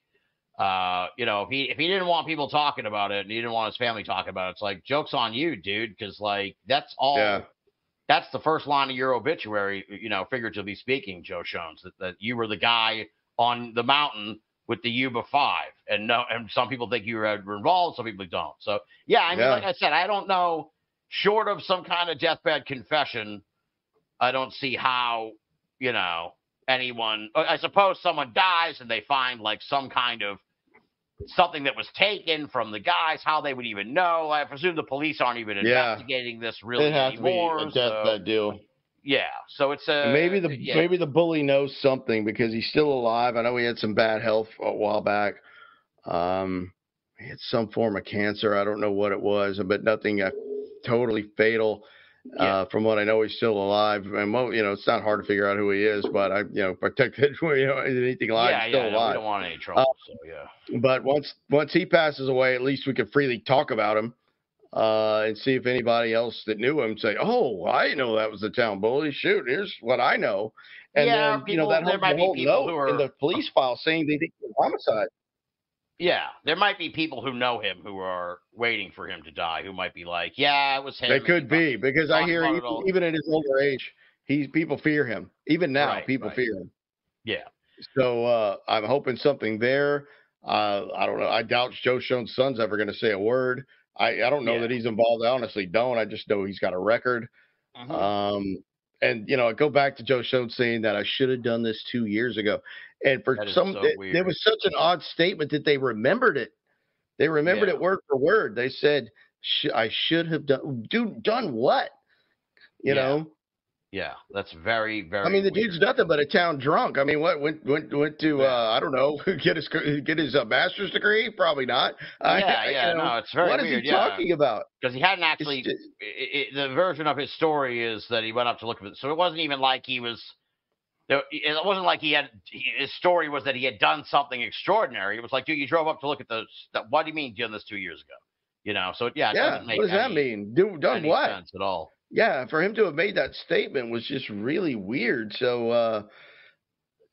if he didn't want people talking about it and he didn't want his family talking about it, it's like, joke's on you, dude. Because like, that's all. Yeah. That's the first line of your obituary, figuratively speaking, Joe Shones, that you were the guy on the mountain with the Yuba 5, and some people think you were involved, some people don't. So yeah, like I said, I don't know. Short of some kind of deathbed confession, I don't see how anyone. I suppose someone dies and they find like some kind of something that was taken from the guys, how they would even know. I presume the police aren't even investigating this really anymore. It has to be a deathbed deal. Yeah, so it's maybe the bully knows something because he's still alive. I know he had some bad health a while back. He had some form of cancer. I don't know what it was, but nothing totally fatal. From what I know, he's still alive. And it's not hard to figure out who he is, but protected. Anything alive, he's still alive. We don't want any trouble. But once he passes away, at least we can freely talk about him. And see if anybody else that knew him say, "Oh, I didn't know that was the town bully. Shoot, here's what I know." And then that whole note in the police file saying they think it was homicide. Yeah, there might be people who know him who are waiting for him to die, who might be like, "Yeah, it was him." They could be, because I hear even at his older age, people fear him. Even now, people fear him. Yeah. So I'm hoping something there. I don't know. I doubt Joe Shones' son's ever going to say a word. I don't know that he's involved. I honestly don't. I just know he's got a record. And, I go back to Joe Shones saying that I should have done this 2 years ago. And for there was such an odd statement that they remembered it. They remembered it word for word. They said, I should have done what? You know? Yeah, that's very, very. I mean, the weird. dude's nothing but a town drunk. I mean, what went to I don't know, get his master's degree? Probably not. No, it's very what weird. What is he talking about? Because he hadn't actually. The version of his story is that he went up to look at it, so it wasn't even like he was. It wasn't like his story was that he had done something extraordinary. It was like, dude, you drove up to look at what do you mean doing this 2 years ago? So it doesn't make what does that mean? Done any what? sense at all. Yeah, for him to have made that statement was just really weird. So,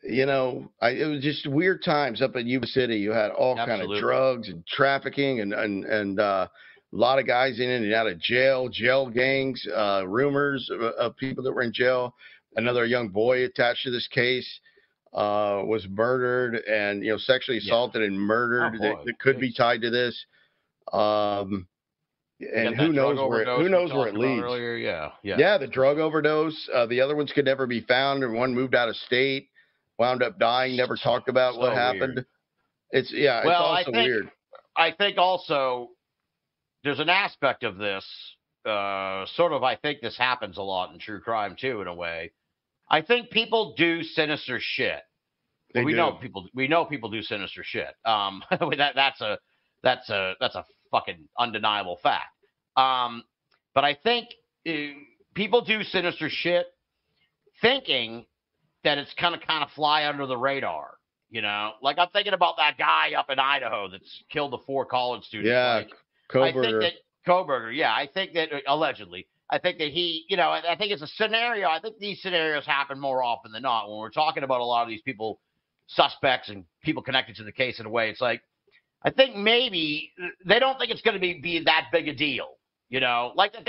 it was just weird times up in Yuba City. You had all kind of drugs and trafficking and a lot of guys in and out of jail gangs, rumors of people that were in jail. Another young boy attached to this case was murdered and, sexually assaulted and murdered that could be tied to this. And who knows where it leads. Earlier, the drug overdose. The other ones could never be found, and one moved out of state, wound up dying. Never talked about what happened. Weird. It's also weird. I think also there's an aspect of this. I think this happens a lot in true crime too, in a way. I think people do sinister shit. We know people do sinister shit. That's a fucking undeniable fact. But I think people do sinister shit thinking that it's gonna kind of fly under the radar. Like I'm thinking about that guy up in Idaho that's killed the 4 college students. Yeah, Koberger. Yeah, I think that allegedly. I think that I think it's a scenario. I think these scenarios happen more often than not when we're talking about a lot of these people, suspects and people connected to the case in a way. It's like, I think maybe they don't think it's going to be that big a deal, like the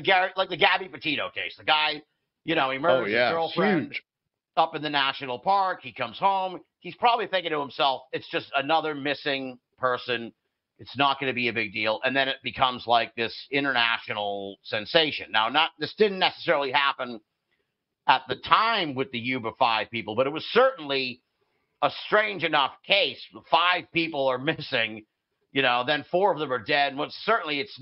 guy, like the Gabby Petito case. The guy, he murders his girlfriend up in the national park. He comes home. He's probably thinking to himself, it's just another missing person. It's not going to be a big deal. And then it becomes like this international sensation. Now, this didn't necessarily happen at the time with the Yuba 5 people, but it was certainly a strange enough case. 5 people are missing, then 4 of them are dead. But certainly it's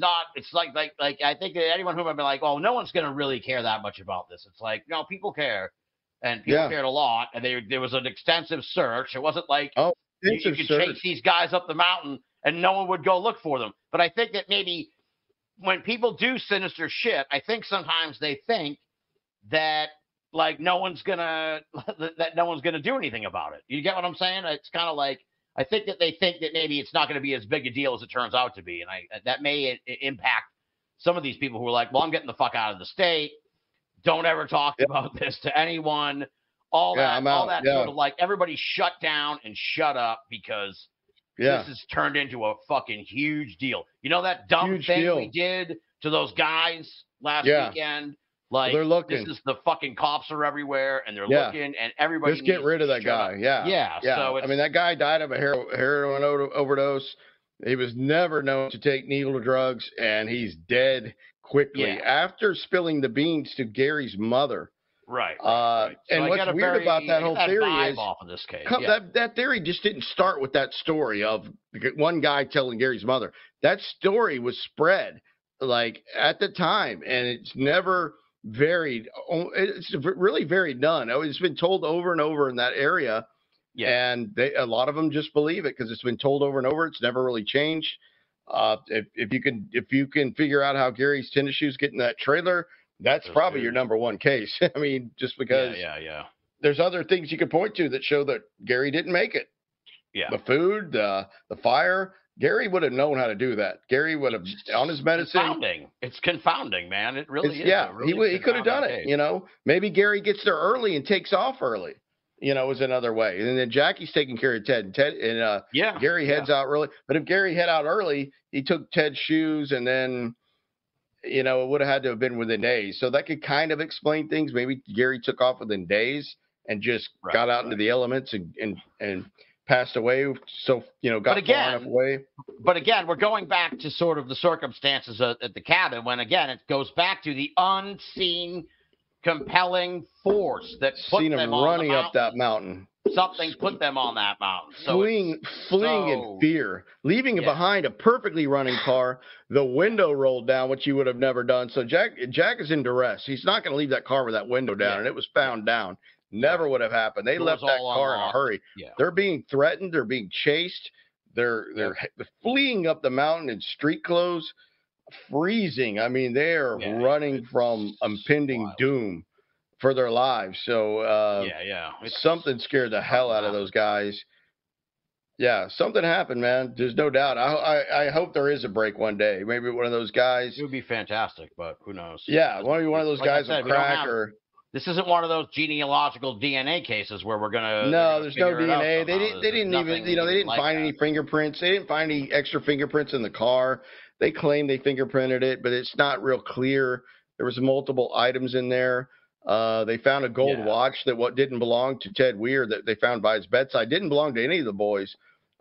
like I think that anyone who might be like, oh, no one's going to really care that much about this. It's like, no, people care, and people cared a lot. And there was an extensive search. It wasn't like you could chase these guys up the mountain and no one would go look for them. But I think that maybe when people do sinister shit, I think sometimes they think that like no one's gonna do anything about it. You get what I'm saying? It's kind of like I think that they think that maybe it's not going to be as big a deal as it turns out to be, and that may impact some of these people who are like, well, I'm getting the fuck out of the state. Don't ever talk about this to anyone. All that sort of like everybody shut down and shut up because this has turned into a fucking huge deal. That dumb thing we did to those guys last weekend? Like, they're looking. This is the fucking cops are everywhere, and they're looking, and everybody just get rid of that guy. Yeah. So I mean, that guy died of a heroin overdose. He was never known to take needle drugs, and he's dead quickly after spilling the beans to Gary's mother. Right. And what's weird about that whole theory is off of this case. That theory just didn't start with that story of one guy telling Gary's mother. That story was spread like at the time, and it's never varied. It's really varied none. It's been told over and over in that area, and a lot of them just believe it because it's been told over and over. It's never really changed. If you can figure out how Gary's tennis shoes get in that trailer, that's probably your number one case. I mean, just because there's other things you could point to that show that Gary didn't make it. Yeah, the food, the fire. Gary would have known how to do that. Gary would have on his medicine. It's confounding, man. It really is. Yeah, he could have done it. Maybe Gary gets there early and takes off early. Is another way. And then Jackie's taking care of Ted. Gary heads out early. But if Gary head out early, he took Ted's shoes, and then it would have had to have been within days. So that could kind of explain things. Maybe Gary took off within days and just got out into the elements and passed away. So, got far enough away. But again, we're going back to sort of the circumstances at the cabin when, again, it goes back to the unseen compelling force that put Seen them him on running the up that mountain. Something put them on that mountain. So fleeing in fear, leaving behind a perfectly running car. The window rolled down, which you would have never done. So Jack is in duress. He's not going to leave that car with that window down, and it was found down. Never would have happened. They left that car in a hurry. Yeah. They're being threatened. They're being chased. They're fleeing up the mountain in street clothes, freezing. I mean, they are running from impending doom for their lives. So something scared the hell out of those guys. Yeah, something happened, man. There's no doubt. I hope there is a break one day. Maybe one of those guys. It would be fantastic, but who knows? Yeah, maybe one of those guys will crack or. This isn't one of those genealogical DNA cases where we're gonna. No, there's no DNA. They didn't even, they didn't find any fingerprints. They didn't find any extra fingerprints in the car. They claim they fingerprinted it, but it's not real clear. There was multiple items in there. They found a gold watch that didn't belong to Ted Weir that they found by his bedside. Didn't belong to any of the boys.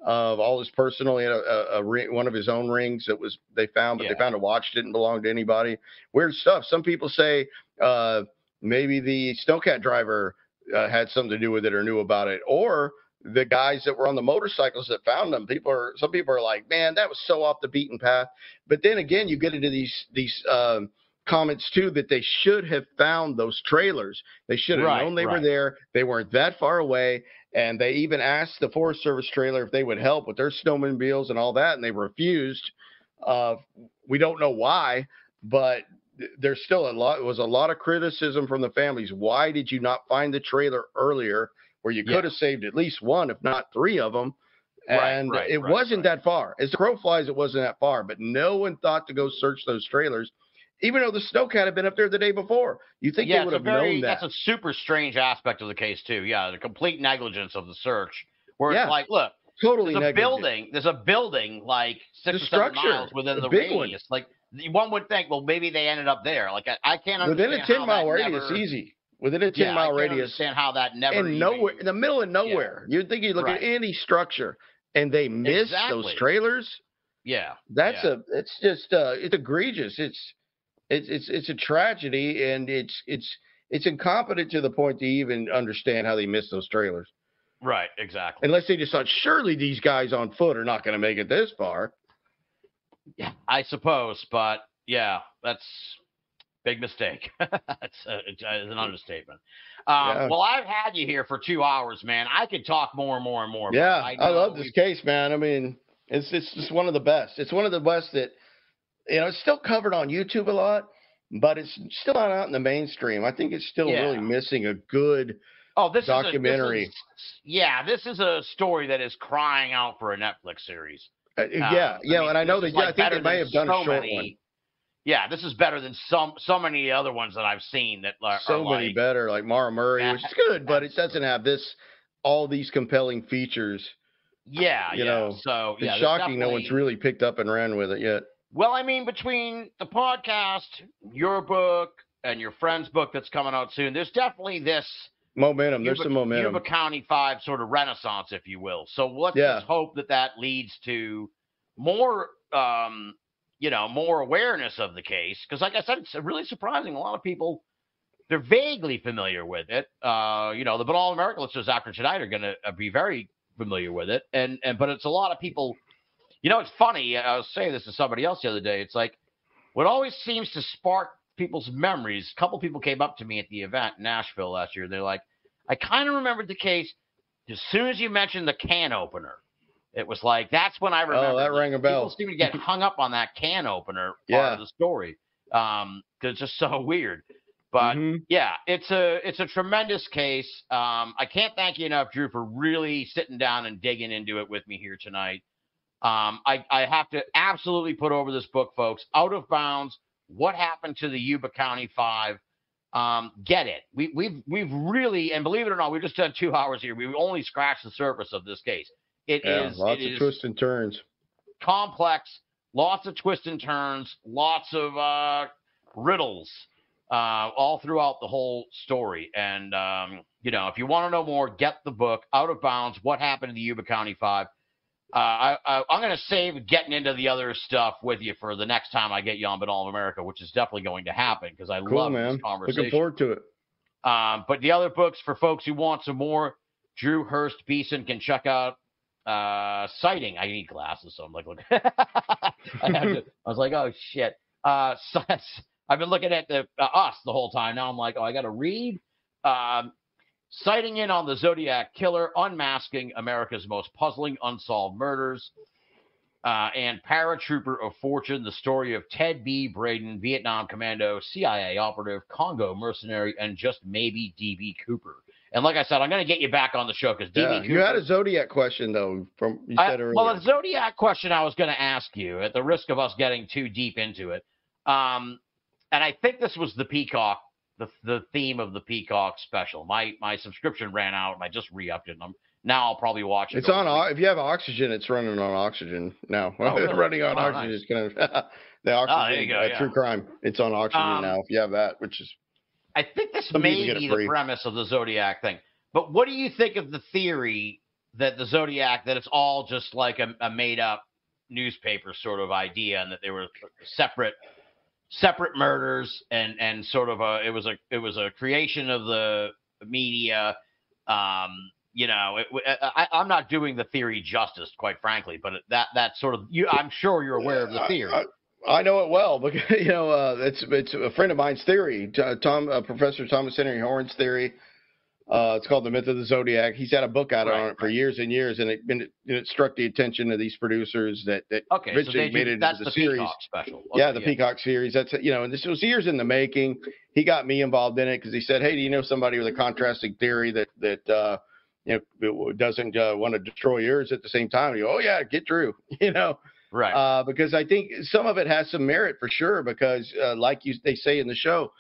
All his personal, he had a ring, one of his own rings that they found, but they found a watch didn't belong to anybody. Weird stuff. Some people say maybe the Snowcat driver had something to do with it or knew about it, or the guys that were on the motorcycles that found them. Some people are like, man, that was so off the beaten path. But then again, you get into these comments too that they should have found those trailers. They should have known they were there. They weren't that far away, and they even asked the Forest Service trailer if they would help with their snowmobiles and all that, and they refused. We don't know why, but there's still a lot of criticism from the families. Why did you not find the trailer earlier, where you could have saved at least one, if not three of them? And it wasn't that far. As the crow flies, it wasn't that far, but no one thought to go search those trailers, even though the Snowcat had been up there the day before. You think they would have known that? That's a super strange aspect of the case, too. Yeah, the complete negligence of the search, where it's like, look, totally there's a building like 6 or 7 miles within the radius. Like, one would think, well, maybe they ended up there. Like, I can't understand. Within a 10-mile radius, easy. Within a 10-mile radius. I understand how that never. And nowhere, in the middle of nowhere. You'd think you'd look at any structure, and they missed those trailers. Yeah. It's just it's egregious. It's a tragedy, and it's incompetent to the point to even understand how they missed those trailers. Right, exactly. Unless they just thought, surely these guys on foot are not going to make it this far. Yeah, I suppose, but that's big mistake. It's an understatement. Well, I've had you here for 2 hours, man. I could talk more and more and more. Yeah, I love this case, man. I mean, it's just one of the best. It's one of the best that, it's still covered on YouTube a lot, but it's still not out in the mainstream. I think it's still really missing a good documentary. This is a story that is crying out for a Netflix series. And I know I think they may have done a short one. Yeah, this is better than so many other ones that I've seen that are many better, like Mara Murray, which is good, but it doesn't have all these compelling features. So it's shocking no one's really picked up and ran with it yet. Well, I mean, between the podcast, your book, and your friend's book that's coming out soon, there's definitely this momentum. There's some momentum. Yuba County 5 sort of renaissance, if you will. So let's just hope that leads to more, more awareness of the case. Because, like I said, it's really surprising. A lot of people, they're vaguely familiar with it. The Binnall America listeners after tonight are going to be very familiar with it. But it's a lot of people. It's funny. I was saying this to somebody else the other day. It's like what always seems to spark people's memories. A couple people came up to me at the event in Nashville last year. They're like, I kind of remembered the case as soon as you mentioned the can opener. It was like, that's when I remember. Oh, that rang a bell. People seem to get hung up on that can opener part of the story. Because it's just so weird. But it's a tremendous case. I can't thank you enough, Drew, for really sitting down and digging into it with me here tonight. I have to absolutely put over this book, folks. Out of Bounds: What Happened to the Yuba County 5. Get it. We've really, and believe it or not, we've just done 2 hours here. We've only scratched the surface of this case. Lots of twists and turns. Complex, lots of twists and turns, lots of riddles all throughout the whole story. And, if you want to know more, get the book, Out of Bounds: What Happened to the Yuba County 5. I'm going to save getting into the other stuff with you for the next time I get you on Binnall of America, which is definitely going to happen because I love this conversation. Looking forward to it. But the other books, for folks who want some more, Drew Hurst Beeson can check out Sighting. I need glasses, so I'm like, look. I was like, oh, shit. I've been looking at the Us the whole time. Now I'm like, oh, I got to read. Sighting in on the Zodiac Killer, Unmasking America's Most Puzzling Unsolved Murders, and Paratrooper of Fortune, the story of Ted B. Braden, Vietnam Commando, CIA operative, Congo mercenary, and just maybe D.B. Cooper. And like I said, I'm going to get you back on the show because D.B. Cooper. You had a Zodiac question, though, from you said earlier. Well, the Zodiac question I was going to ask you, at the risk of us getting too deep into it, and I think this was the Peacock, the theme of the Peacock special. My subscription ran out, and I just re-upped it. And now I'll probably watch it. It's on. If you have oxygen, it's running on oxygen now. Oh, really? Running on oxygen is kind of the oxygen. There you go, True crime. It's on oxygen now. If you have that, which is. I think this may be the premise of the Zodiac thing. But what do you think of the theory that the Zodiac, that it's all just like a made-up newspaper sort of idea, and that they were separate murders, and sort of it was a creation of the media. I'm not doing the theory justice, quite frankly, but that sort of I'm sure you're aware of the theory. I know it well because it's a friend of mine's theory. Professor Thomas Henry Horn's theory. It's called The Myth of the Zodiac. He's had a book out on it for years and years, and it struck the attention of these producers that eventually made it into the series. Peacock special. Okay, yeah, the Peacock series. That's and this was years in the making. He got me involved in it because he said, "Hey, do you know somebody with a contrasting theory that doesn't want to destroy yours at the same time?" You go, "Oh yeah, get Drew." Right. Because I think some of it has some merit for sure. Because they say in the show.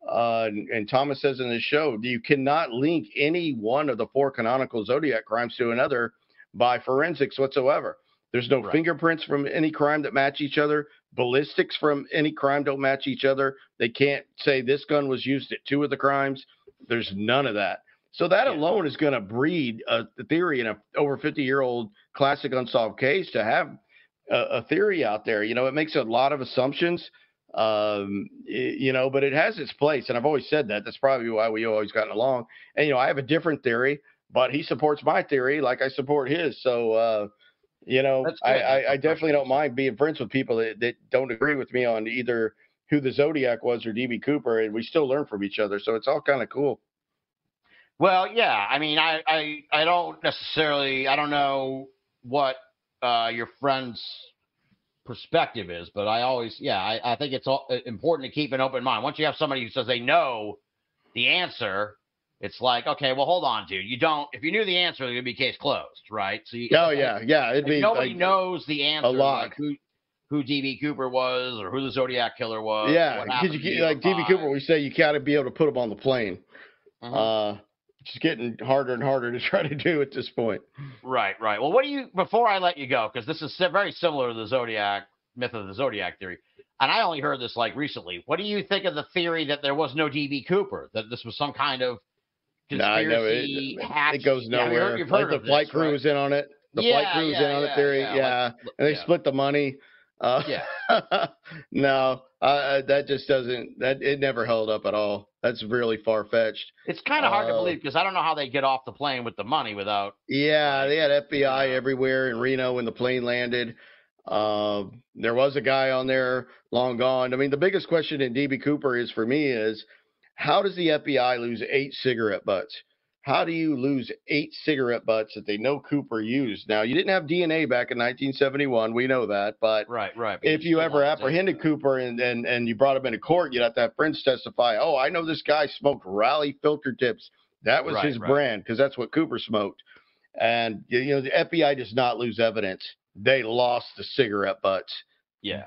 And Thomas says in the show, you cannot link any one of the 4 canonical Zodiac crimes to another by forensics whatsoever. There's no fingerprints from any crime that match each other. Ballistics from any crime don't match each other. They can't say this gun was used at 2 of the crimes. There's none of that. So that alone is going to breed the theory in a over 50-year-old classic unsolved case to have a theory out there. It makes a lot of assumptions. But it has its place, and I've always said that. That's probably why we always gotten along. And I have a different theory, but he supports my theory like I support his. So I definitely don't mind being friends with people that don't agree with me on either who the Zodiac was or DB Cooper, and we still learn from each other. So it's all kind of cool. Well, yeah. I mean, I don't know what your friends' perspective is, but I think it's important to keep an open mind. Once you have somebody who says they know the answer, it's like, okay, well, hold on, dude. If you knew the answer, it would be case closed, right? So it'd be nobody knows the answer. A lot. Like who DB Cooper was or who the Zodiac Killer was. Yeah, because like DB Cooper, we say you got to be able to put him on the plane. It's getting harder and harder to try to do at this point. Right. Well, before I let you go, because this is very similar to the Zodiac myth of the Zodiac theory, and I only heard this like recently. What do you think of the theory that there was no DB Cooper, that this was some kind of conspiracy? It goes nowhere. You've heard the flight crew was in on it. The flight crew was in on it theory. And they split the money. No, that just doesn't. It never held up at all. That's really far fetched. It's kind of hard to believe because I don't know how they get off the plane with the money without. Yeah, they had FBI everywhere in Reno when the plane landed. There was a guy on there long gone. I mean, the biggest question in DB Cooper for me is how does the FBI lose 8 cigarette butts? How do you lose 8 cigarette butts that they know Cooper used? Now, you didn't have DNA back in 1971. We know that. But right. If you ever apprehended Cooper and you brought him into court, you'd have to have friends testify, oh, I know this guy smoked Raleigh filter tips. That was his brand because that's what Cooper smoked. And, the FBI does not lose evidence. They lost the cigarette butts. Yeah.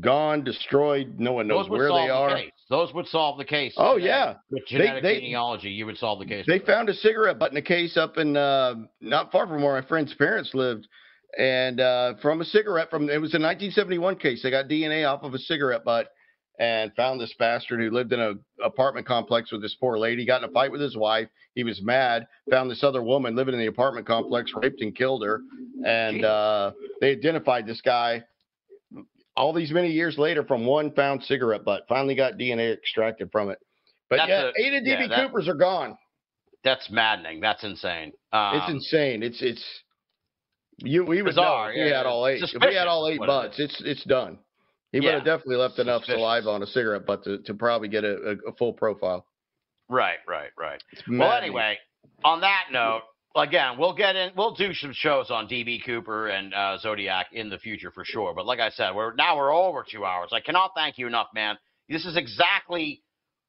Gone, destroyed. No one knows where they are. Those would solve the case. Oh, yeah. With genetic genealogy, you would solve the case. They found a cigarette butt in a case up in not far from where my friend's parents lived. And from a cigarette, it was a 1971 case. They got DNA off of a cigarette butt and found this bastard who lived in an apartment complex with this poor lady, got in a fight with his wife. He was mad, found this other woman living in the apartment complex, raped and killed her. And they identified this guy all these many years later from one found cigarette butt. Finally got DNA extracted from it. But yeah, 8 of DB Coopers are gone. That's maddening. That's insane. It's insane. We would bizarre, know if we had all 8. If we had all 8 butts, it's done. He would have definitely left enough saliva on a cigarette butt to probably get a full profile. Right. Well, anyway, on that note, again, we'll do some shows on DB Cooper and Zodiac in the future for sure. But like I said, we're over 2 hours. I cannot thank you enough, man. This is exactly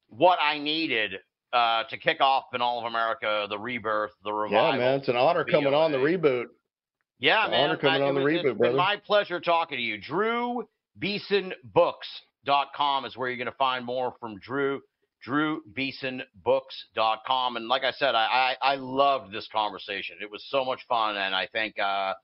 what I needed to kick off Binnall of America, the rebirth, the revival. Yeah, man, it's an honor coming on the reboot. Yeah, man. Honor coming on the reboot, brother. It's been my pleasure talking to you. DrewBeesonBooks.com is where you're going to find more from Drew. DrewBeesonBooks.com. And like I said, I loved this conversation. It was so much fun. And I think, for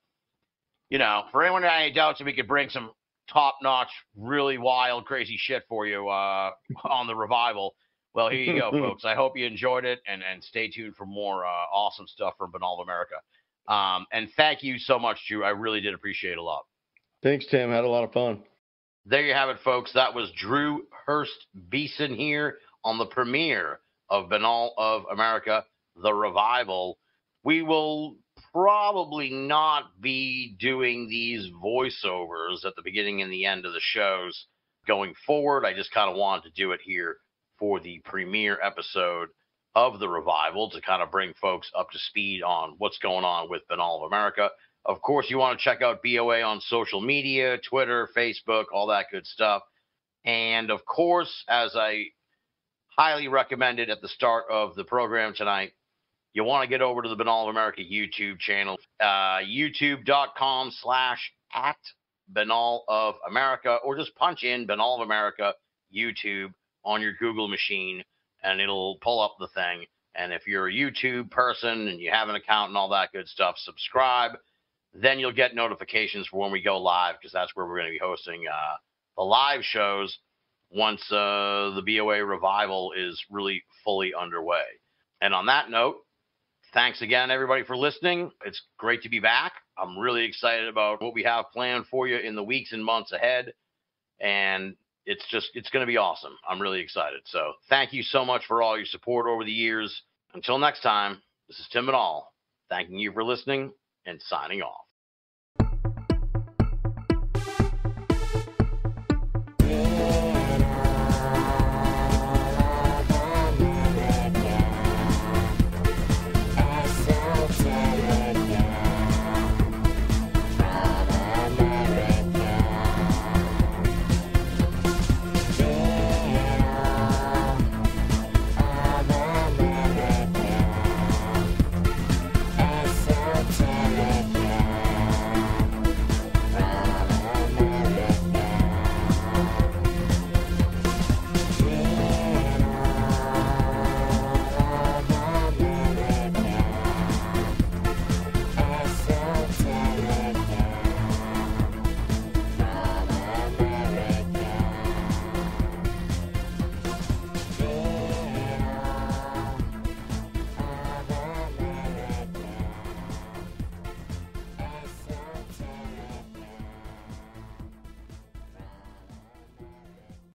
anyone who had any doubts that we could bring some top-notch, really wild, crazy shit for you on the revival, well, here you go, folks. I hope you enjoyed it. And stay tuned for more awesome stuff from Binnall of America. And thank you so much, Drew. I really did appreciate it a lot. Thanks, Tim. Had a lot of fun. There you have it, folks. That was Drew Hurst Beeson here on the premiere of Binnall of America, The Revival. We will probably not be doing these voiceovers at the beginning and the end of the shows going forward. I just kind of wanted to do it here for the premiere episode of The Revival to kind of bring folks up to speed on what's going on with Binnall of America. Of course, you want to check out BOA on social media, Twitter, Facebook, all that good stuff. And of course, as I highly recommended at the start of the program tonight, you want to get over to the Binnall of America YouTube channel, youtube.com/@Binnall of America, or just punch in Binnall of America YouTube on your Google machine, and it'll pull up the thing. And if you're a YouTube person and you have an account and all that good stuff, subscribe. Then you'll get notifications for when we go live, because that's where we're going to be hosting the live shows once the BOA Revival is really fully underway. And on that note, thanks again, everybody, for listening. It's great to be back. I'm really excited about what we have planned for you in the weeks and months ahead. And it's going to be awesome. I'm really excited. So thank you so much for all your support over the years. Until next time, this is Tim Binnall, thanking you for listening and signing off.